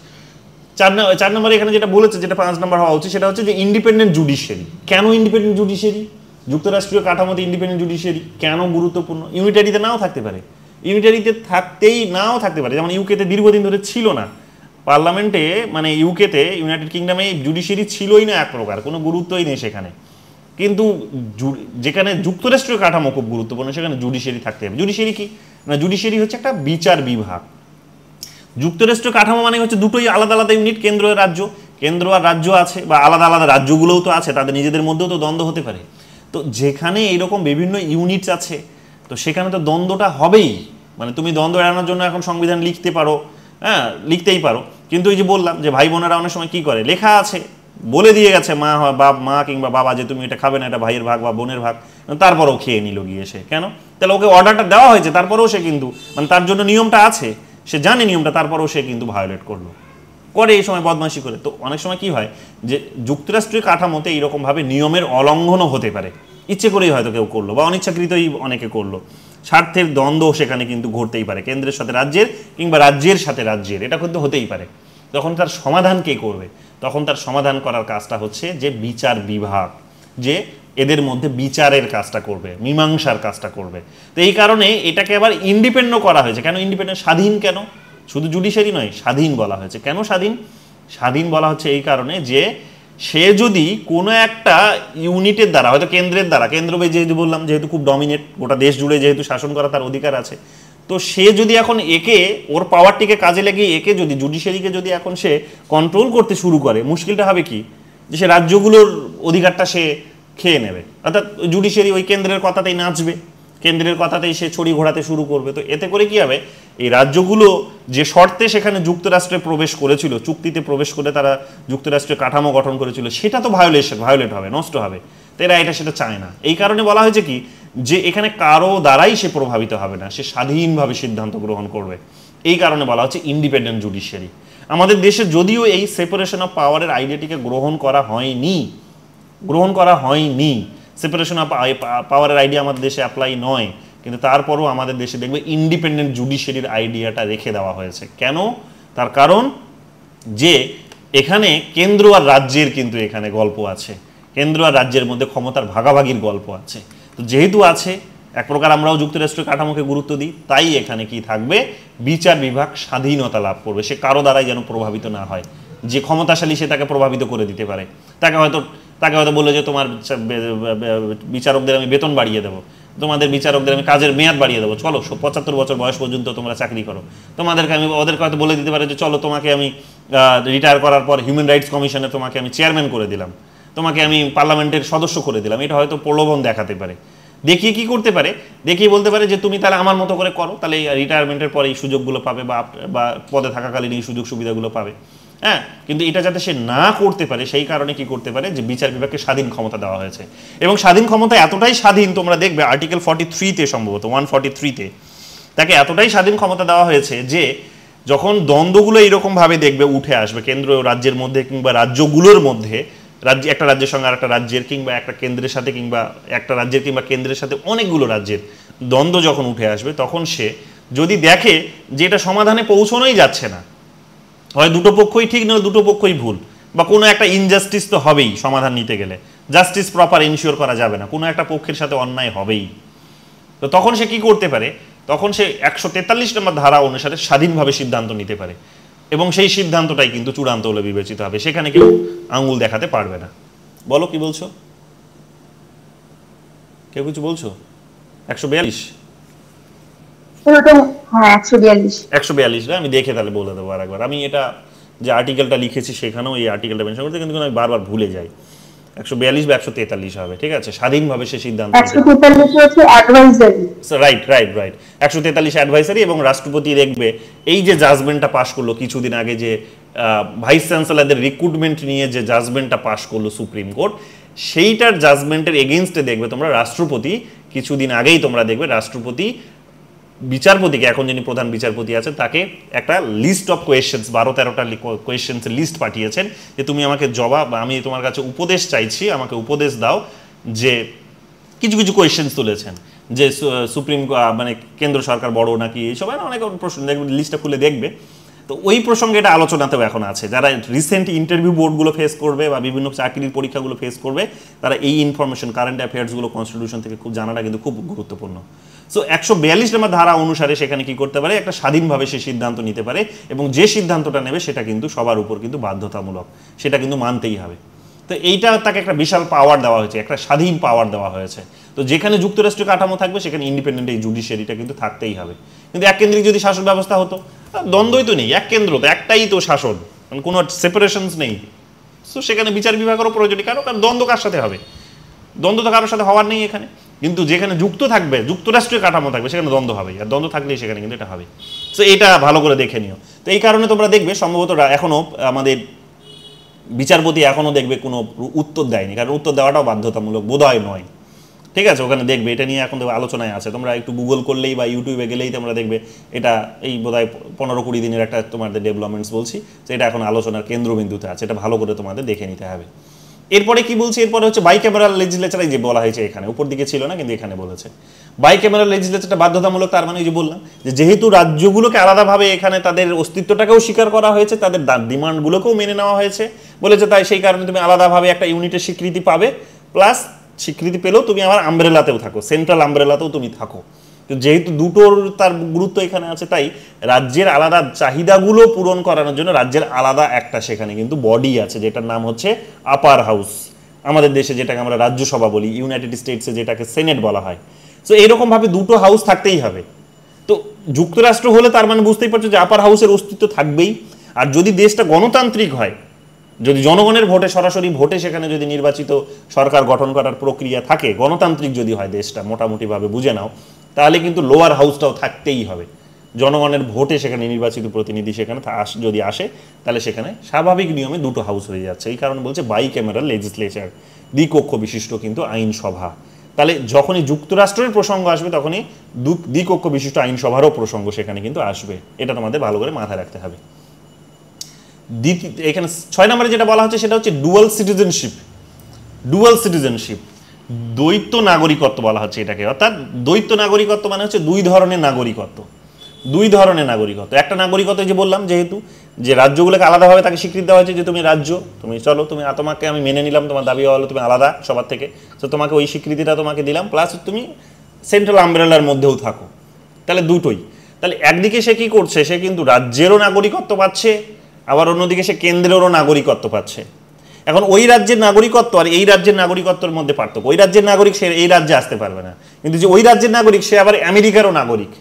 4 নম্বরে এখানে যেটা বলেছে, যেটা 5 নম্বর হওয়া উচিত, সেটা হচ্ছে যে ইন্ডিপেন্ডেন্ট জুডিশিয়ারি। কেন ইন্ডিপেন্ডেন্ট জুডিশিয়ারি? যুক্তরাষ্ট্রীয় কাঠামোতে ইন্ডিপেন্ডেন্ট জুডিশিয়ারি কেন গুরুত্বপূর্ণ? ইউনিটারিতে নাও থাকতে পারে, ইউনিটারিতে থাকতেই নাও থাকতে পারে, যেমন ইউকেতে দীর্ঘদিন ধরে ছিল না পার্লামেন্টে, মানে ইউকেতে ইউনাইটেড কিংডমে জুডিশিয়ারি ছিলই না এক প্রকার, কোনো গুরুত্বই নেই সেখানে। কিন্তু যেখানে যুক্তরাষ্ট্রীয় কাঠামো খুব গুরুত্বপূর্ণ সেখানে জুডিশিয়ারি থাকতে হবে। জুডিশিয়ারি কি না, জুডিশিয়ারি হচ্ছে একটা বিচার বিভাগ। যুক্তরাষ্ট্রীয় কাঠামো মানে হচ্ছে দুটোই আলাদা আলাদা ইউনিট, কেন্দ্র আর রাজ্য, কেন্দ্র আর রাজ্য আছে, বা আলাদা আলাদা রাজ্যগুলোও তো আছে, তাদের নিজেদের মধ্যেও তো দ্বন্দ্ব হতে পারে। তো যেখানে এইরকম বিভিন্ন ইউনিটস আছে তো সেখানে তো দ্বন্দ্বটা হবেই। মানে তুমি দ্বন্দ্ব এড়ানোর জন্য এখন সংবিধান লিখতে পারো, হ্যাঁ লিখতেই পারো, কিন্তু এই যে বললাম যে ভাই বোনেরা অনেক সময় কী করে, লেখা আছে, বলে দিয়ে গেছে মা কিংবা বাবা যে তুমি এটা খাবে না, এটা ভাইয়ের ভাগ বা বোনের ভাগ, তারপরেও খেয়ে নিল গিয়ে সে। কেন? তাহলে ওকে অর্ডারটা দেওয়া হয়েছে, তারপরেও সে কিন্তু মানে তার জন্য নিয়মটা আছে, সে জানে নিয়মটা, তারপরেও সে কিন্তু ভায়োলেট করলো, করে এই সময় বদমাইশি করে। তো অনেক সময় কি হয় যে যুক্তরাষ্ট্রীয় কাঠামোতে এইরকমভাবে নিয়মের অলঙ্ঘনও হতে পারে, ইচ্ছে করেই হয়তো কেউ করলো বা অনিচ্ছাকৃতই অনেকে করলো, স্বার্থের দ্বন্দ্ব সেখানে কিন্তু ঘটতেই পারে, কেন্দ্রের সাথে রাজ্যের কিংবা রাজ্যের সাথে রাজ্যের, এটা কিন্তু হতেই পারে। তখন তার সমাধান কে করবে? তখন তার সমাধান করার কাজটা হচ্ছে যে বিচার বিভাগ, যে এদের মধ্যে বিচারের কাজটা করবে, মীমাংসার কাজটা করবে। তো এই কারণে এটাকে আবার ইন্ডিপেন্ডেন্ট করা হয়েছে। কেন ইন্ডিপেন্ডেন্ট? স্বাধীন। কেন? শুধু জুডিশিয়ারি নয়, স্বাধীন বলা হয়েছে। কেন স্বাধীন? স্বাধীন বলা হচ্ছে এই কারণে যে সে যদি কোনো একটা ইউনিটের দ্বারা, হয়তো কেন্দ্রের দ্বারা, কেন্দ্র যেহেতু বললাম যেহেতু খুব ডমিনেট, গোটা দেশ জুড়ে যেহেতু শাসন করা তার অধিকার আছে, তো সে যদি এখন একে ওর পাওয়ারটিকে কাজে লাগিয়ে একে যদি জুডিশিয়ারিকে যদি এখন সে কন্ট্রোল করতে শুরু করে, মুশকিলটা হবে কি যে সে রাজ্যগুলোর অধিকারটা সে খেয়ে নেবে, অর্থাৎ জুডিশিয়ারি ওই কেন্দ্রের কথাতেই নাচবে, কেন্দ্রের কথাতেই সে ছড়ি ঘোরাতে শুরু করবে। তো এতে করে কি হবে, এই রাজ্যগুলো যে শর্তে সেখানে যুক্তরাষ্ট্রে প্রবেশ করেছিল, চুক্তিতে প্রবেশ করে তারা যুক্তরাষ্ট্রের কাঠামো গঠন করেছিল, সেটা তো ভায়োলেট হবে, নষ্ট হবে। তো এরা এটা সেটা চায় না। এই কারণে বলা হয়েছে কি যে এখানে কারো দ্বারাই সে প্রভাবিত হবে না, সে স্বাধীনভাবে সিদ্ধান্ত গ্রহণ করবে। এই কারণে বলা হচ্ছে ইন্ডিপেন্ডেন্ট জুডিশিয়ারি। আমাদের দেশে যদিও এই সেপারেশন অফ পাওয়ারের আইডিয়াটিকে গ্রহণ করা হয়নি, সেপারেশন অফ পাওয়ারের আইডিয়া আমাদের দেশে অ্যাপ্লাই নয়, কিন্তু তারপরও আমাদের দেশে দেখবে ইন্ডিপেন্ডেন্ট জুডিশিয়ারির আইডিয়াটা রেখে দেওয়া হয়েছে। কেন? তার কারণ যে এখানে কেন্দ্র আর রাজ্যের কিন্তু এখানে গল্প আছে, কেন্দ্র আর রাজ্যের মধ্যে ক্ষমতার ভাগাভাগির গল্প আছে। তো যেহেতু আছে, এক প্রকার আমরাও যুক্তরাষ্ট্রীয় কাঠামোকে গুরুত্ব দিই, তাই এখানে কি থাকবে, বিচার বিভাগ স্বাধীনতা লাভ করবে, সে কারো দ্বারাই যেন প্রভাবিত না হয়। যে ক্ষমতাশালী সে তাকে প্রভাবিত করে দিতে পারে, তাকে হয়তো বললো যে তোমার বিচারকদের আমি বেতন বাড়িয়ে দেবো, তোমাদের বিচারকদের আমি কাজের মেয়াদ বাড়িয়ে দেবো, চলো 75 বছর বয়স পর্যন্ত তোমরা চাকরি করো। ওদেরকে হয়তো বলে দিতে পারে যে চলো তোমাকে আমি রিটায়ার করার পর হিউম্যান রাইটস কমিশনে তোমাকে আমি চেয়ারম্যান করে দিলাম, তোমাকে আমি পার্লামেন্টের সদস্য করে দিলাম। এটা হয়তো প্রলোভন দেখাতে পারে, দেখিয়ে কি করতে পারে, দেখিয়ে বলতে পারে যে তুমি তাহলে আমার মতো করে করো, তাহলে রিটায়ারমেন্টের পরে এই সুযোগগুলো পাবে বা পদে থাকাকালীন এই সুযোগ সুবিধাগুলো পাবে। হ্যাঁ, কিন্তু এটা যাতে সে না করতে পারে সেই কারণে কি করতে পারে, যে বিচার বিভাগকে স্বাধীন ক্ষমতা দেওয়া হয়েছে। এবং স্বাধীন ক্ষমতা এতটাই স্বাধীন, তোমরা দেখবে আর্টিকেল 43-তে, সম্ভবত 143-তে তাকে এতটাই স্বাধীন ক্ষমতা দেওয়া হয়েছে যে যখন দ্বন্দ্বগুলো এইরকমভাবে দেখবে উঠে আসবে কেন্দ্র ও রাজ্যের মধ্যে কিংবা রাজ্যগুলোর মধ্যে, একটা রাজ্যের সঙ্গে আর একটা রাজ্যের কিংবা একটা কেন্দ্রের সাথে কিংবা একটা রাজ্যের কিংবা কেন্দ্রের সাথে অনেকগুলো রাজ্যের দ্বন্দ্ব যখন উঠে আসবে, তখন সে যদি দেখে যে এটা সমাধানে পৌঁছানোই যাচ্ছে না, হয় দুটো পক্ষই ঠিক নয় দুটো পক্ষই ভুল, বা কোনো একটা ইনজাস্টিস তো হবেই সমাধান নিতে গেলে, জাস্টিস প্রপার ইনশিওর করা যাবে না, কোনো একটা পক্ষের সাথে অন্যায় হবেই। তো তখন সে কি করতে পারে, তখন সে 143 নম্বর ধারা অনুসারে স্বাধীনভাবে সিদ্ধান্ত নিতে পারে, এবং সেই সিদ্ধান্তটাই কিন্তু চূড়ান্ত বলে বিবেচিত হবে, সেখানে কেউ আঙুল দেখাতে পারবে না। বলো কি বলছো, কেউ কিছু বলছো? 142 142 না, আমি দেখে তাহলে বলে দেবো আরেকবার। আমি এটা যে আর্টিকেলটা লিখেছি সেখানেও এই আর্টিকেলটা মেনশন করতে, কিন্তু আমি বারবার ভুলে যাই। 142 বা 143 হবে, ঠিক আছে। স্বাধীনভাবে সে সিদ্ধান্ত, 143 হচ্ছে advisory, right right right. 143 advisory, এবং রাষ্ট্রপতি দেখবে এই যে জাজমেন্টটা পাশ করলো কিছুদিন আগে, যে ভাইস চ্যান্সেলরদের রিক্রুটমেন্ট নিয়ে যে জাজমেন্টটা পাশ করলো সুপ্রিম কোর্ট, সেইটার জাজমেন্টের এগেইনস্টে দেখবে তোমরা রাষ্ট্রপতি কিছুদিন আগেই তোমরা দেখবে রাষ্ট্রপতি বিচারপতিকে, এখন যিনি প্রধান বিচারপতি আছেন, তাকে একটা লিস্ট অফ কোয়েশ্চেন্স, 12-13টা কোয়েশ্চেন্সের লিস্ট পাঠিয়েছেন, যে তুমি আমাকে জবাব, আমি তোমার কাছে উপদেশ চাইছি, আমাকে উপদেশ দাও। যে কিছু কিছু কোয়েশ্চেন্স তুলেছেন, যে সুপ্রিম মানে কেন্দ্র সরকার বড় নাকি, এইসব অনেক প্রশ্ন, দেখবে লিস্টটা খুলে দেখবে। তো ওই প্রসঙ্গে এটা আলোচনাতেও এখন আছে। যারা রিসেন্ট ইন্টারভিউ বোর্ডগুলো ফেস করবে বা বিভিন্ন চাকরির পরীক্ষাগুলো ফেস করবে, তারা এই ইনফরমেশন, কারেন্ট অ্যাফেয়ার্সগুলো কনস্টিটিউশন থেকে খুব জানাটা কিন্তু খুব গুরুত্বপূর্ণ। সো 142 নম্বর ধারা অনুসারে সেখানে কি করতে পারে, একটা স্বাধীনভাবে সে সিদ্ধান্ত নিতে পারে, এবং যে সিদ্ধান্তটা নেবে সেটা কিন্তু সবার উপর কিন্তু বাধ্যতামূলক, সেটা কিন্তু মানতেই হবে। তো এইটা তাকে একটা বিশাল পাওয়ার দেওয়া হয়েছে, একটা স্বাধীন পাওয়ার দেওয়া হয়েছে। তো যেখানে যুক্তরাষ্ট্রীয় কাঠামো থাকবে সেখানে ইন্ডিপেন্ডেন্ট এই জুডিশিয়ারিটা কিন্তু থাকতেই হবে। কিন্তু এক কেন্দ্রিক যদি শাসন ব্যবস্থা হতো, দ্বন্দ্বই তো নেই, এক কেন্দ্র তো, একটাই তো শাসন, কোনো সেপারেশনস নেই। সো সেখানে বিচার বিভাগেরও প্রয়োজনীয়, কারণ দ্বন্দ্ব কার সাথে হবে, দ্বন্দ্ব তো কারোর সাথে হওয়ার নেই এখানে। কিন্তু যেখানে যুক্ত থাকবে, যুক্তরাষ্ট্রীয় কাঠামো থাকবে, সেখানে দ্বন্দ্ব হবে, আর দ্বন্দ্ব থাকলেই সেখানে কিন্তু এটা হবে। সো এটা ভালো করে দেখে নিও। তো এই কারণে তোমরা দেখবে সম্ভবত এখনও আমাদের বিচারপতি এখনও দেখবে কোনো উত্তর দেয়নি, কারণ উত্তর দেওয়াটাও বাধ্যতামূলক বোধহয় নয়, ঠিক আছে। ওখানে দেখবে এটা নিয়ে এখন দেখবে আলোচনায় আছে, তোমরা একটু গুগল করলেই বা ইউটিউবে গেলেই তোমরা দেখবে এটা এই বোধহয় 15-20 দিনের একটা তোমাদের ডেভেলপমেন্টস বলছি, যে এটা এখন আলোচনার কেন্দ্রবিন্দুতে আছে, এটা ভালো করে তোমাদের দেখে নিতে হবে। এরপরে কি বলছি, এরপরে হচ্ছে বাইক্যামেরাল লেজিসলেচার, যে বলা হয়েছে এখানে, উপর দিকে ছিল না কিন্তু এখানে বলেছে বাইক্যামেরাল লেজিসলেচারটা বাধ্যতামূলক। তার মানে যে বললাম, যে যেহেতু রাজ্যগুলোকে আলাদাভাবে এখানে তাদের অস্তিত্বটাকেও স্বীকার করা হয়েছে, তাদের ডিমান্ডগুলোকেও মেনে নেওয়া হয়েছে বলেছে, তাই সেই কারণে তুমি আলাদাভাবে একটা ইউনিটের স্বীকৃতি পাবে, প্লাস স্বীকৃতি পেলেও তুমি আবার আমব্রেলাতেও থাকো, সেন্ট্রাল আমব্রেলাতেও তুমি থাকো। তো যেহেতু দুটোর তার গুরুত্ব এখানে আছে, তাই রাজ্যের আলাদা চাহিদাগুলো পূরণ করানোর জন্য রাজ্যের আলাদা একটা সেখানে কিন্তু বডি আছে, যেটার নাম হচ্ছে আপার হাউস, আমাদের দেশে যেটাকে আমরা রাজ্যসভা বলি, ইউনাইটেড স্টেটসে যেটাকে সেনেট বলা হয়। সো এরকমভাবে দুটো হাউস থাকতেই হবে। তো যুক্তরাষ্ট্র হলে তার মানে বুঝতেই পারছো যে আপার হাউসের অস্তিত্ব থাকবেই। আর যদি দেশটা গণতান্ত্রিক হয়, যদি জনগণের ভোটে, সরাসরি ভোটে সেখানে যদি নির্বাচিত সরকার গঠন করার প্রক্রিয়া থাকে, গণতান্ত্রিক যদি হয় দেশটা মোটামুটিভাবে বুঝে নাও, তাহলে কিন্তু লোয়ার হাউসটাও থাকতেই হবে। জনগণের ভোটে সেখানে নির্বাচিত প্রতিনিধি সেখানে যদি আসে, তাহলে সেখানে স্বাভাবিক নিয়মে দুটো হাউস হয়ে যাচ্ছে। এই কারণে বলছে বাইক্যামেরাল লেজিসলেচার, দ্বিকক্ষ বিশিষ্ট কিন্তু আইনসভা। তাহলে যখনই যুক্তরাষ্ট্রের প্রসঙ্গ আসবে, তখনই দ্বিকক্ষ বিশিষ্ট আইনসভারও প্রসঙ্গ সেখানে কিন্তু আসবে। এটা তোমাদের ভালো করে মাথায় রাখতে হবে। এখানে 6 নম্বরে যেটা বলা হচ্ছে সেটা হচ্ছে ডুয়াল সিটিজেনশিপ। ডুয়াল সিটিজেনশিপ, দ্বৈত নাগরিকত্ব বলা হচ্ছে এটাকে। অর্থাৎ দ্বৈত নাগরিকত্ব মানে হচ্ছে দুই ধরনের নাগরিকত্ব, দুই ধরনের নাগরিকত্ব। একটা নাগরিকত্ব যে বললাম, যেহেতু যে রাজ্যগুলোকে আলাদাভাবে তাকে স্বীকৃতি দেওয়া হয়েছে, যে তুমি রাজ্য, তুমি চলো, তুমি তোমাকে আমি মেনে নিলাম, তোমার দাবি হলো তুমি আলাদা সবার থেকে, তো তোমাকে ওই স্বীকৃতিটা তোমাকে দিলাম, প্লাস তুমি সেন্ট্রাল আমব্রেলার মধ্যেও থাকো। তাহলে দুটোই, তাহলে একদিকে সে কি করছে, সে কিন্তু রাজ্যেরও নাগরিকত্ব পাচ্ছে, আবার অন্যদিকে সে কেন্দ্রেরও নাগরিকত্ব পাচ্ছে। এখন ওই রাজ্যের নাগরিকত্ব আর এই রাজ্যের নাগরিকত্বের মধ্যে পার্থক্য, ওই রাজ্যের নাগরিক সে এই রাজ্যে আসতে পারবে না, কিন্তু যে ওই রাজ্যের নাগরিক সে আবার আমেরিকারও নাগরিক।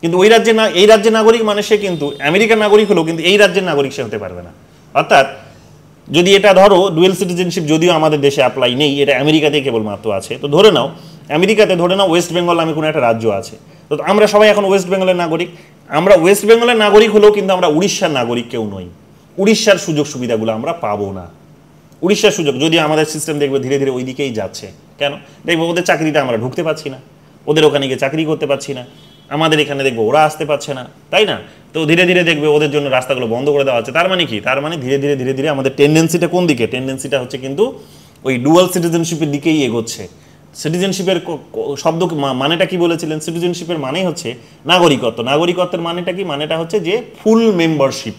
কিন্তু ওই রাজ্যের এই রাজ্যের নাগরিক মানে সে কিন্তু আমেরিকার নাগরিক হলেও কিন্তু এই রাজ্যের নাগরিক সে হতে পারবে না। অর্থাৎ যদি এটা ধরো ডুয়েল সিটিজেনশিপ, যদিও আমাদের দেশে অ্যাপ্লাই নেই, এটা আমেরিকাতেই কেবলমাত্র আছে। তো ধরে নাও আমেরিকাতে, ধরে নাও ওয়েস্ট বেঙ্গল নামে কোনো একটা রাজ্য আছে, তো আমরা সবাই এখন ওয়েস্ট বেঙ্গলের নাগরিক। আমরা ওয়েস্ট বেঙ্গলের নাগরিক হলেও কিন্তু আমরা উড়িষ্যার নাগরিক কেউ নই, উড়িষ্যার সুযোগ সুবিধাগুলো আমরা পাবো না। উড়িষ্যার সুযোগ, যদি আমাদের সিস্টেম দেখবে ধীরে ধীরে ওই দিকেই যাচ্ছে, কেন দেখবো ওদের চাকরিতে আমরা ঢুকতে পারছি না, ওদের ওখানে গিয়ে চাকরি করতে পারছি না, আমাদের এখানে দেখবো ওরা আসতে পারছে না, তাই না? তো ধীরে ধীরে দেখবে ওদের জন্য রাস্তাগুলো বন্ধ করে দেওয়া হচ্ছে। তার মানে কি, তার মানে ধীরে ধীরে ধীরে ধীরে আমাদের টেন্ডেন্সিটা কোন দিকে, টেন্ডেন্সিটা হচ্ছে কিন্তু ওই ডুয়াল সিটিজেনশিপের দিকেই এগোচ্ছে। সিটিজেনশিপের শব্দ মানেটা কি বলেছিলেন? সিটিজেনশিপের মানেই হচ্ছে নাগরিকত্ব। নাগরিকত্বের মানেটা কি? মানেটা হচ্ছে যে ফুল মেম্বারশিপ,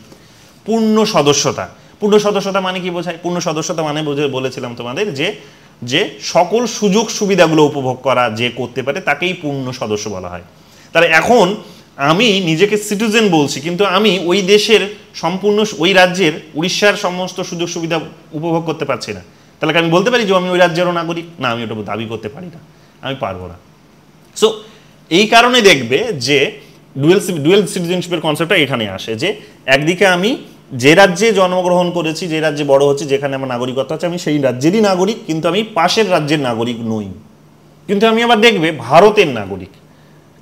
পূর্ণ সদস্যতা, পূর্ণ সদস্যতা মানে কি বোঝায়? পূর্ণ সদস্যতা মানে বলেছিলাম তোমাদের যে যে সকল সুযোগ সুবিধাগুলো উপভোগ করা যে করতে পারে তাকেই পূর্ণ সদস্য বলা হয়। তাহলে এখন আমি নিজেকে সিটিজেন বলছি, কিন্তু আমি ওই দেশের সম্পূর্ণ ওই রাজ্যের উড়িষ্যার সমস্ত সুযোগ সুবিধা উপভোগ করতে পারছি না, তাহলে আমি বলতে পারি যে আমি ওই রাজ্যেরও নাগরিক? না, আমি ওটা দাবি করতে পারি না, আমি পারবো না। সো এই কারণে দেখবে যে ডুয়েল সিটিজেনশিপের কনসেপ্টটা এখানে আসে, যে একদিকে আমি যে রাজ্যে জন্মগ্রহণ করেছি, যে রাজ্যে বড় হচ্ছে, যেখানে আমার নাগরিকত্ব আছে, আমি সেই রাজ্যেরই নাগরিক, কিন্তু আমি পাশের রাজ্যের নাগরিক নই। কিন্তু আমি আবার দেখবে ভারতের নাগরিক।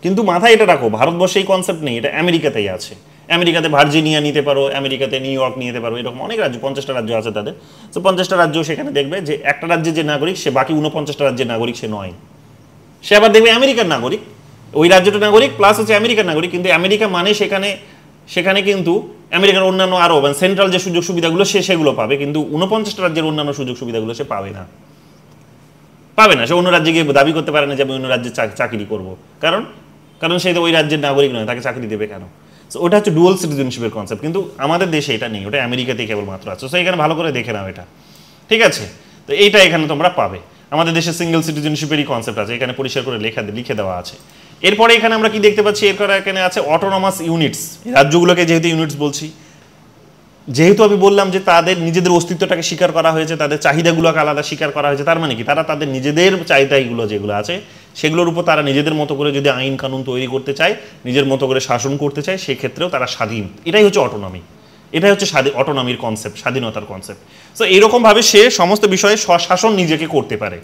কিন্তু মাথায় এটা রাখো, ভারতবর্ষে এই কনসেপ্ট নেই, এটা আমেরিকাতেই আছে। আমেরিকাতে ভার্জিনিয়া নিতে পারো, আমেরিকাতে নিউ ইয়র্ক নিতে পারো, এরকম অনেক রাজ্য, 50টা রাজ্য আছে তাদের। তো 50টা রাজ্য সেখানে দেখবে যে একটা রাজ্যের যে নাগরিক সে বাকি 49টা রাজ্যের নাগরিক সে নয়। সে আবার দেখবে আমেরিকার নাগরিক, ওই রাজ্যটা নাগরিক প্লাস হচ্ছে আমেরিকার নাগরিক, কিন্তু আমেরিকা মানে সেখানে কিন্তু আমেরিকার অন্যান্য আরও মানে সেন্ট্রাল যে সুযোগ সুবিধাগুলো সেগুলো পাবে, কিন্তু 49টা রাজ্যের অন্যান্য সুযোগ সুবিধাগুলো সে পাবে না। সে অন্য রাজ্যে গিয়ে দাবি করতে পারে না যে আমি অন্য রাজ্যে চাকরি করবো, কারণ সে তো ওই রাজ্যের নাগরিক নয়, তাকে চাকরি দেবে কেন? সো ওটা হচ্ছে ডুয়াল সিটিজেনশিপের কনসেপ্ট, কিন্তু আমাদের দেশে এটা নেই, ওটা আমেরিকাতেই কেবলমাত্র আছে। সো এখানে ভালো করে দেখে নাও এটা, ঠিক আছে? তো এইটা এখানে তোমরা পাবে। আমাদের দেশে সিঙ্গেল সিটিজেনশিপেরই কনসেপ্ট আছে, এখানে পরিষ্কার করে লিখে দেওয়া আছে। এরপরে এখানে আমরা কি দেখতে পাচ্ছি, এখানে আছে অটোনমাস ইউনিটস। রাজ্যগুলোকে যেহেতু ইউনিটস বলছি, যেহেতু আমি বললাম যে তাদের নিজেদের অস্তিত্বটাকে স্বীকার করা হয়েছে, তাদের চাহিদাগুলোকে আলাদা স্বীকার করা হয়েছে, তার মানে কি তারা তাদের নিজেদের চাহিদাগুলো যেগুলো আছে সেগুলোর উপর তারা নিজেদের মতো করে যদি আইন কানুন তৈরি করতে চায়, নিজের মতো করে শাসন করতে চায়, সেক্ষেত্রেও তারা স্বাধীন। এটাই হচ্ছে অটোনমি, এটাই হচ্ছে অটোনমির কনসেপ্ট, স্বাধীনতার কনসেপ্ট। সো এইরকমভাবে সে সমস্ত বিষয়ে স্বশাসন নিজেকে করতে পারে।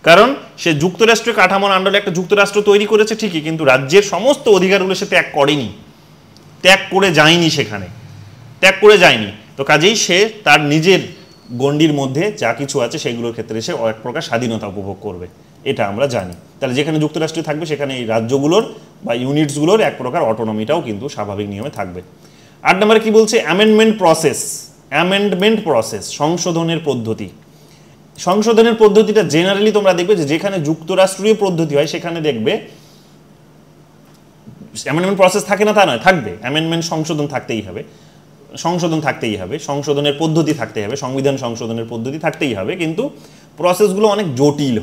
কারণ সে যুক্তরাষ্ট্রের কাঠামোর আন্ডারে একটা যুক্তরাষ্ট্র তৈরি করেছে ঠিকই, কিন্তু রাজ্যের সমস্ত অধিকারগুলো সে ত্যাগ করেনি, ত্যাগ করে যায়নি। তো কাজেই সে তার নিজের গণ্ডির মধ্যে যা কিছু আছে সেগুলোর ক্ষেত্রে সে এক প্রকার স্বাধীনতা উপভোগ করবে, এটা আমরা জানি। তাহলে যেখানে যুক্তরাষ্ট্র থাকবে সেখানে এই রাজ্যগুলোর বা ইউনিটসগুলোর এক প্রকার অটোনমিটাও কিন্তু স্বাভাবিক নিয়মে থাকবে। 8 নম্বরে কি বলছে? অ্যামেন্ডমেন্ট প্রসেস, সংশোধনের পদ্ধতিটা জেনারেলি তোমরা দেখবে যে যেখানে যুক্তরাষ্ট্রীয় পদ্ধতি হয় সেখানে দেখবে অ্যামেন্ডমেন্ট প্রসেস থাকে না তা নয়, থাকবে। অ্যামেন্ডমেন্ট সংশোধন থাকতেই হবে, সংশোধনের পদ্ধতি থাকতেই হবে, সংবিধান সংশোধনের পদ্ধতি থাকতেই হবে, কিন্তু প্রসেসগুলো অনেক জটিল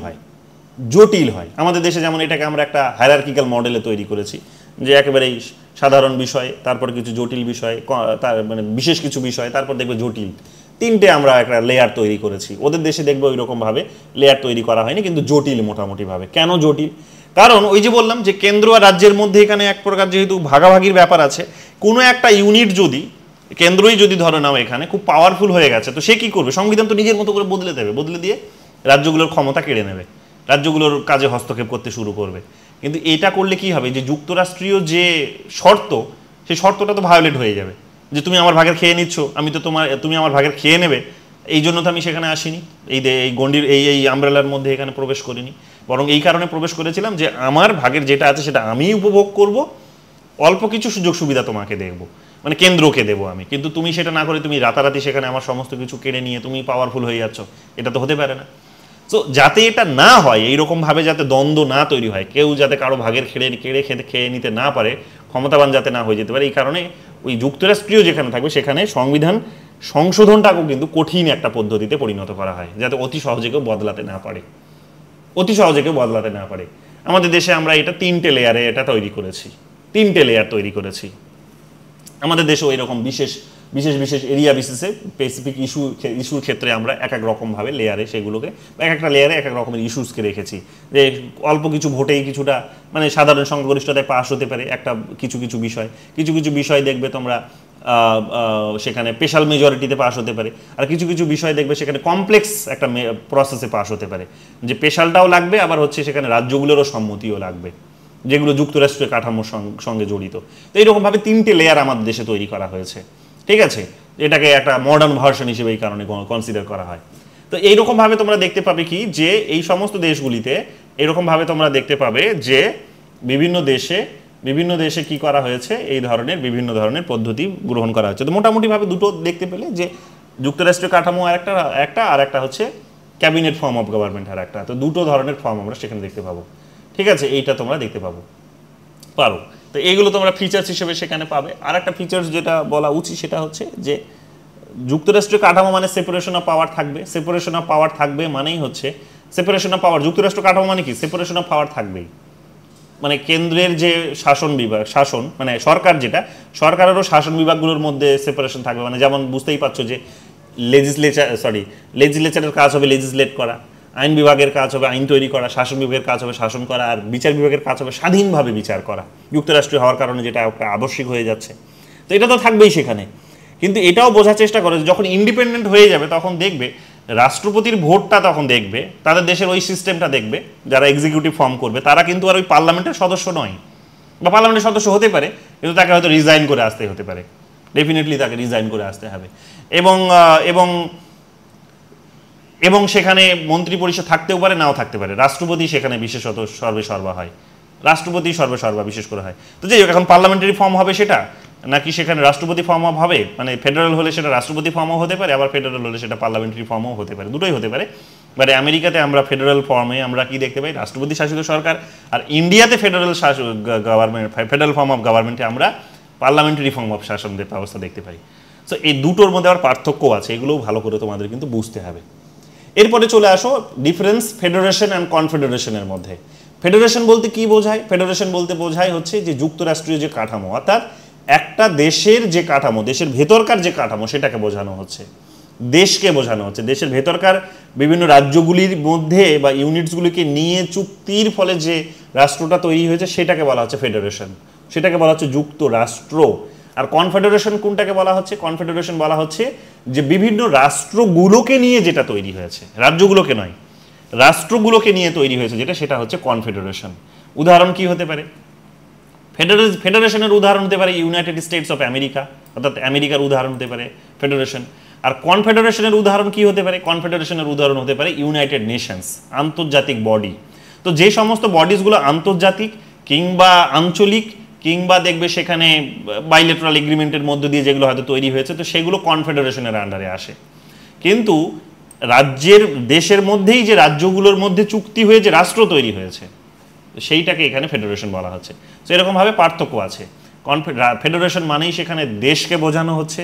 হয়। আমাদের দেশে যেমন এটাকে আমরা একটা হায়ারার্কিক্যাল মডেলে তৈরি করেছি, যে একেবারেই সাধারণ বিষয়, তারপর কিছু জটিল বিষয়, তার মানে বিশেষ কিছু বিষয়, তারপর দেখবে জটিল, 3টে আমরা একটা লেয়ার তৈরি করেছি। ওদের দেশে দেখবে ওই রকমভাবে লেয়ার তৈরি করা হয়নি, কিন্তু জটিল মোটামুটিভাবে। কেন জটিল? কারণ ওই যে বললাম যে কেন্দ্র আর রাজ্যের মধ্যে এখানে এক প্রকার যেহেতু ভাগাভাগির ব্যাপার আছে, কোনো একটা ইউনিট যদি কেন্দ্রই যদি ধরে নাও এখানে খুব পাওয়ারফুল হয়ে গেছে, তো সে কি করবে? সংবিধান তো নিজের মতো করে বদলে দিয়ে রাজ্যগুলোর ক্ষমতা কেড়ে নেবে, রাজ্যগুলোর কাজে হস্তক্ষেপ করতে শুরু করবে। কিন্তু এটা করলে কি হবে, যে যুক্তরাষ্ট্রীয় যে শর্ত, সেই শর্তটা তো ভায়োলেট হয়ে যাবে, যে তুমি আমার ভাগের খেয়ে নিচ্ছ, তুমি আমার ভাগের খেয়ে নেবে, এই জন্য তো আমি সেখানে আসিনি, এই গণ্ডির এই আমব্রেলার মধ্যে এখানে প্রবেশ করিনি, বরং এই কারণে প্রবেশ করেছিলাম যে আমার ভাগের যেটা আছে সেটা আমিই উপভোগ করব, অল্প কিছু সুযোগ সুবিধা তোমাকে দেখবো, মানে কেন্দ্রকে দেবো আমি, কিন্তু তুমি সেটা না করে তুমি রাতারাতি সেখানে আমার সমস্ত কিছু কেড়ে নিয়ে তুমি পাওয়ারফুল হয়ে যাচ্ছ, এটা তো হতে পারে না। সো যাতে এটা না হয়, এইরকমভাবে যাতে দ্বন্দ্ব না তৈরি হয়, কেউ যাতে কারো ভাগের খেয়ে নিতে না পারে, ক্ষমতাবান যাতে না হয়ে যেতে পারে, এই কারণে ওই যুক্তরাষ্ট্রীয় যেখানে থাকবে সেখানে সংবিধান সংশোধনটাকেও কিন্তু কঠিন একটা পদ্ধতিতে পরিণত করা হয়, যাতে অতি সহজে কেউ বদলাতে না পারে। আমাদের দেশে আমরা এটা 3টে লেয়ারে এটা তৈরি করেছি। আমাদের দেশেও এরকম বিশেষ এরিয়া বিশেষে স্পেসিফিক ইস্যুর ক্ষেত্রে আমরা এক এক রকমভাবে লেয়ারে সেগুলোকে, এক একটা লেয়ারে এক এক রকমের ইস্যুসকে রেখেছি, যে অল্প কিছু ভোটেই কিছুটা মানে সাধারণ সংখ্যাগরিষ্ঠতায় পাস হতে পারে একটা কিছু বিষয় দেখবে তোমরা সেখানে স্পেশাল মেজরিটিতে পাস হতে পারে, আর কিছু বিষয় দেখবে সেখানে কমপ্লেক্স একটা প্রসেসে পাস হতে পারে, যে স্পেশালটাও লাগবে, আবার হচ্ছে সেখানে রাজ্যগুলোরও সম্মতিও লাগবে, যেগুলো যুক্তরাষ্ট্রের কাঠামোর সঙ্গে জড়িত। তো এইরকমভাবে 3টে লেয়ার আমাদের দেশে তৈরি করা হয়েছে, ঠিক আছে? এটাকে একটা মডার্ন ভার্সন হিসেবে এই কারণে কনসিডার করা হয়। তো এইরকমভাবে তোমরা দেখতে পাবে কি, যে এই সমস্ত দেশগুলিতে এরকমভাবে তোমরা দেখতে পাবে যে বিভিন্ন দেশে কি করা হয়েছে, এই ধরনের বিভিন্ন ধরনের পদ্ধতি গ্রহণ করা হয়েছে। তো মোটামুটিভাবে দুটো দেখতে পেলে, যে যুক্তরাষ্ট্রের কাঠামো আর একটা হচ্ছে ক্যাবিনেট ফর্ম অফ গভর্নমেন্ট আর একটা। তো দুটো ধরনের ফর্ম আমরা সেখানে দেখতে পাবো, ঠিক আছে? এইটা তোমরা দেখতে পারো। তো এইগুলো তোমরা ফিচার্স হিসেবে সেখানে পাবে। আর একটা ফিচার্স যেটা বলা উচিত সেটা হচ্ছে যে যুক্তরাষ্ট্রীয় কাঠামো মানে সেপারেশন অফ পাওয়ার থাকবে, সেপারেশন অফ পাওয়ার থাকবে মানেই হচ্ছে সেপারেশন অফ পাওয়ার। যুক্তরাষ্ট্র কাঠামো মানে কি? সেপারেশন অফ পাওয়ার থাকবেই, মানে কেন্দ্রের যে শাসন বিভাগ, শাসন মানে সরকার, যেটা সরকারেরও শাসন বিভাগগুলোর মধ্যে সেপারেশন থাকবে। মানে যেমন বুঝতেই পারছো যে লেজিসলেচারের কাজ হবে লেজিসলেট করা, আইন বিভাগের কাজ হবে আইন তৈরি করা, শাসন বিভাগের কাজ হবে শাসন করা, আর বিচার বিভাগের কাজ হবে স্বাধীনভাবে বিচার করা, যুক্তরাষ্ট্রীয় হওয়ার কারণে যেটা একটা আবশ্যিক হয়ে যাচ্ছে। তো এটা তো থাকবেই সেখানে। কিন্তু এটাও বোঝার চেষ্টা করে যখন ইন্ডিপেন্ডেন্ট হয়ে যাবে তখন দেখবে রাষ্ট্রপতির ভোটটা, তখন দেখবে তাদের দেশের ওই সিস্টেমটা দেখবে, যারা এক্সিকিউটিভ ফর্ম করবে তারা কিন্তু আর ওই পার্লামেন্টের সদস্য নয়, বা পার্লামেন্টের সদস্য হতে পারে কিন্তু তাকে হয়তো রিজাইন করে আসতে হতে পারে, ডেফিনেটলি তাকে রিজাইন করে আসতে হবে। এবং এবং এবং সেখানে মন্ত্রী পরিষদ থাকতেও পারে, নাও থাকতে পারে। রাষ্ট্রপতি সেখানে বিশেষত সর্বেসর্বা হয়, রাষ্ট্রপতি সর্বেসর্বা বিশেষ করে হয়। তো যাই হোক, এখন পার্লামেন্টারি ফর্ম হবে সেটা, নাকি সেখানে রাষ্ট্রপতি ফর্ম হবে, মানে ফেডারেল হলে সেটা রাষ্ট্রপতি ফর্মও হতে পারে, আবার ফেডারেল হলে সেটা পার্লামেন্টারি ফর্মও হতে পারে, দুটোই হতে পারে। মানে আমেরিকাতে আমরা ফেডারেল ফর্মে আমরা কি দেখতে পাই? রাষ্ট্রপতি শাসিত সরকার। আর ইন্ডিয়াতে federal government, federal form of গভর্নমেন্টে আমরা পার্লামেন্টারি ফর্ম অফ শাসন ব্যবস্থা দেখতে পাই। সো এই দুটোর মধ্যে আবার পার্থক্য আছে, এগুলোও ভালো করে তোমাদের কিন্তু বুঝতে হবে। এরপরে চলে আসো ডিফারেন্স ফেডারেশন অ্যান্ড কনফেডারেশনের মধ্যে। ফেডারেশন বলতে কি বোঝায়? ফেডারেশন বলতে বোঝায় হচ্ছে যে যুক্তরাষ্ট্রীয় যে কাঠামো, অর্থাৎ একটা দেশের যে কাঠামো, দেশের ভেতরকার যে কাঠামো, সেটাকে বোঝানো হচ্ছে, দেশকে বোঝানো হচ্ছে। দেশের ভেতরকার বিভিন্ন রাজ্যগুলির মধ্যে বা ইউনিটসগুলিকে নিয়ে চুক্তির ফলে যে রাষ্ট্রটা তৈরি হয়েছে সেটাকে বলা হচ্ছে ফেডারেশন, সেটাকে বলা হচ্ছে যুক্তরাষ্ট্র। আর কনফেডারেশন কোনটাকে বলা হচ্ছে? কনফেডারেশন বলা হচ্ছে যে বিভিন্ন রাষ্ট্রগুলোকে নিয়ে যেটা তৈরি হয়েছে, রাজ্যগুলোকে নয়, রাষ্ট্রগুলোকে নিয়ে তৈরি হয়েছে যেটা, সেটা হচ্ছে কনফেডারেশন। উদাহরণ কি হতে পারে? ফেডারেশনের উদাহরণ হতে পারে ইউনাইটেড স্টেটস অফ আমেরিকা, অর্থাৎ আমেরিকার উদাহরণ হতে পারে ফেডারেশন। আর কনফেডারেশনের উদাহরণ কি হতে পারে? কনফেডারেশনের উদাহরণ হতে পারে ইউনাইটেড নেশনস, আন্তর্জাতিক বডি। তো যে সমস্ত বডিজগুলো আন্তর্জাতিক কিংবা আঞ্চলিক কিংবা দেখবে সেখানে বাইলেটারাল এগ্রিমেন্টের মধ্য দিয়ে যেগুলো হয়তো তৈরি হয়েছে, তো সেগুলো কনফেডারেশনের আন্ডারে আসে। কিন্তু রাজ্যের, দেশের মধ্যেই যে রাজ্যগুলোর মধ্যে চুক্তি হয়ে যে রাষ্ট্র তৈরি হয়েছে, সেইটাকে এখানে ফেডারেশন বলা হচ্ছে। তো এরকমভাবে পার্থক্য আছে। ফেডারেশন মানেই সেখানে দেশকে বোঝানো হচ্ছে,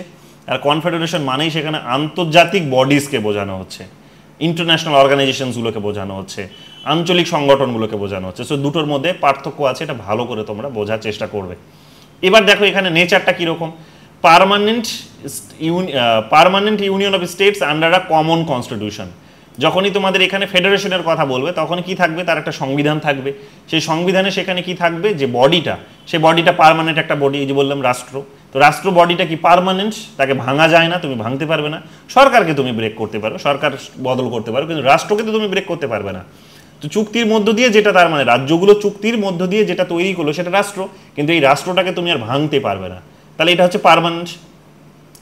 আর কনফেডারেশন মানেই সেখানে আন্তর্জাতিক বডিজকে বোঝানো হচ্ছে, ইন্টারন্যাশনাল অর্গানাইজেশনসগুলোকে বোঝানো হচ্ছে, আঞ্চলিক সংগঠনগুলোকে বোঝানো হচ্ছে। সো দুটোর মধ্যে পার্থক্য আছে, এটা ভালো করে তোমরা বোঝার চেষ্টা করবে। এবার দেখো এখানে নেচারটা কীরকম। Permanent union of states under a common constitution. যখনই তোমাদের এখানে ফেডারেশনের কথা বলবে তখন কি থাকবে? তার একটা সংবিধান থাকবে। সেই সংবিধানে সেখানে কি থাকবে? যে বডিটা, সেই বডিটা পার্মানেন্ট একটা বডি, এই যে বললাম রাষ্ট্র। তো রাষ্ট্র বডিটা কি পার্মানেন্ট, তাকে ভাঙা যায় না, তুমি ভাঙতে পারবে না। সরকারকে তুমি ব্রেক করতে পারো, সরকার বদল করতে পারো, কিন্তু রাষ্ট্রকে তো তুমি ব্রেক করতে পারবে না। তো চুক্তির মধ্য দিয়ে যেটা, তার মানে রাজ্যগুলো চুক্তির মধ্য দিয়ে যেটা তৈরি করলো সেটা রাষ্ট্র, কিন্তু এই রাষ্ট্রটাকে তুমি আর ভাঙতে পারবে না। তাহলে এটা হচ্ছে পার্মানেন্ট।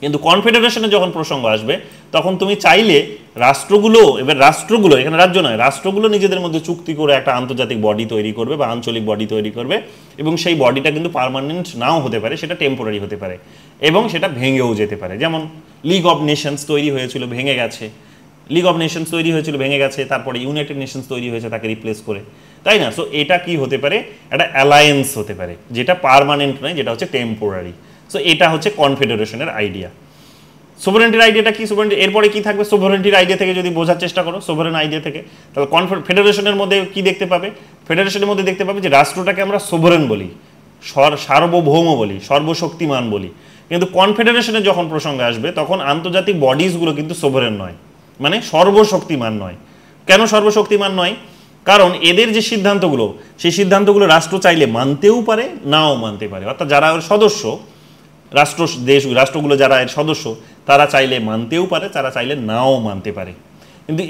কিন্তু কনফেডারেশনে যখন প্রসঙ্গ আসবে তখন তুমি চাইলে রাষ্ট্রগুলো, এবার রাষ্ট্রগুলো এখানে রাজ্য নয়, রাষ্ট্রগুলো নিজেদের মধ্যে চুক্তি করে একটা আন্তর্জাতিক বডি তৈরি করবে বা আঞ্চলিক বডি তৈরি করবে, এবং সেই বডিটা কিন্তু পার্মানেন্ট নাও হতে পারে, সেটা টেম্পোরারি হতে পারে, এবং সেটা ভেঙেও যেতে পারে। যেমন লিগ অফ নেশনস তৈরি হয়েছিল, ভেঙে গেছে। লিগ অফ নেশনস তৈরি হয়েছিল, ভেঙে গেছে, তারপরে ইউনাইটেড নেশনস তৈরি হয়েছে, তাকে রিপ্লেস করে, তাই না? সো এটা কি হতে পারে? একটা অ্যালায়েন্স হতে পারে, যেটা পার্মানেন্ট নয়, যেটা হচ্ছে টেম্পোরারি। সো এটা হচ্ছে কনফেডারেশনের আইডিয়া। সোভারেন্টির আইডিয়াটা কি? এরপরে কি থাকবে? সোভারেন্টির আইডিয়া থেকে যদি বোঝার চেষ্টা করো, সোভারেন আইডিয়া থেকে, তাহলে ফেডারেশনের মধ্যে কি দেখতে পাবে? ফেডারেশনের মধ্যে দেখতে পাবে যে রাষ্ট্রটাকে আমরা সোভারেন বলি, সার্বভৌম বলি, সর্বশক্তিমান বলি। কিন্তু কনফেডারেশনের যখন প্রসঙ্গ আসবে তখন আন্তর্জাতিক বডিজগুলো কিন্তু সোভারেন নয়, মানে সর্বশক্তিমান নয়। কেন সর্বশক্তিমান নয়? কারণ এদের যে সিদ্ধান্তগুলো, সেই সিদ্ধান্তগুলো রাষ্ট্র চাইলে মানতেও পারে, নাও মানতে পারে। অর্থাৎ যারা ওর সদস্য, রাষ্ট্রগুলো যারা এর সদস্য, তারা চাইলে মানতেও পারে, তারা চাইলে নাও মানতে পারে। কিন্তু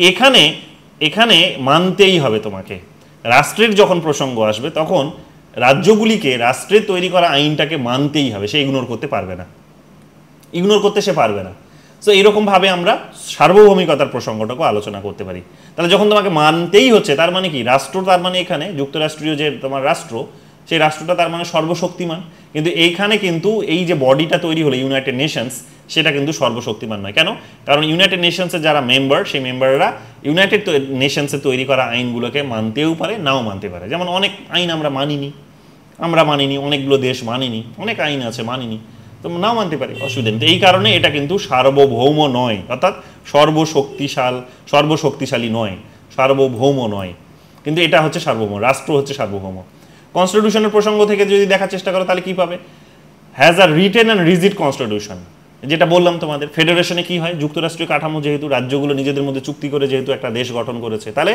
এখানে মানতেই হবে তোমাকে। রাষ্ট্রের যখন প্রসঙ্গ আসবে তখন রাজ্যগুলিকে রাষ্ট্রের তৈরি করা আইনটাকে মানতেই হবে, সে ইগনোর করতে পারবে না, ইগনোর করতে সে পারবে না। সো এইরকমভাবে আমরা সার্বভৌমিকতার প্রসঙ্গটাকে আলোচনা করতে পারি। তাহলে যখন তোমাকে মানতেই হচ্ছে, তার মানে কি? রাষ্ট্র, তার মানে এখানে যুক্তরাষ্ট্রীয় যে তোমার রাষ্ট্র, সেই রাষ্ট্রটা তার মানে সর্বশক্তিমান। কিন্তু এইখানে কিন্তু এই যে বডিটা তৈরি হলো ইউনাইটেড নেশনস, সেটা কিন্তু সর্বশক্তিমান নয়। কেন? কারণ ইউনাইটেড নেশনসের যারা মেম্বার, সেই মেম্বাররা ইউনাইটেড নেশনসে তৈরি করা আইনগুলোকে মানতেও পারে, নাও মানতে পারে। যেমন অনেক আইন আমরা মানিনি, অনেকগুলো দেশ মানিনি, অনেক আইন আছে মানিনি। তো নাও মানতে পারে, অসুবিধা নেই। এই কারণে এটা কিন্তু সার্বভৌম নয়, অর্থাৎ সর্বশক্তিশালী নয়, সার্বভৌম নয়, কিন্তু এটা হচ্ছে সার্বভৌম, রাষ্ট্র হচ্ছে সার্বভৌম। কনস্টিটিউশনের প্রসঙ্গ থেকে যদি দেখার চেষ্টা করো তাহলে কি পাবে, has a written and rigid constitution, যেটা বললাম তোমাদের। ফেডারেশনে কি হয়, যুক্তরাষ্ট্রীয় কাঠামো যেহেতু রাজ্যগুলো নিজেদের মধ্যে চুক্তি করে যেহেতু একটা দেশ গঠন করেছে, তাহলে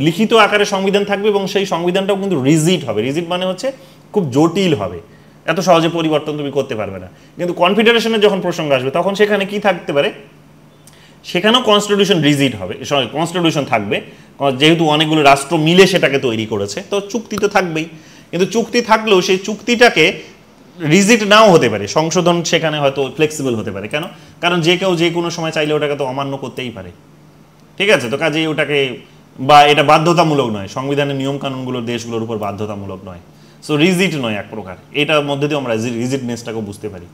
লিখিত আকারে সংবিধান থাকবে এবং সেই সংবিধানটাও কিন্তু রিজিড হবে। রিজিড মানে হচ্ছে খুব জটিল হবে, এত সহজে পরিবর্তন তুমি করতে পারবে না। কিন্তু কনফেডারেশনের যখন প্রসঙ্গ আসবে তখন সেখানে কি থাকতে পারে, সেখানেও কনস্টিটিউশন রিজিড হবে, কনস্টিটিউশন থাকবে, যেহেতু অনেকগুলো রাষ্ট্র মিলে সেটাকে তৈরি করেছে, তো চুক্তি তো থাকবেই। কিন্তু চুক্তি থাকলেও সেই চুক্তিটাকে রিজিড নাও হতে পারে, সংশোধন সেখানে হয়তো ফ্লেক্সিবল হতে পারে। কেন? কারণ যে কেউ যে কোনো সময় চাইলে ওটাকে তো অমান্য করতেই পারে, ঠিক আছে? তো কাজেই ওটাকে, বা এটা বাধ্যতামূলক নয়, সংবিধানের নিয়মকানুনগুলো দেশগুলোর উপর বাধ্যতামূলক নয়, সো রিজিড নয় এক প্রকার। এটার মধ্যে দিয়ে আমরা রিজিডনেসটাকেও বুঝতে পারি।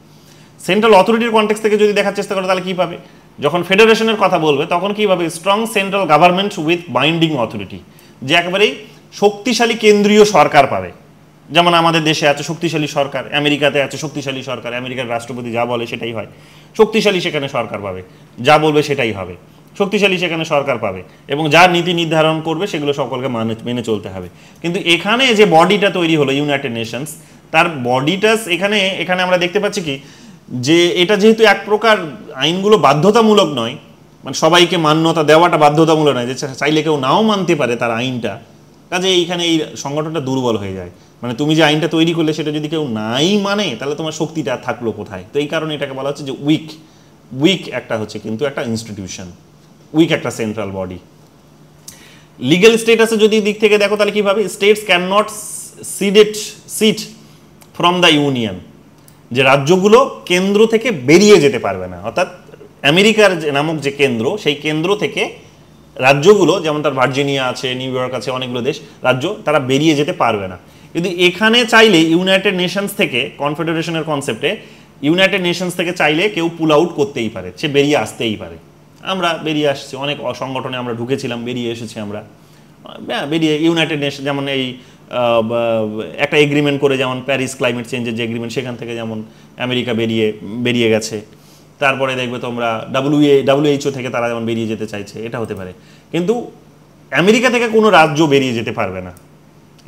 সেন্ট্রাল অথরিটির কনটেক্সট থেকে যদি দেখার চেষ্টা করো তাহলে কী পাবে, যখন ফেডারেশনের কথা বলবে তখন কী পাবে, strong central government with binding authority, যে একেবারেই শক্তিশালী কেন্দ্রীয় সরকার পাবে। যেমন আমাদের দেশে আছে শক্তিশালী সরকার, আমেরিকাতে আছে শক্তিশালী সরকার, আমেরিকার রাষ্ট্রপতি যা বলে সেটাই হয়, শক্তিশালী সেখানে সরকার পাবে, যা বলবে সেটাই হবে, শক্তিশালী সেখানে সরকার পাবে, এবং যার নীতি নির্ধারণ করবে সেগুলো সকলকে মেনে চলতে হবে। কিন্তু এখানে যে বডিটা তৈরি হলো ইউনাইটেড নেশনস, তার বডিটা এখানে আমরা দেখতে পাচ্ছি কি, যে এটা যেহেতু এক প্রকার আইনগুলো বাধ্যতামূলক নয়, মানে সবাইকে মান্যতা দেওয়াটা বাধ্যতামূলক নয়, যে চাইলে কেউ নাও মানতে পারে তার আইনটা, কাজে এইখানে এই সংগঠনটা দুর্বল হয়ে যায়। মানে তুমি যে আইনটা তৈরি করলে সেটা যদি কেউ নাই মানে তাহলে তোমার শক্তিটা থাকলো কোথায়? তো এই কারণে এটাকে বলা হচ্ছে যে উইক একটা হচ্ছে কিন্তু একটা ইনস্টিটিউশন, উইক একটা সেন্ট্রাল বডি। লিগ্যাল স্টেটাসে যদি দিক থেকে দেখো তাহলে কীভাবে, states can not seat from the union, যে রাজ্যগুলো কেন্দ্র থেকে বেরিয়ে যেতে পারবে না, অর্থাৎ আমেরিকার নামক যে কেন্দ্র, সেই কেন্দ্র থেকে রাজ্যগুলো, যেমন তার ভার্জিনিয়া আছে, নিউ ইয়র্ক আছে, অনেকগুলো দেশ রাজ্য, তারা বেরিয়ে যেতে পারবে না। কিন্তু এখানে চাইলে ইউনাইটেড নেশনস থেকে, কনফেডারেশনের কনসেপ্টে ইউনাইটেড নেশনস থেকে চাইলে কেউ পুল আউট করতেই পারে, সে বেরিয়ে আসতেই পারে। আমরা বেরিয়ে আসছি, অনেক সংগঠনে আমরা ঢুকেছিলাম, বেরিয়ে এসেছি আমরা, বেরিয়ে ইউনাইটেড নেশন, যেমন এই একটা এগ্রিমেন্ট করে, যেমন প্যারিস ক্লাইমেট চেঞ্জের যে এগ্রিমেন্ট, সেখান থেকে যেমন আমেরিকা বেরিয়ে গেছে। তারপরে দেখবে তোমরা WHO থেকে তারা যেমন বেরিয়ে যেতে চাইছে, এটা হতে পারে। কিন্তু আমেরিকা থেকে কোনো রাজ্য বেরিয়ে যেতে পারবে না,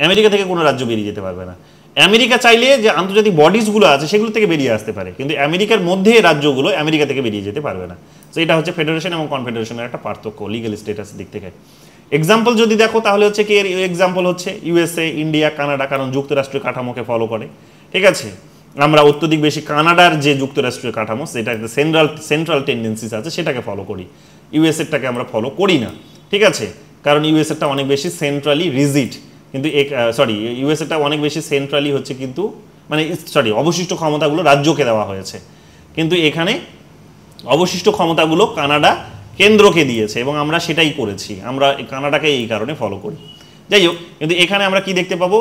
আমেরিকা থেকে কোনো রাজ্য বেরিয়ে যেতে পারবে না। আমেরিকা চাইলে যে আন্তর্জাতিক বডিজগুলো আছে সেগুলো থেকে বেরিয়ে আসতে পারে, কিন্তু আমেরিকার মধ্যে রাজ্যগুলো আমেরিকা থেকে বেরিয়ে যেতে পারবে না। তো এটা হচ্ছে ফেডারেশন এবং কনফেডারেশনের একটা পার্থক্য লিগ্যাল স্টেটাসের দিক থেকে। এক্সাম্পল যদি দেখো তাহলে হচ্ছে কি, এর এক্সাম্পল হচ্ছে USA, ইন্ডিয়া, কানাডা, কারণ যুক্তরাষ্ট্রীয় কাঠামোকে ফলো করে, ঠিক আছে? আমরা অত্যধিক বেশি কানাডার যে যুক্তরাষ্ট্রীয় কাঠামো, সেটা সেন্ট্রাল টেন্ডেন্সিস আছে, সেটাকে ফলো করি, ইউএসএরটাকে আমরা ফলো করি না, ঠিক আছে? কারণ ইউএসএরটা অনেক বেশি সেন্ট্রালি রিজিড, কিন্তু ইউএসএটা অনেক বেশি সেন্ট্রালি হচ্ছে, কিন্তু মানে অবশিষ্ট ক্ষমতাগুলো রাজ্যকে দেওয়া হয়েছে, কিন্তু এখানে অবশিষ্ট ক্ষমতাগুলো কানাডা কেন্দ্রকে দিয়েছে এবং আমরা সেটাই করেছি, আমরা কানাডাকে এই কারণে ফলো করি। যাই হোক, কিন্তু এখানে আমরা কি দেখতে পাবো,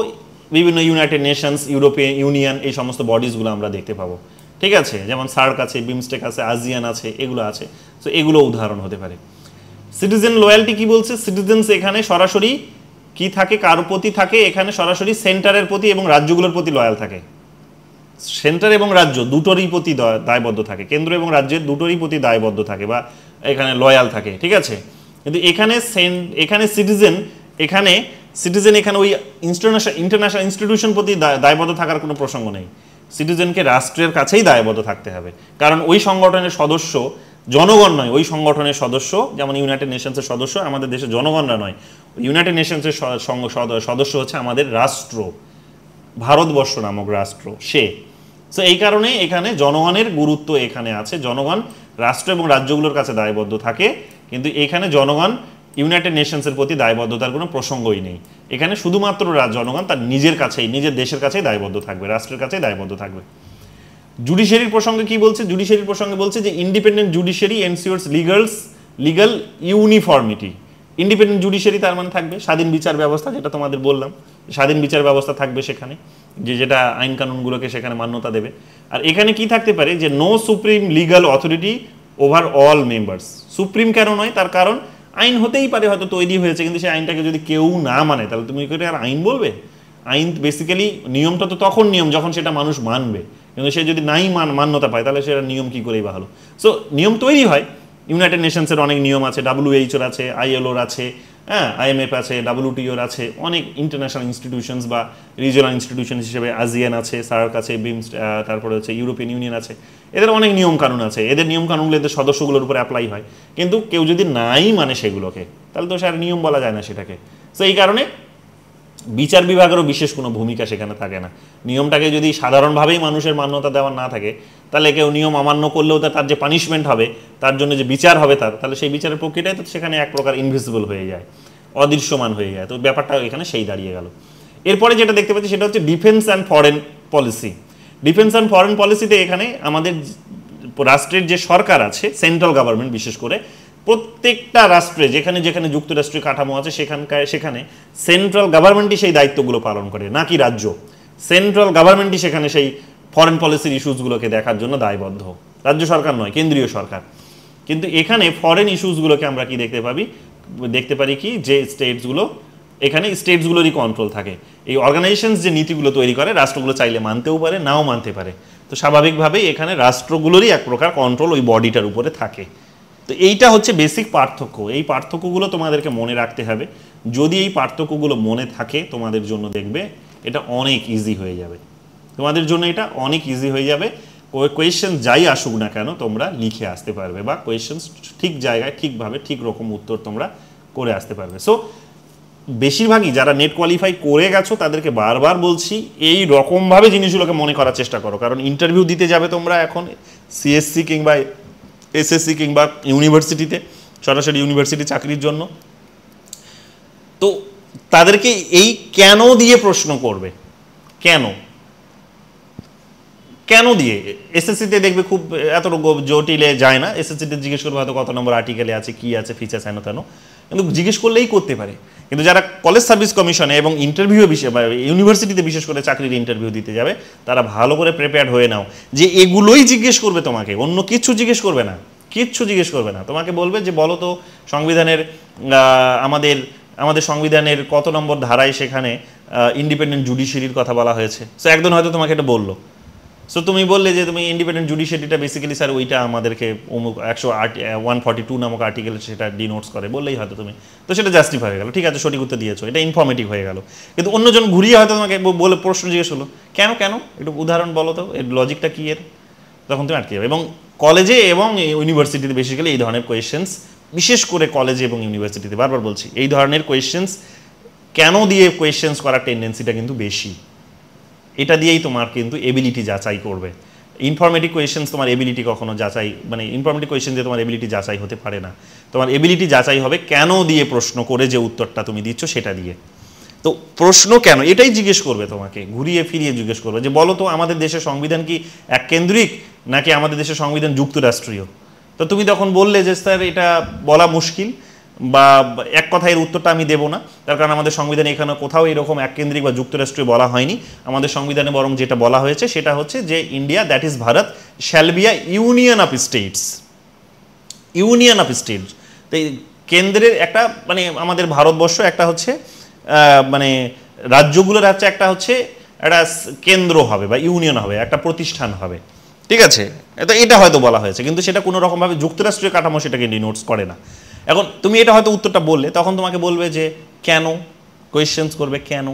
বিভিন্ন ইউনাইটেড নেশনস, ইউরোপিয়ান ইউনিয়ন, এই সমস্ত বডিজগুলো আমরা দেখতে পাবো, ঠিক আছে? যেমন সার্ক আছে, বিমস্টেক আছে, ASEAN আছে, এগুলো আছে। তো এগুলো উদাহরণ হতে পারে। সিটিজেন লয়্যালটি কি বলছে, সিটিজেন্স এখানে সরাসরি কি থাকে, কার প্রতি থাকে, এখানে সরাসরি সেন্টারের প্রতি এবং রাজ্যগুলোর প্রতি লয়াল থাকে। সেন্টার এবং রাজ্য দুটোরই প্রতি দায়বদ্ধ থাকে, কেন্দ্র এবং রাজ্যের দুটোরই প্রতি দায়বদ্ধ থাকে বা এখানে লয়াল থাকে, ঠিক আছে? কিন্তু এখানে সিটিজেন এখানে ওই ইন্টারন্যাশনাল ইনস্টিটিউশন প্রতি দায়বদ্ধ থাকার কোনো প্রসঙ্গ নেই। সিটিজেনকে রাষ্ট্রের কাছেই দায়বদ্ধ থাকতে হবে, কারণ ওই সংগঠনের সদস্য জনগণ নয়, ওই সংগঠনের সদস্য, যেমন ইউনাইটেড নেশনসের সদস্য আমাদের দেশের জনগণরা নয়, ইউনাইটেড নেশনসের সদস্য হচ্ছে আমাদের রাষ্ট্র, ভারতবর্ষ নামক রাষ্ট্র সে। সো এই কারণে এখানে জনগণের গুরুত্ব এখানে আছে, জনগণ রাষ্ট্র এবং রাজ্যগুলোর কাছে দায়বদ্ধ থাকে, কিন্তু এখানে জনগণ ইউনাইটেড নেশনসের প্রতি দায়বদ্ধতার কোনো প্রসঙ্গই নেই। এখানে শুধুমাত্র জনগণ তার নিজের দেশের কাছেই দায়বদ্ধ থাকবে, রাষ্ট্রের কাছেই দায়বদ্ধ থাকবে। জুডিশিয়ারির প্রসঙ্গে কি বলছে, জুডিশিয়ারির প্রসঙ্গে বলছে যে independent judiciary ensures legal uniformity. Independent judiciary তার মানে থাকবে স্বাধীন বিচার ব্যবস্থা, যেটা তোমাদের বললাম, স্বাধীন বিচার ব্যবস্থা থাকবে সেখানে, যেটা আইন কানুনগুলোকে সেখানে মান্যতা দেবে। আর এখানে কি থাকতে পারে, যে no supreme legal authority over all members. Supreme কেন নয়, তার কারণ আইন হতেই পারে হয়তো তৈরি হয়েছে, কিন্তু সেই আইনটাকে যদি কেউ না মানে তাহলে তুমি কি করে আর আইন বলবে? আইন বেসিক্যালি নিয়মটা তো তখন নিয়ম যখন সেটা মানুষ মানবে, কিন্তু সে যদি নাই মান্যতা পায় তাহলে সেটা নিয়ম কী করেই বা হলো। সো নিয়ম তৈরি হয়, ইউনাইটেড নেশনসের অনেক নিয়ম আছে, WHOর আছে, ILOর আছে, হ্যাঁ, IMF আছে, WTOর আছে, অনেক ইন্টারন্যাশনাল ইনস্টিটিউশনস বা রিজিওনাল ইনস্টিটিউশন হিসেবে ASEAN আছে, সার্ক আছে, বিমস, তারপরে হচ্ছে ইউরোপিয়ান ইউনিয়ন আছে, এদের অনেক নিয়মকানুন আছে, এদের নিয়মকানুনগুলো এদের সদস্যগুলোর উপর অ্যাপ্লাই হয়। কিন্তু কেউ যদি নাই মানে সেগুলোকে, তাহলে তো সে আর নিয়ম বলা যায় না সেটাকে। সো এই কারণে বিচার বিভাগেরও বিশেষ কোনো ভূমিকা সেখানে থাকে না। নিয়মটাকে যদি সাধারণভাবেই মানুষের মান্যতা দেওয়া না থাকে, তাহলে কেউ নিয়ম অমান্য করলেও তার যে পানিশমেন্ট হবে, তার জন্য যে বিচার হবে তাহলে সেই বিচারের প্রক্রিয়াটাই তো সেখানে এক প্রকার ইনভিজিবল হয়ে যায়, অদৃশ্যমান হয়ে যায়। তো ব্যাপারটা এখানে সেই দাঁড়িয়ে গেল। এরপরে যেটা দেখতে পাচ্ছি সেটা হচ্ছে defence and foreign policy. Defence and foreign পলিসিতে এখানে আমাদের রাষ্ট্রের যে সরকার আছে, সেন্ট্রাল গভর্নমেন্ট বিশেষ করে, প্রত্যেকটা রাষ্ট্রে যেখানে যেখানে যুক্তরাষ্ট্রীয় কাঠামো আছে সেখানে সেন্ট্রাল গভর্নমেন্টই সেই দায়িত্বগুলো পালন করে, নাকি রাজ্য। সেন্ট্রাল গভর্নমেন্টই সেখানে সেই ফরেন পলিসির ইস্যুসগুলোকে দেখার জন্য দায়বদ্ধ, রাজ্য সরকার নয়, কেন্দ্রীয় সরকার। কিন্তু এখানে ফরেন ইস্যুসগুলোকে আমরা কি দেখতে পারি কি, যে স্টেটসগুলো, এখানে স্টেটসগুলোরই কন্ট্রোল থাকে। এই অর্গানাইজেশনস যে নীতিগুলো তৈরি করে, রাষ্ট্রগুলো চাইলে মানতেও পারে, নাও মানতে পারে। তো স্বাভাবিকভাবেই এখানে রাষ্ট্রগুলোরই এক প্রকার কন্ট্রোল ওই বডিটার উপরে থাকে। তো এইটা হচ্ছে বেসিক পার্থক্য। এই পার্থক্যগুলো তোমাদেরকে মনে রাখতে হবে। যদি এই পার্থক্যগুলো মনে থাকে তোমাদের জন্য, দেখবে এটা অনেক ইজি হয়ে যাবে, তোমাদের জন্য এটা অনেক ইজি হয়ে যাবে। কোয়েশ্চেন যাই আসুক না কেন তোমরা লিখে আসতে পারবে, বা কোয়েশ্চেন ঠিক জায়গায় ঠিকভাবে ঠিক রকম উত্তর তোমরা করে আসতে পারবে। সো বেশিরভাগই যারা নেট কোয়ালিফাই করে গেছো তাদেরকে বারবার বলছি, এই রকমভাবে জিনিসগুলোকে মনে করার চেষ্টা করো। কারণ ইন্টারভিউ দিতে যাবে তোমরা এখন CSC কিংবা SSC কিংবা ইউনিভার্সিটিতে, সরাসরি ইউনিভার্সিটি চাকরির জন্য। তো তাদেরকে এই কেন দিয়ে প্রশ্ন করবে, কেন দিয়ে। SSCতে দেখবে খুব এত জটিলে যায় না, SSCতে জিজ্ঞেস করবে হয়তো কত নম্বর আর্টিকেলে আছে, কি আছে, ফিচার্স হেন তেন, কিন্তু জিজ্ঞেস করলেই করতে পারে। কিন্তু যারা কলেজ সার্ভিস কমিশনে এবং ইন্টারভিউ ইউনিভার্সিটিতে বিশেষ করে চাকরির ইন্টারভিউ দিতে যাবে, তারা ভালো করে প্রিপেয়ার্ড হয়ে নাও যে এগুলোই জিজ্ঞেস করবে তোমাকে, অন্য কিচ্ছু জিজ্ঞেস করবে না, তোমাকে বলবে যে বলো তো সংবিধানের আমাদের সংবিধানের কত নম্বর ধারায় সেখানে ইন্ডিপেন্ডেন্ট জুডিশিয়ারির কথা বলা হয়েছে। সো একজন হয়তো তোমাকে এটা বললো, সো তুমি বললে যে তুমি ইন্ডিপেন্ডেন্ট জুডিশিয়ারিটা বেসিক্যালি স্যার ওইটা আমাদেরকে 142 নামক আর্টিকেল সেটা ডিনোটস করে, বললেই হয়তো তুমি, তো সেটা জাস্টিফাই হয়ে গেল, ঠিক আছে, সঠিক উত্তর দিয়েছো, এটা ইনফরমেটিভ হয়ে গেল। কিন্তু অন্যজন ঘুরিয়ে হয়তো তোমাকে বলে প্রশ্ন জিজ্ঞেস হলো, কেন একটু উদাহরণ বলো তো, এর লজিকটা কি এর, তখন তুমি আটকে যাবে। এবং কলেজে এবং ইউনিভার্সিটিতে বেসিক্যালি এই ধরনের কোয়েশ্চেন্স, বিশেষ করে কলেজে এবং ইউনিভার্সিটিতে, বারবার বলছি, এই ধরনের কোয়েশ্চেন্স কেন দিয়ে কোয়েশ্চেন্স করার টেন্ডেন্সিটা কিন্তু বেশি। এটা দিয়েই তোমার কিন্তু এবিলিটি যাচাই করবে। ইনফরমেটিভ কোয়েশ্চেন্স তোমার এবিলিটি কখনো যাচাই, মানে ইনফরমেটিভ কোয়েশ্চেন দিয়ে তোমার এবিলিটি যাচাই হতে পারে না। তোমার এবিলিটি যাচাই হবে কেন দিয়ে প্রশ্ন করে, যে উত্তরটা তুমি দিচ্ছ সেটা দিয়ে। তো প্রশ্ন কেন এটাই জিজ্ঞেস করবে তোমাকে, ঘুরিয়ে ফিরিয়ে জিজ্ঞেস করবে যে বলো তো আমাদের দেশের সংবিধান কি এককেন্দ্রিক নাকি আমাদের দেশের সংবিধান যুক্তরাষ্ট্রীয়। তো তুমি তখন বললে যে স্যার এটা বলা মুশকিল, বা এক কথায় এর উত্তরটা আমি দেবো না, তার কারণ আমাদের সংবিধানে এখানে কোথাও এরকম এককেন্দ্রিক বা যুক্তরাষ্ট্রীয় বলা হয়নি। আমাদের সংবিধানে বরং যেটা বলা হয়েছে সেটা হচ্ছে যে India, that is Bharat, shall be a union of states. তো কেন্দ্রের একটা, মানে আমাদের ভারতবর্ষ একটা হচ্ছে মানে রাজ্যগুলোর হচ্ছে একটা হচ্ছে একটা কেন্দ্র হবে বা ইউনিয়ন হবে, একটা প্রতিষ্ঠান হবে, ঠিক আছে। তো এটা হয়তো বলা হয়েছে, কিন্তু সেটা কোনো রকমভাবে যুক্তরাষ্ট্রীয় কাঠামো সেটাকে ডিনোটস করে না। এখন তুমি এটা হয়তো উত্তরটা বললে, তখন তোমাকে বলবে যে কেন, কোয়েশ্চেন্স করবে কেন,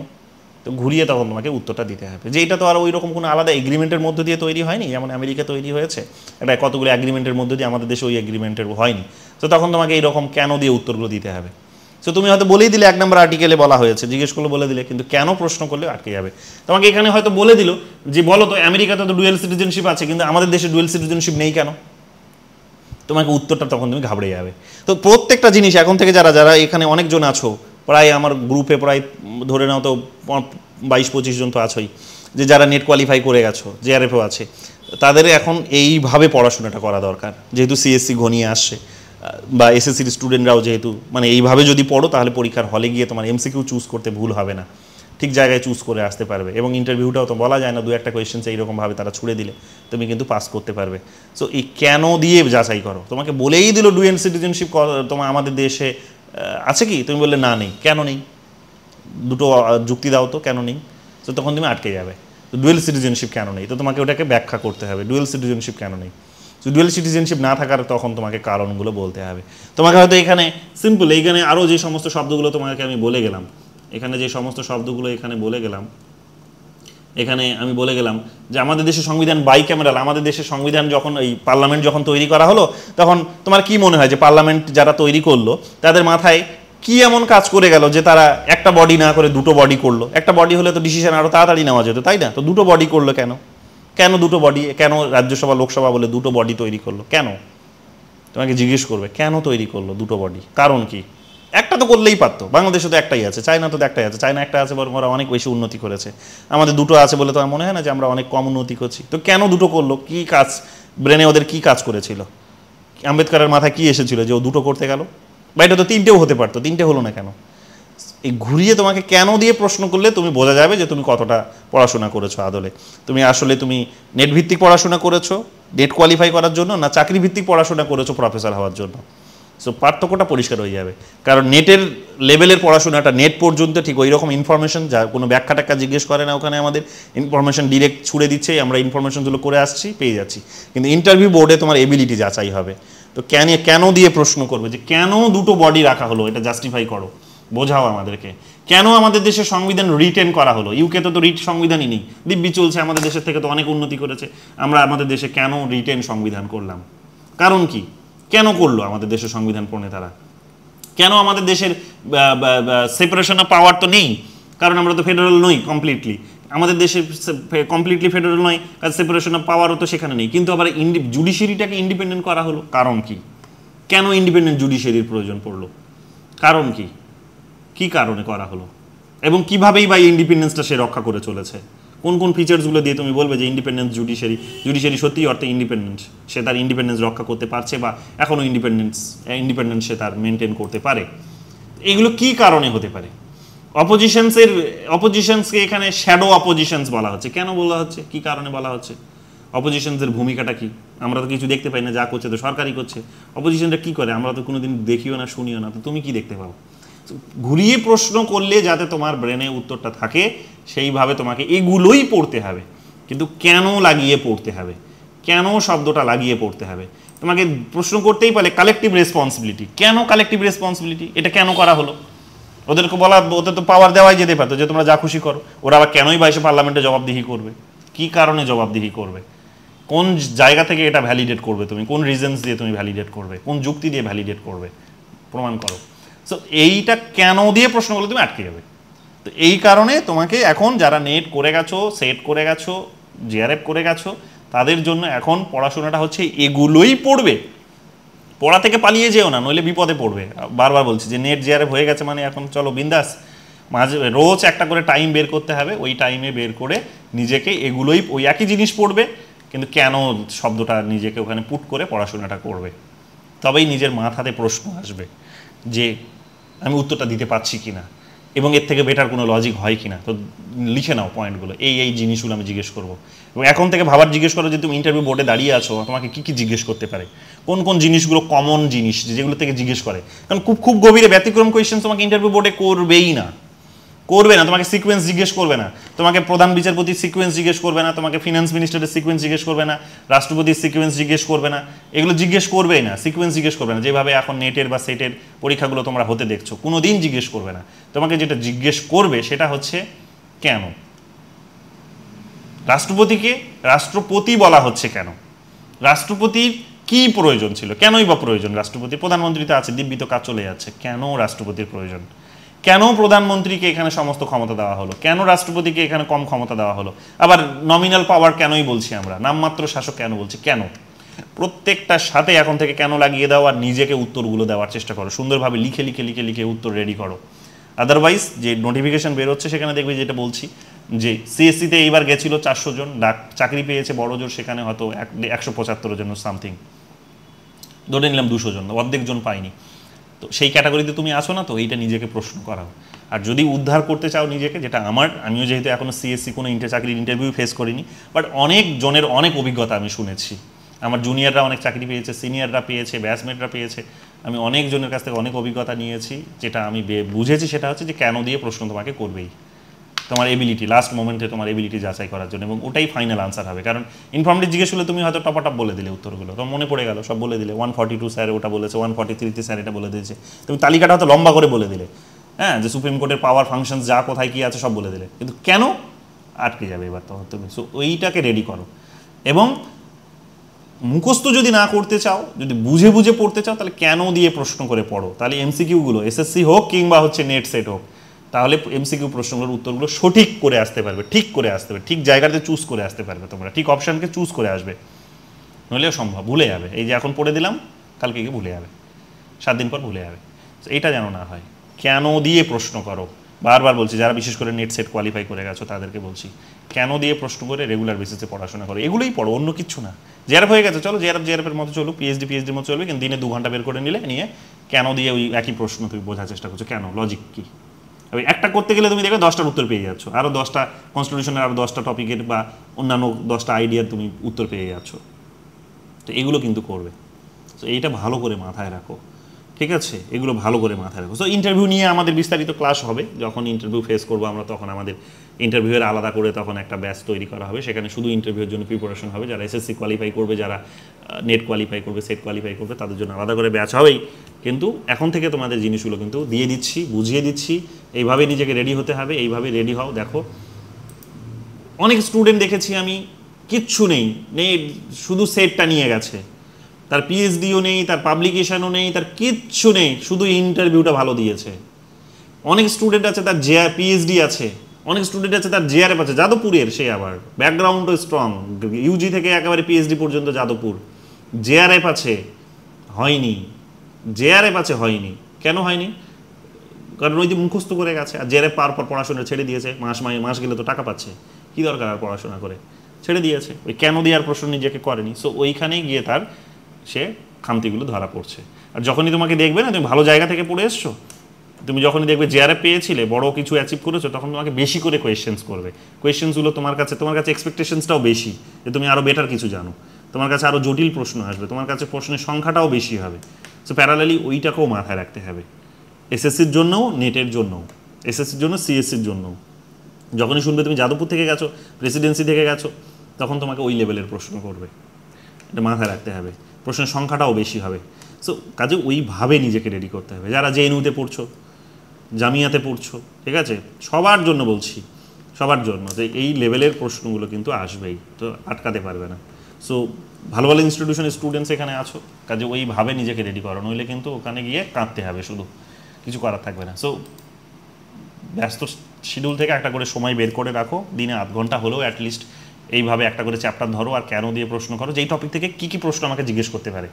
তো ঘুরিয়ে তখন তোমাকে উত্তরটা দিতে হবে যে এটা তো আর ওই রকম কোনো আলাদা এগ্রিমেন্টের মধ্য দিয়ে তৈরি হয়নি, যেমন আমেরিকা তৈরি হয়েছে, এটা কতগুলো এগ্রিমেন্টের মধ্য দিয়ে, আমাদের দেশে ওই এগ্রিমেন্টের হয়নি। তো তখন তোমাকে এইরকম কেন দিয়ে উত্তরগুলো দিতে হবে। সো তুমি হয়তো বলেই দিলে 1 নম্বর আর্টিকেলে বলা হয়েছে, জিজ্ঞেস করলে বলে দিলে, কিন্তু কেন প্রশ্ন করলে আটকে যাবে। তোমাকে এখানে হয়তো বলে দিল যে বলো তো আমেরিকাতে তো ডুয়েল সিটিজেনশিপ আছে, কিন্তু আমাদের দেশে ডুয়েল সিটিজেনশিপ নেই কেন, তোমাকে উত্তরটা তখন তুমি ঘাবড়ে যাবে। তো প্রত্যেকটা জিনিস এখন থেকে যারা যারা এখানে অনেকজন আছো, প্রায় আমার গ্রুপে প্রায় ধরে নাও তো 22-25 জন তো আছোই, যে যারা নেট কোয়ালিফাই করে গেছো, JRF-ও আছে, তাদের এখন এইভাবে পড়াশোনাটা করা দরকার, যেহেতু CSC ঘনিয়ে আসছে, বা SSCর স্টুডেন্টরাও যেহেতু, মানে এইভাবে যদি পড়ো তাহলে পরীক্ষার হলে গিয়ে তোমার MCQ চুজ করতে ভুল হবে না, ঠিক জায়গায় চুজ করে আসতে পারবে। এবং ইন্টারভিউটাও তো বলা যায় না, 2-1টা কোয়েশ্চেন্স এইরকমভাবে তারা ছুড়ে দিলে তুমি কিন্তু পাস করতে পারবে। সো এই কেন দিয়ে যাচাই করো। তোমাকে বলেই দিল ডুয়েল সিটিজেনশিপ তোমার আমাদের দেশে আছে কি, তুমি বললে না নেই, কেন নেই, দুটো যুক্তি দাও তো কেন নেই। তো তখন তুমি আটকে যাবে। তো তো ডুয়েল সিটিজেনশিপ কেন নেই, তো তোমাকে ওটাকে ব্যাখ্যা করতে হবে ডুয়েল সিটিজেনশিপ কেন নেই। তো ডুয়েল সিটিজেনশিপ না থাকার তখন তোমাকে কারণগুলো বলতে হবে। তোমাকে হয়তো এখানে সিম্পল এইখানে আরও যে সমস্ত শব্দগুলো তোমাকে আমি বলে গেলাম, এখানে যে সমস্ত শব্দগুলো এখানে বলে গেলাম, এখানে আমি বলে গেলাম যে আমাদের দেশের সংবিধান বাইক্যামেরাল। আমাদের দেশের সংবিধান যখন এই পার্লামেন্ট যখন তৈরি করা হলো তখন তোমার কি মনে হয় যে পার্লামেন্ট যারা তৈরি করলো তাদের মাথায় কি এমন কাজ করে গেল যে তারা একটা বডি না করে দুটো বডি করলো? একটা বডি হলে তো ডিসিশন আরও তাড়াতাড়ি নেওয়া যেত, তাই না? তো দুটো বডি করলো কেন? কেন দুটো বডি? কেন রাজ্যসভা লোকসভা বলে দুটো বডি তৈরি করলো কেন? তোমাকে জিজ্ঞেস করবে কেন তৈরি করলো দুটো বডি, কারণ কি? একটা তো করলেই পারতো। বাংলাদেশে তো একটাই আছে, চায়না তো একটাই আছে। চায়না একটা আছে বরং ওরা অনেক বেশি উন্নতি করেছে। আমাদের দুটো আছে বলে তো আমার মনে হয় না যে আমরা অনেক কম উন্নতি করছি। তো কেন দুটো করলো? কি কাজ ব্রেনে ওদের কি কাজ করেছিল? আম্বেদকরের মাথায় কি এসেছিল যে ও দুটো করতে গেল? বা এটা তো তিনটেও হতে পারতো, তিনটে হলো না কেন? এই ঘুরিয়ে তোমাকে কেন দিয়ে প্রশ্ন করলে তুমি বোঝা যাবে যে তুমি কতটা পড়াশোনা করেছো আদলে। তুমি আসলে তুমি নেট ভিত্তিক পড়াশোনা করেছো নেট কোয়ালিফাই করার জন্য, না চাকরি ভিত্তিক পড়াশোনা করেছো প্রফেসর হওয়ার জন্য? সো পার্থক্যটা পরিষ্কার হয়ে যাবে। কারণ নেটের লেভেলের পড়াশোনাটা নেট পর্যন্ত ঠিক ওই রকম ইনফরমেশন, যা কোনো ব্যাখ্যা টাক্কা জিজ্ঞেস করে না, ওখানে আমাদের ইনফরমেশন ডিরেক্ট ছুড়ে দিচ্ছে, আমরা ইনফরমেশনগুলো করে আসছি, পেয়ে যাচ্ছি। কিন্তু ইন্টারভিউ বোর্ডে তোমার এবিলিটি যাচাই হবে। তো কেন দিয়ে প্রশ্ন করবে যে কেন দুটো বডি রাখা হলো, এটা জাস্টিফাই করো, বোঝাও আমাদেরকে। কেন আমাদের দেশের সংবিধান রিটেন করা হলো? ইউকে তো রিট সংবিধানই নেই, দিব্যি চলছে, আমাদের দেশের থেকে তো অনেক উন্নতি করেছে। আমরা আমাদের দেশে কেন রিটেন সংবিধান করলাম? কারণ কি? কেন করলো আমাদের দেশের সংবিধান প্রণেতারা? কেন আমাদের দেশের সেপারেশন অফ পাওয়ার তো নেই, কারণ আমরা তো ফেডারেল নই কমপ্লিটলি। আমাদের দেশে কমপ্লিটলি ফেডারেল নয়, কাজ সেপারেশন অফ পাওয়ারও তো সেখানে নেই। কিন্তু আবার জুডিশিয়ারিটাকে ইন্ডিপেন্ডেন্ট করা হলো, কারণ কি? কেন ইন্ডিপেন্ডেন্ট জুডিশিয়ারির প্রয়োজন পড়লো? কারণ কি? কি কারণে করা হলো? এবং কিভাবেই বা ইন্ডিপেন্ডেন্সটা সে রক্ষা করে চলেছে? কোন কোন ফিচার্সগুলো দিয়ে তুমি বলবে যে ইন্ডিপেন্ডেন্স জুডিশিয়ারি সত্যিই অর্থে ইন্ডিপেন্ডেন্ট, সে তার ইন্ডিপেন্ডেন্স রক্ষা করতে পারছে বা এখনও ইন্ডিপেন্ডেন্স সে তার মেনটেন করতে পারে? এগুলো কি কারণে হতে পারে? অপোজিশনসকে এখানে শ্যাডো অপোজিশনস বলা হচ্ছে। কেন বলা হচ্ছে? কি কারণে বলা হচ্ছে? অপোজিশনসের ভূমিকাটা কি? আমরা তো কিছু দেখতে পাই না, যা করছে তো সরকারই করছে। অপোজিশনটা কি করে আমরা তো কোনোদিন দেখিও না, শুনিও না, তো তুমি কি দেখতে পাও? ঘুরিয়ে প্রশ্ন করলে যাতে তোমার ব্রেনে উত্তরটা থাকে সেইভাবে তোমাকে এগুলোই পড়তে হবে। কিন্তু কেন লাগিয়ে পড়তে হবে, কেন শব্দটা লাগিয়ে পড়তে হবে। তোমাকে প্রশ্ন করতেই পারে কালেকটিভ রেসপন্সিবিলিটি। কেন কালেকটিভ রেসপন্সিবিলিটি? এটা কেন করা হলো? ওদেরকে বলা, ওদের তো পাওয়ার দেওয়াই যেতে পারতো যে তোমরা যা খুশি করো। ওরা আবার কেনই বা এসে পার্লামেন্টে জবাবদিহি করবে? কি কারণে জবাবদিহি করবে? কোন জায়গা থেকে এটা ভ্যালিডেট করবে তুমি? কোন রিজনস দিয়ে তুমি ভ্যালিডেট করবে? কোন যুক্তি দিয়ে ভ্যালিডেট করবে? প্রমাণ করো। সো এইটা কেন দিয়ে প্রশ্ন করলে তুমি আটকে যাবে। তো এই কারণে তোমাকে এখন যারা নেট করে গেছো, সেট করে গেছো, জিআরএফ করে গেছো, তাদের জন্য এখন পড়াশোনাটা হচ্ছে এগুলোই পড়বে। পড়া থেকে পালিয়ে যেও না, নইলে বিপদে পড়বে। বারবার বলছি যে নেট জিআরএফ হয়ে গেছে মানে এখন চলো বিন্দাস, মাঝে রোজ একটা করে টাইম বের করতে হবে। ওই টাইমে বের করে নিজেকে এগুলোই ওই একই জিনিস পড়বে, কিন্তু কেন শব্দটা নিজেকে ওখানে পুট করে পড়াশোনাটা করবে। তবেই নিজের মাথাতে প্রশ্ন আসবে যে আমি উত্তরটা দিতে পারছি কিনা এবং এর থেকে বেটার কোনো লজিক হয় কিনা। তো লিখে নাও পয়েন্টগুলো, এই জিনিসগুলো আমি জিজ্ঞেস করবো। এবং এখন থেকে ভাবার জিজ্ঞেস করো যে তুমি ইন্টারভিউ বোর্ডে দাঁড়িয়ে আছো, তোমাকে কী কী জিজ্ঞেস করতে পারে, কোন কোন জিনিসগুলো কমন জিনিস যেগুলো থেকে জিজ্ঞেস করে। কারণ খুব গভীরে ব্যতিক্রম কোয়েশ্চেন তোমাকে ইন্টারভিউ বোর্ডে করবেই না, করবে না। তোমাকে সিকোয়েন্স জিজ্ঞেস করবে না, তোমাকে প্রধান বিচারপতির সিকোয়েন্স জিজ্ঞেস করবে না, তোমাকে ফিনান্স মিনিস্টারের সিকোয়েন্স জিজ্ঞেস করবে না, রাষ্ট্রপতির সিকোয়েন্স জিজ্ঞেস করবে না, এগুলো জিজ্ঞেস করবেই না। সিকোয়েন্স জিজ্ঞেস করবে না, যেভাবে এখন নেটের বা সেটের পরীক্ষাগুলো তোমরা হতে দেখছো, কোনো দিন জিজ্ঞেস করবে না। তোমাকে যেটা জিজ্ঞেস করবে সেটা হচ্ছে কেন। রাষ্ট্রপতিকে রাষ্ট্রপতি বলা হচ্ছে কেন? রাষ্ট্রপতির কি প্রয়োজন ছিল? কেনই বা প্রয়োজন রাষ্ট্রপতি? প্রধানমন্ত্রী তো আছে, দিব্যি তো কাজ চলে যাচ্ছে। কেন রাষ্ট্রপতির প্রয়োজন? কেন প্রধানমন্ত্রীকে এখানে সমস্ত ক্ষমতা দেওয়া হলো? কেন রাষ্ট্রপতিকে এখানে কম ক্ষমতা দেওয়া হলো? আবার নমিনাল পাওয়ার কেনই বলছি আমরা, নামমাত্র শাসক কেন বলছি? কেন? প্রত্যেকটার সাথে এখন থেকে কেন লাগিয়ে দাও, আর নিজেকে উত্তরগুলো দেওয়ার চেষ্টা করো, সুন্দরভাবে লিখে লিখে লিখে লিখে উত্তর রেডি করো। আদারওয়াইজ যে নোটিফিকেশন বেরোচ্ছে সেখানে দেখবে যেটা বলছি যে সিএসসিতে এইবার গেছিল 400 জন, চাকরি পেয়েছে বড় জোর সেখানে হয়তো 175 জন সামথিং, ধরে নিলাম 200 জন, অর্ধেক জন পায়নি। তো সেই ক্যাটাগরিতে তুমি আসো না, তো এইটা নিজেকে প্রশ্ন করাও। আর যদি উদ্ধার করতে চাও নিজেকে, যেটা আমিও যেহেতু এখনও সিএসসি কোনো চাকরির ইন্টারভিউ ফেস করিনি, বাট অনেক জনের অনেক অভিজ্ঞতা আমি শুনেছি। আমার জুনিয়ররা অনেক চাকরি পেয়েছে, সিনিয়ররা পেয়েছে, ব্যাচমেটরা পেয়েছে। আমি অনেক জনের কাছ থেকে অনেক অভিজ্ঞতা নিয়েছি। যেটা আমি বুঝেছি সেটা হচ্ছে যে কেন দিয়ে প্রশ্ন তোমাকে করবেই। তোমার এবিলিটি, লাস্ট মোমেন্টে তোমার এবিলিটি যাচাই করার জন্য, এবং ওটাই ফাইনাল আনসার হবে। কারণ ইনফর্মেটিভ জিজ্ঞেস করলে তুমি হয়তো টপাটপ বলে দিলে উত্তরগুলো, তোমার মনে পড়ে গেল, সব বলে দিলে, 142 স্যার ওটা বলেছে, 143 স্যার এটা বলে দিয়েছে, তুমি তালিকাটা হয়তো লম্বা করে বলে দিলে, হ্যাঁ, যে সুপ্রিম কোর্টের পাওয়ার ফাংশন যা কোথায় কী আছে সব বলে দিলে, কিন্তু কেন আটকে যাবে এবার তখন তুমি। সো ওইটাকে রেডি করো, এবং মুখস্থ যদি না করতে চাও, যদি বুঝে বুঝে পড়তে চাও, তাহলে কেন দিয়ে প্রশ্ন করে পড়ো। তাহলে এমসিকিউগুলো এসএসসি হোক কিংবা হচ্ছে নেট সেট হোক, তাহলে এমসিকিউ প্রশ্নগুলোর উত্তরগুলো সঠিক করে আসতে পারবে, ঠিক করে আসতে পারবে, ঠিক জায়গাতে চুজ করে আসতে পারবে, তোমরা ঠিক অপশানকে চুজ করে আসবে, নইলেও সম্ভব ভুলে যাবে। এই যে এখন পড়ে দিলাম, কালকে গিয়ে ভুলে যাবে, 7 দিন পর ভুলে যাবে। এইটা যেন না হয়, কেন দিয়ে প্রশ্ন করো। বারবার বলছি, যারা বিশেষ করে নেট সেট কোয়ালিফাই করে গেছো তাদেরকে বলছি, কেন দিয়ে প্রশ্ন করে রেগুলার বেসিসে পড়াশোনা করো, এগুলোই পড়ো, অন্য কিছু না। জেআরএফ হয়ে গেছে, চলো জেআরএফের মতো চলো, পিএইচডির মতো চলবে, কিন্তু দিনে 2 ঘন্টা বের করে নিয়ে কেন দিয়ে ওই একই প্রশ্ন তুমি বোঝার চেষ্টা করছো, কেন, লজিক কী। ওই একটা করতে গেলে তুমি দেখবে 10টার উত্তর পেয়ে যাচ্ছ, আরও 10টা কনস্টিটিউশনের আরও 10টা টপিকের বা অন্যান্য 10টা আইডিয়ার তুমি উত্তর পেয়ে যাচ্ছ। তো এগুলো কিন্তু করবে, তো এইটা ভালো করে মাথায় রাখো, ঠিক আছে, এগুলো ভালো করে মাথায় রাখো। সো ইন্টারভিউ নিয়ে আমাদের বিস্তারিত ক্লাস হবে, যখন ইন্টারভিউ ফেস করবো আমরা, তখন আমাদের ইন্টারভিউয়ের আলাদা করে তখন একটা ব্যাচ তৈরি করা হবে, সেখানে শুধু ইন্টারভিউর জন্য প্রিপারেশন হবে। যারা এসএসসি কোয়ালিফাই করবে, যারা নেট কোয়ালিফাই করবে, সেট কোয়ালিফাই করবে, তাদের জন্য আলাদা করে ব্যাচ হবেই। কিন্তু এখন থেকে তোমাদের জিনিসগুলো কিন্তু দিয়ে দিচ্ছি, বুঝিয়ে দিচ্ছি, এইভাবে নিজেকে রেডি হতে হবে, এইভাবে রেডি হও। দেখো অনেক স্টুডেন্ট দেখেছি আমি, কিচ্ছু নেই, শুধু সেটটা নিয়ে গেছে, তার পিএইচডিও নেই, তার পাবলিকেশনও নেই, তার কিচ্ছু নেই, শুধু ইন্টারভিউটা ভালো দিয়েছে। অনেক স্টুডেন্ট আছে তার পিএইচডি আছে, অনেক স্টুডেন্ট আছে তার জেআরএফ আছে, যাদবপুরের, সে আবার ব্যাকগ্রাউন্ডও স্ট্রং, ইউজি থেকে একেবারে পিএইচডি পর্যন্ত যাদবপুর, জেআরএফ আছে, হয়নি, জেআরএফ আছে, হয়নি। কেন হয়নি? কারণ ওই যে মুখস্থ করে গেছে, আর জেআরএফ পাওয়ার পর পড়াশোনা ছেড়ে দিয়েছে, মাস গেলে তো টাকা পাচ্ছে, কী দরকার আর পড়াশোনা করে, ছেড়ে দিয়েছে। ওই কেন দেওয়ার প্রশ্ন নিজেকে করেনি। সো ওইখানেই গিয়ে তার সে খামতিগুলো ধরা পড়ছে। আর যখনই তোমাকে দেখবে না তুমি ভালো জায়গা থেকে পড়ে এসছো, তুমি যখনই দেখবে জেআরএফ পেয়েছিলে, বড় কিছু অ্যাচিভ করেছো, তখন তোমাকে বেশি করে কোয়েশ্চেন্স করবে। কোয়েশ্চেন্সগুলো তোমার কাছে এক্সপেকটেশনসটাও বেশি, যে তুমি আরও বেটার কিছু জানো, তোমার কাছে আরও জটিল প্রশ্ন আসবে, তোমার কাছে প্রশ্নের সংখ্যাটাও বেশি হবে। সো প্যারালালি ওইটাকেও মাথায় রাখতে হবে, এসএসসির জন্যও, নেটের জন্যও, এসএসসির জন্য, সিএসসির জন্যও। যখনই শুনবে তুমি যাদবপুর থেকে গেছো, প্রেসিডেন্সি থেকে গেছো, তখন তোমাকে ওই লেভেলের প্রশ্ন করবে, এটা মাথায় রাখতে হবে, প্রশ্নের সংখ্যাটাও বেশি হবে। সো কাজে ওইভাবে নিজেকে রেডি করতে হবে। যারা জেএনইউতে পড়ছো, জামিয়াতে পড়ছো, ঠিক আছে, সবার জন্য বলছি, সবার জন্য, যে এই লেভেলের প্রশ্নগুলো কিন্তু আসবেই, তো আটকাতে পারবে না। সো ভালো ভালো ইনস্টিটিউশনের স্টুডেন্টস এখানে আছো, কাজে ওইভাবে নিজেকে রেডি করো, নইলে কিন্তু ওখানে গিয়ে কাঁদতে হবে, শুধু কিছু করার থাকবে না। সো ব্যস্ত শিডিউল থেকে একটা করে সময় বের করে রাখো, দিনে 8 ঘন্টা হলেও অ্যাটলিস্ট এইভাবে একটা করে চ্যাপ্টার ধরো, আর কেন দিয়ে প্রশ্ন করো, যেই টপিক থেকে কী কী প্রশ্ন আমাকে জিজ্ঞেস করতে পারে।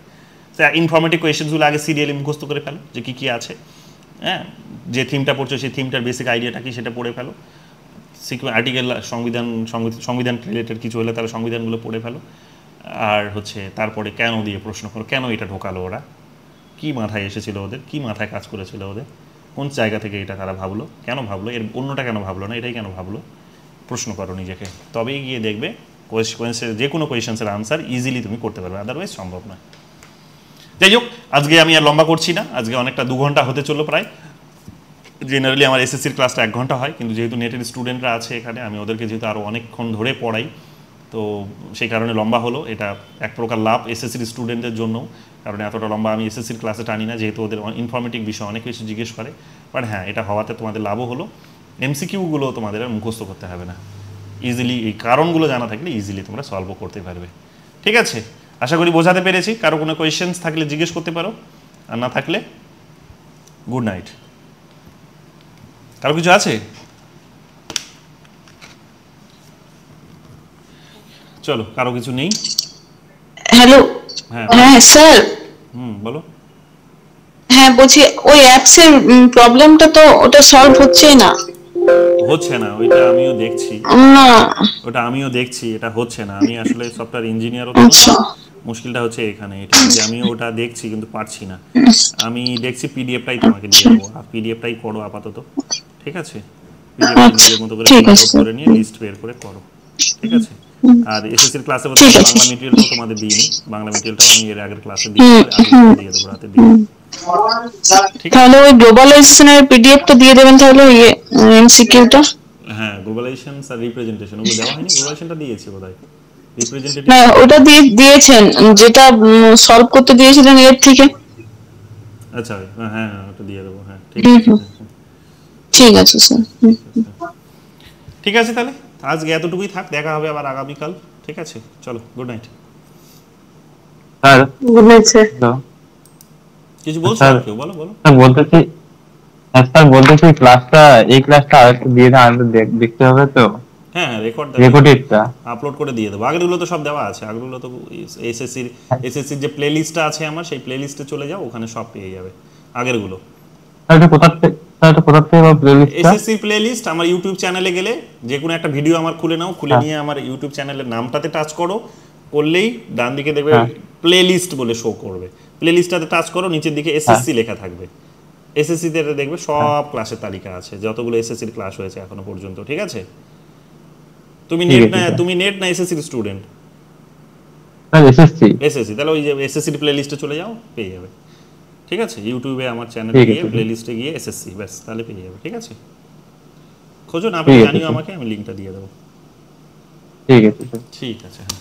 ইনফরমেটিভ কোয়েশ্চেন্সগুলো আগে সিরিয়ালি মুখস্থ করে ফেলো, যে কী কী আছে, হ্যাঁ, যে থিমটা পড়ছো সেই থিমটার বেসিক আইডিয়াটা কি সেটা পড়ে ফেলো, আর্টিকেল, সংবিধান রিলেটেড কিছু হলে তাহলে সংবিধানগুলো পড়ে ফেলো, আর হচ্ছে তারপরে কেন দিয়ে প্রশ্ন করো, কেন এটা ঢোকালো ওরা, কী মাথায় এসেছিলো ওদের, কী মাথায় কাজ করেছিল ওদের, কোন জায়গা থেকে এটা তারা ভাবলো, কেন ভাবলো, এর অন্যটা কেন ভাবলো না, এটাই কেন ভাবলো, প্রশ্ন করো নিজেকে, তবেই গিয়ে দেখবে যে কোনো কোয়েশ্চেন্সের আনসার ইজিলি তুমি করতে পারবে, আদারওয়াইজ সম্ভব নয়। যাই হোক, আজকে আমি আর লম্বা করছি না, আজকে অনেকটা 2 ঘন্টা হতে চললো প্রায়। জেনারেলি আমার এসএসসির ক্লাসটা 1 ঘন্টা হয়, কিন্তু যেহেতু নেটের স্টুডেন্টরা আছে এখানে, আমি ওদেরকে যেহেতু আরও অনেকক্ষণ ধরে পড়াই, তো সেই কারণে লম্বা হলো। এটা এক প্রকার লাভ এসএসসির স্টুডেন্টদের জন্য, কারণ এতটা লম্বা আমি এসএসসির ক্লাসে টানি না, যেহেতু ওদের ইনফরমেটিভ বিষয় অনেক কিছু জিজ্ঞেস করে। বাট হ্যাঁ, এটা হওয়াতে তোমাদের লাভও হলো, এমসিকিউগুলো তোমাদের আর মুখস্থ করতে হবে না, ইজিলি এই কারণগুলো জানা থাকলে ইজিলি তোমরা সলভও করতে পারবে। ঠিক আছে, আশা করি বোঝাতে পেরেছি। কারো কোনো কোয়েশ্চেন্স থাকলে জিজ্ঞেস করতে পারো, আর না থাকলে গুড নাইট। কারো কিছু আছে? চলো, কারো কিছু নেই? হ্যালো, হ্যাঁ স্যার। বলো। হ্যাঁ বলছি, ওই অ্যাপস এর প্রবলেমটা তো ওটা সলভ হচ্ছেই না। হচ্ছে না, ওইটা আমিও দেখছি। না, ওটা আমিও দেখছি, এটা হচ্ছে না। আমি আসলে সফটওয়্যার ইঞ্জিনিয়ারও, মুশকিলটা হচ্ছে এখানে, এটা যে আমি ওটা দেখছি কিন্তু পারছি না। আমি দেখছি পিডিএফটাই তোমাকে দিয়ে দেবো, আর পিডিএফটাই করো আপাতত, ঠিক আছে? পিডিএফ নিজের মতো করে প্রিন্ট আউট করে নিয়ে লিস্ট বের করে করো, ঠিক আছে? আর এসএসসির ক্লাসে বাংলা মেটেরিয়ালটাও তোমাদের দিইনি, বাংলা মেটেরিয়ালটাও আমি এর আগের ক্লাসে দিয়ে দেবো, রাতে দিয়ে। তাহলে ওই গ্লোবালাইজেশনের পিডিএফটা দিয়ে দেবেন তাহলে, এমসিকিউটা। হ্যাঁ, গ্লোবালাইজেশন আর রিপ্রেজেন্টেশন ওগুলো দেওয়া হয়নি, গ্লোবালাইজেশনটা দিয়েছি বোধহয়, রিপ্রেজেন্টেটিভ। না ওটা দিয়েছেন, যেটা সলভ করতে দিয়েছিলেন এর থেকে। আচ্ছা হ্যাঁ হ্যাঁ ওটা দিয়ে দেবো, হ্যাঁ ঠিক হুম আছে হুম, হ্যাঁ, হ্যাঁ, ঠিক আছে স্যার। ঠিক আছে ঠিক আছে তাহলে আজকে এতটুকুই থাক, দেখা হবে আবার আগামীকাল, ঠিক আছে চলো good night. Sir good night sir. Hello কিছু বলছো স্যার, আর কেউ? বলো বলো। স্যার বলতেছি, হ্যাঁ স্যার বলতেছি ক্লাসটা, এই ক্লাসটা আরেকটু দিয়ে দেন, আরেকটু দেখতে হবে তো, হ্যাঁ হ্যাঁ রেকর্ড রেকর্ডেডটা। আপলোড করে দিয়ে দেবো, আগেরগুলো তো সব দেওয়া আছে, আগেরগুলো তো এসএসসির যে প্লে লিস্টটা আছে আমার, সেই প্লে লিস্টে চলে যাও, ওখানে সব পেয়ে যাবে আগেরগুলো। স্যার এটা কোথা থেকে, স্যার এটা কোথা থেকে পাবো প্লেলিস্টটা? এসএসসির প্লে লিস্ট আমার ইউটিউব চ্যানেলে গেলে যে কোনো একটা ভিডিও আমার খুলে নাও, খুলে নিয়ে আমার ইউটিউব চ্যানেলের নামটাতে টাচ করো, করলেই ডান দিকে দেখবে প্লে লিস্ট বলে শো করবে, প্লে লিস্টটাতে টাচ করো, নিচের দিকে এসএসসি লেখা থাকবে, এসএসসিতে দেখবে সব ক্লাসের তালিকা আছে, যতগুলো এসএসসির ক্লাস হয়েছে এখনো পর্যন্ত, ঠিক আছে? তুমি ঠিক নেট আছে, না, স্যার। তুমি নেট না এসএসসির স্টুডেন্ট? Sir SSC. এসএসসি, তাহলে ওই যে এসএসসির প্লে লিস্টে চলে যাও, পেয়ে যাবে, ঠিক আছে? ইউটিউবে আমার চ্যানেলে ঠিক গিয়ে আছে, প্লে লিস্টে গিয়ে এসএসসি, ব্যাস তাহলে পেয়ে যাবে, ঠিক আছে? খোঁজো না পেলে ঠিক আছে, জানিও স্যার। আমাকে, আমি লিঙ্কটা দিয়ে দেবো। ঠিক আছে স্যার। ঠিক আছে হ্যাঁ।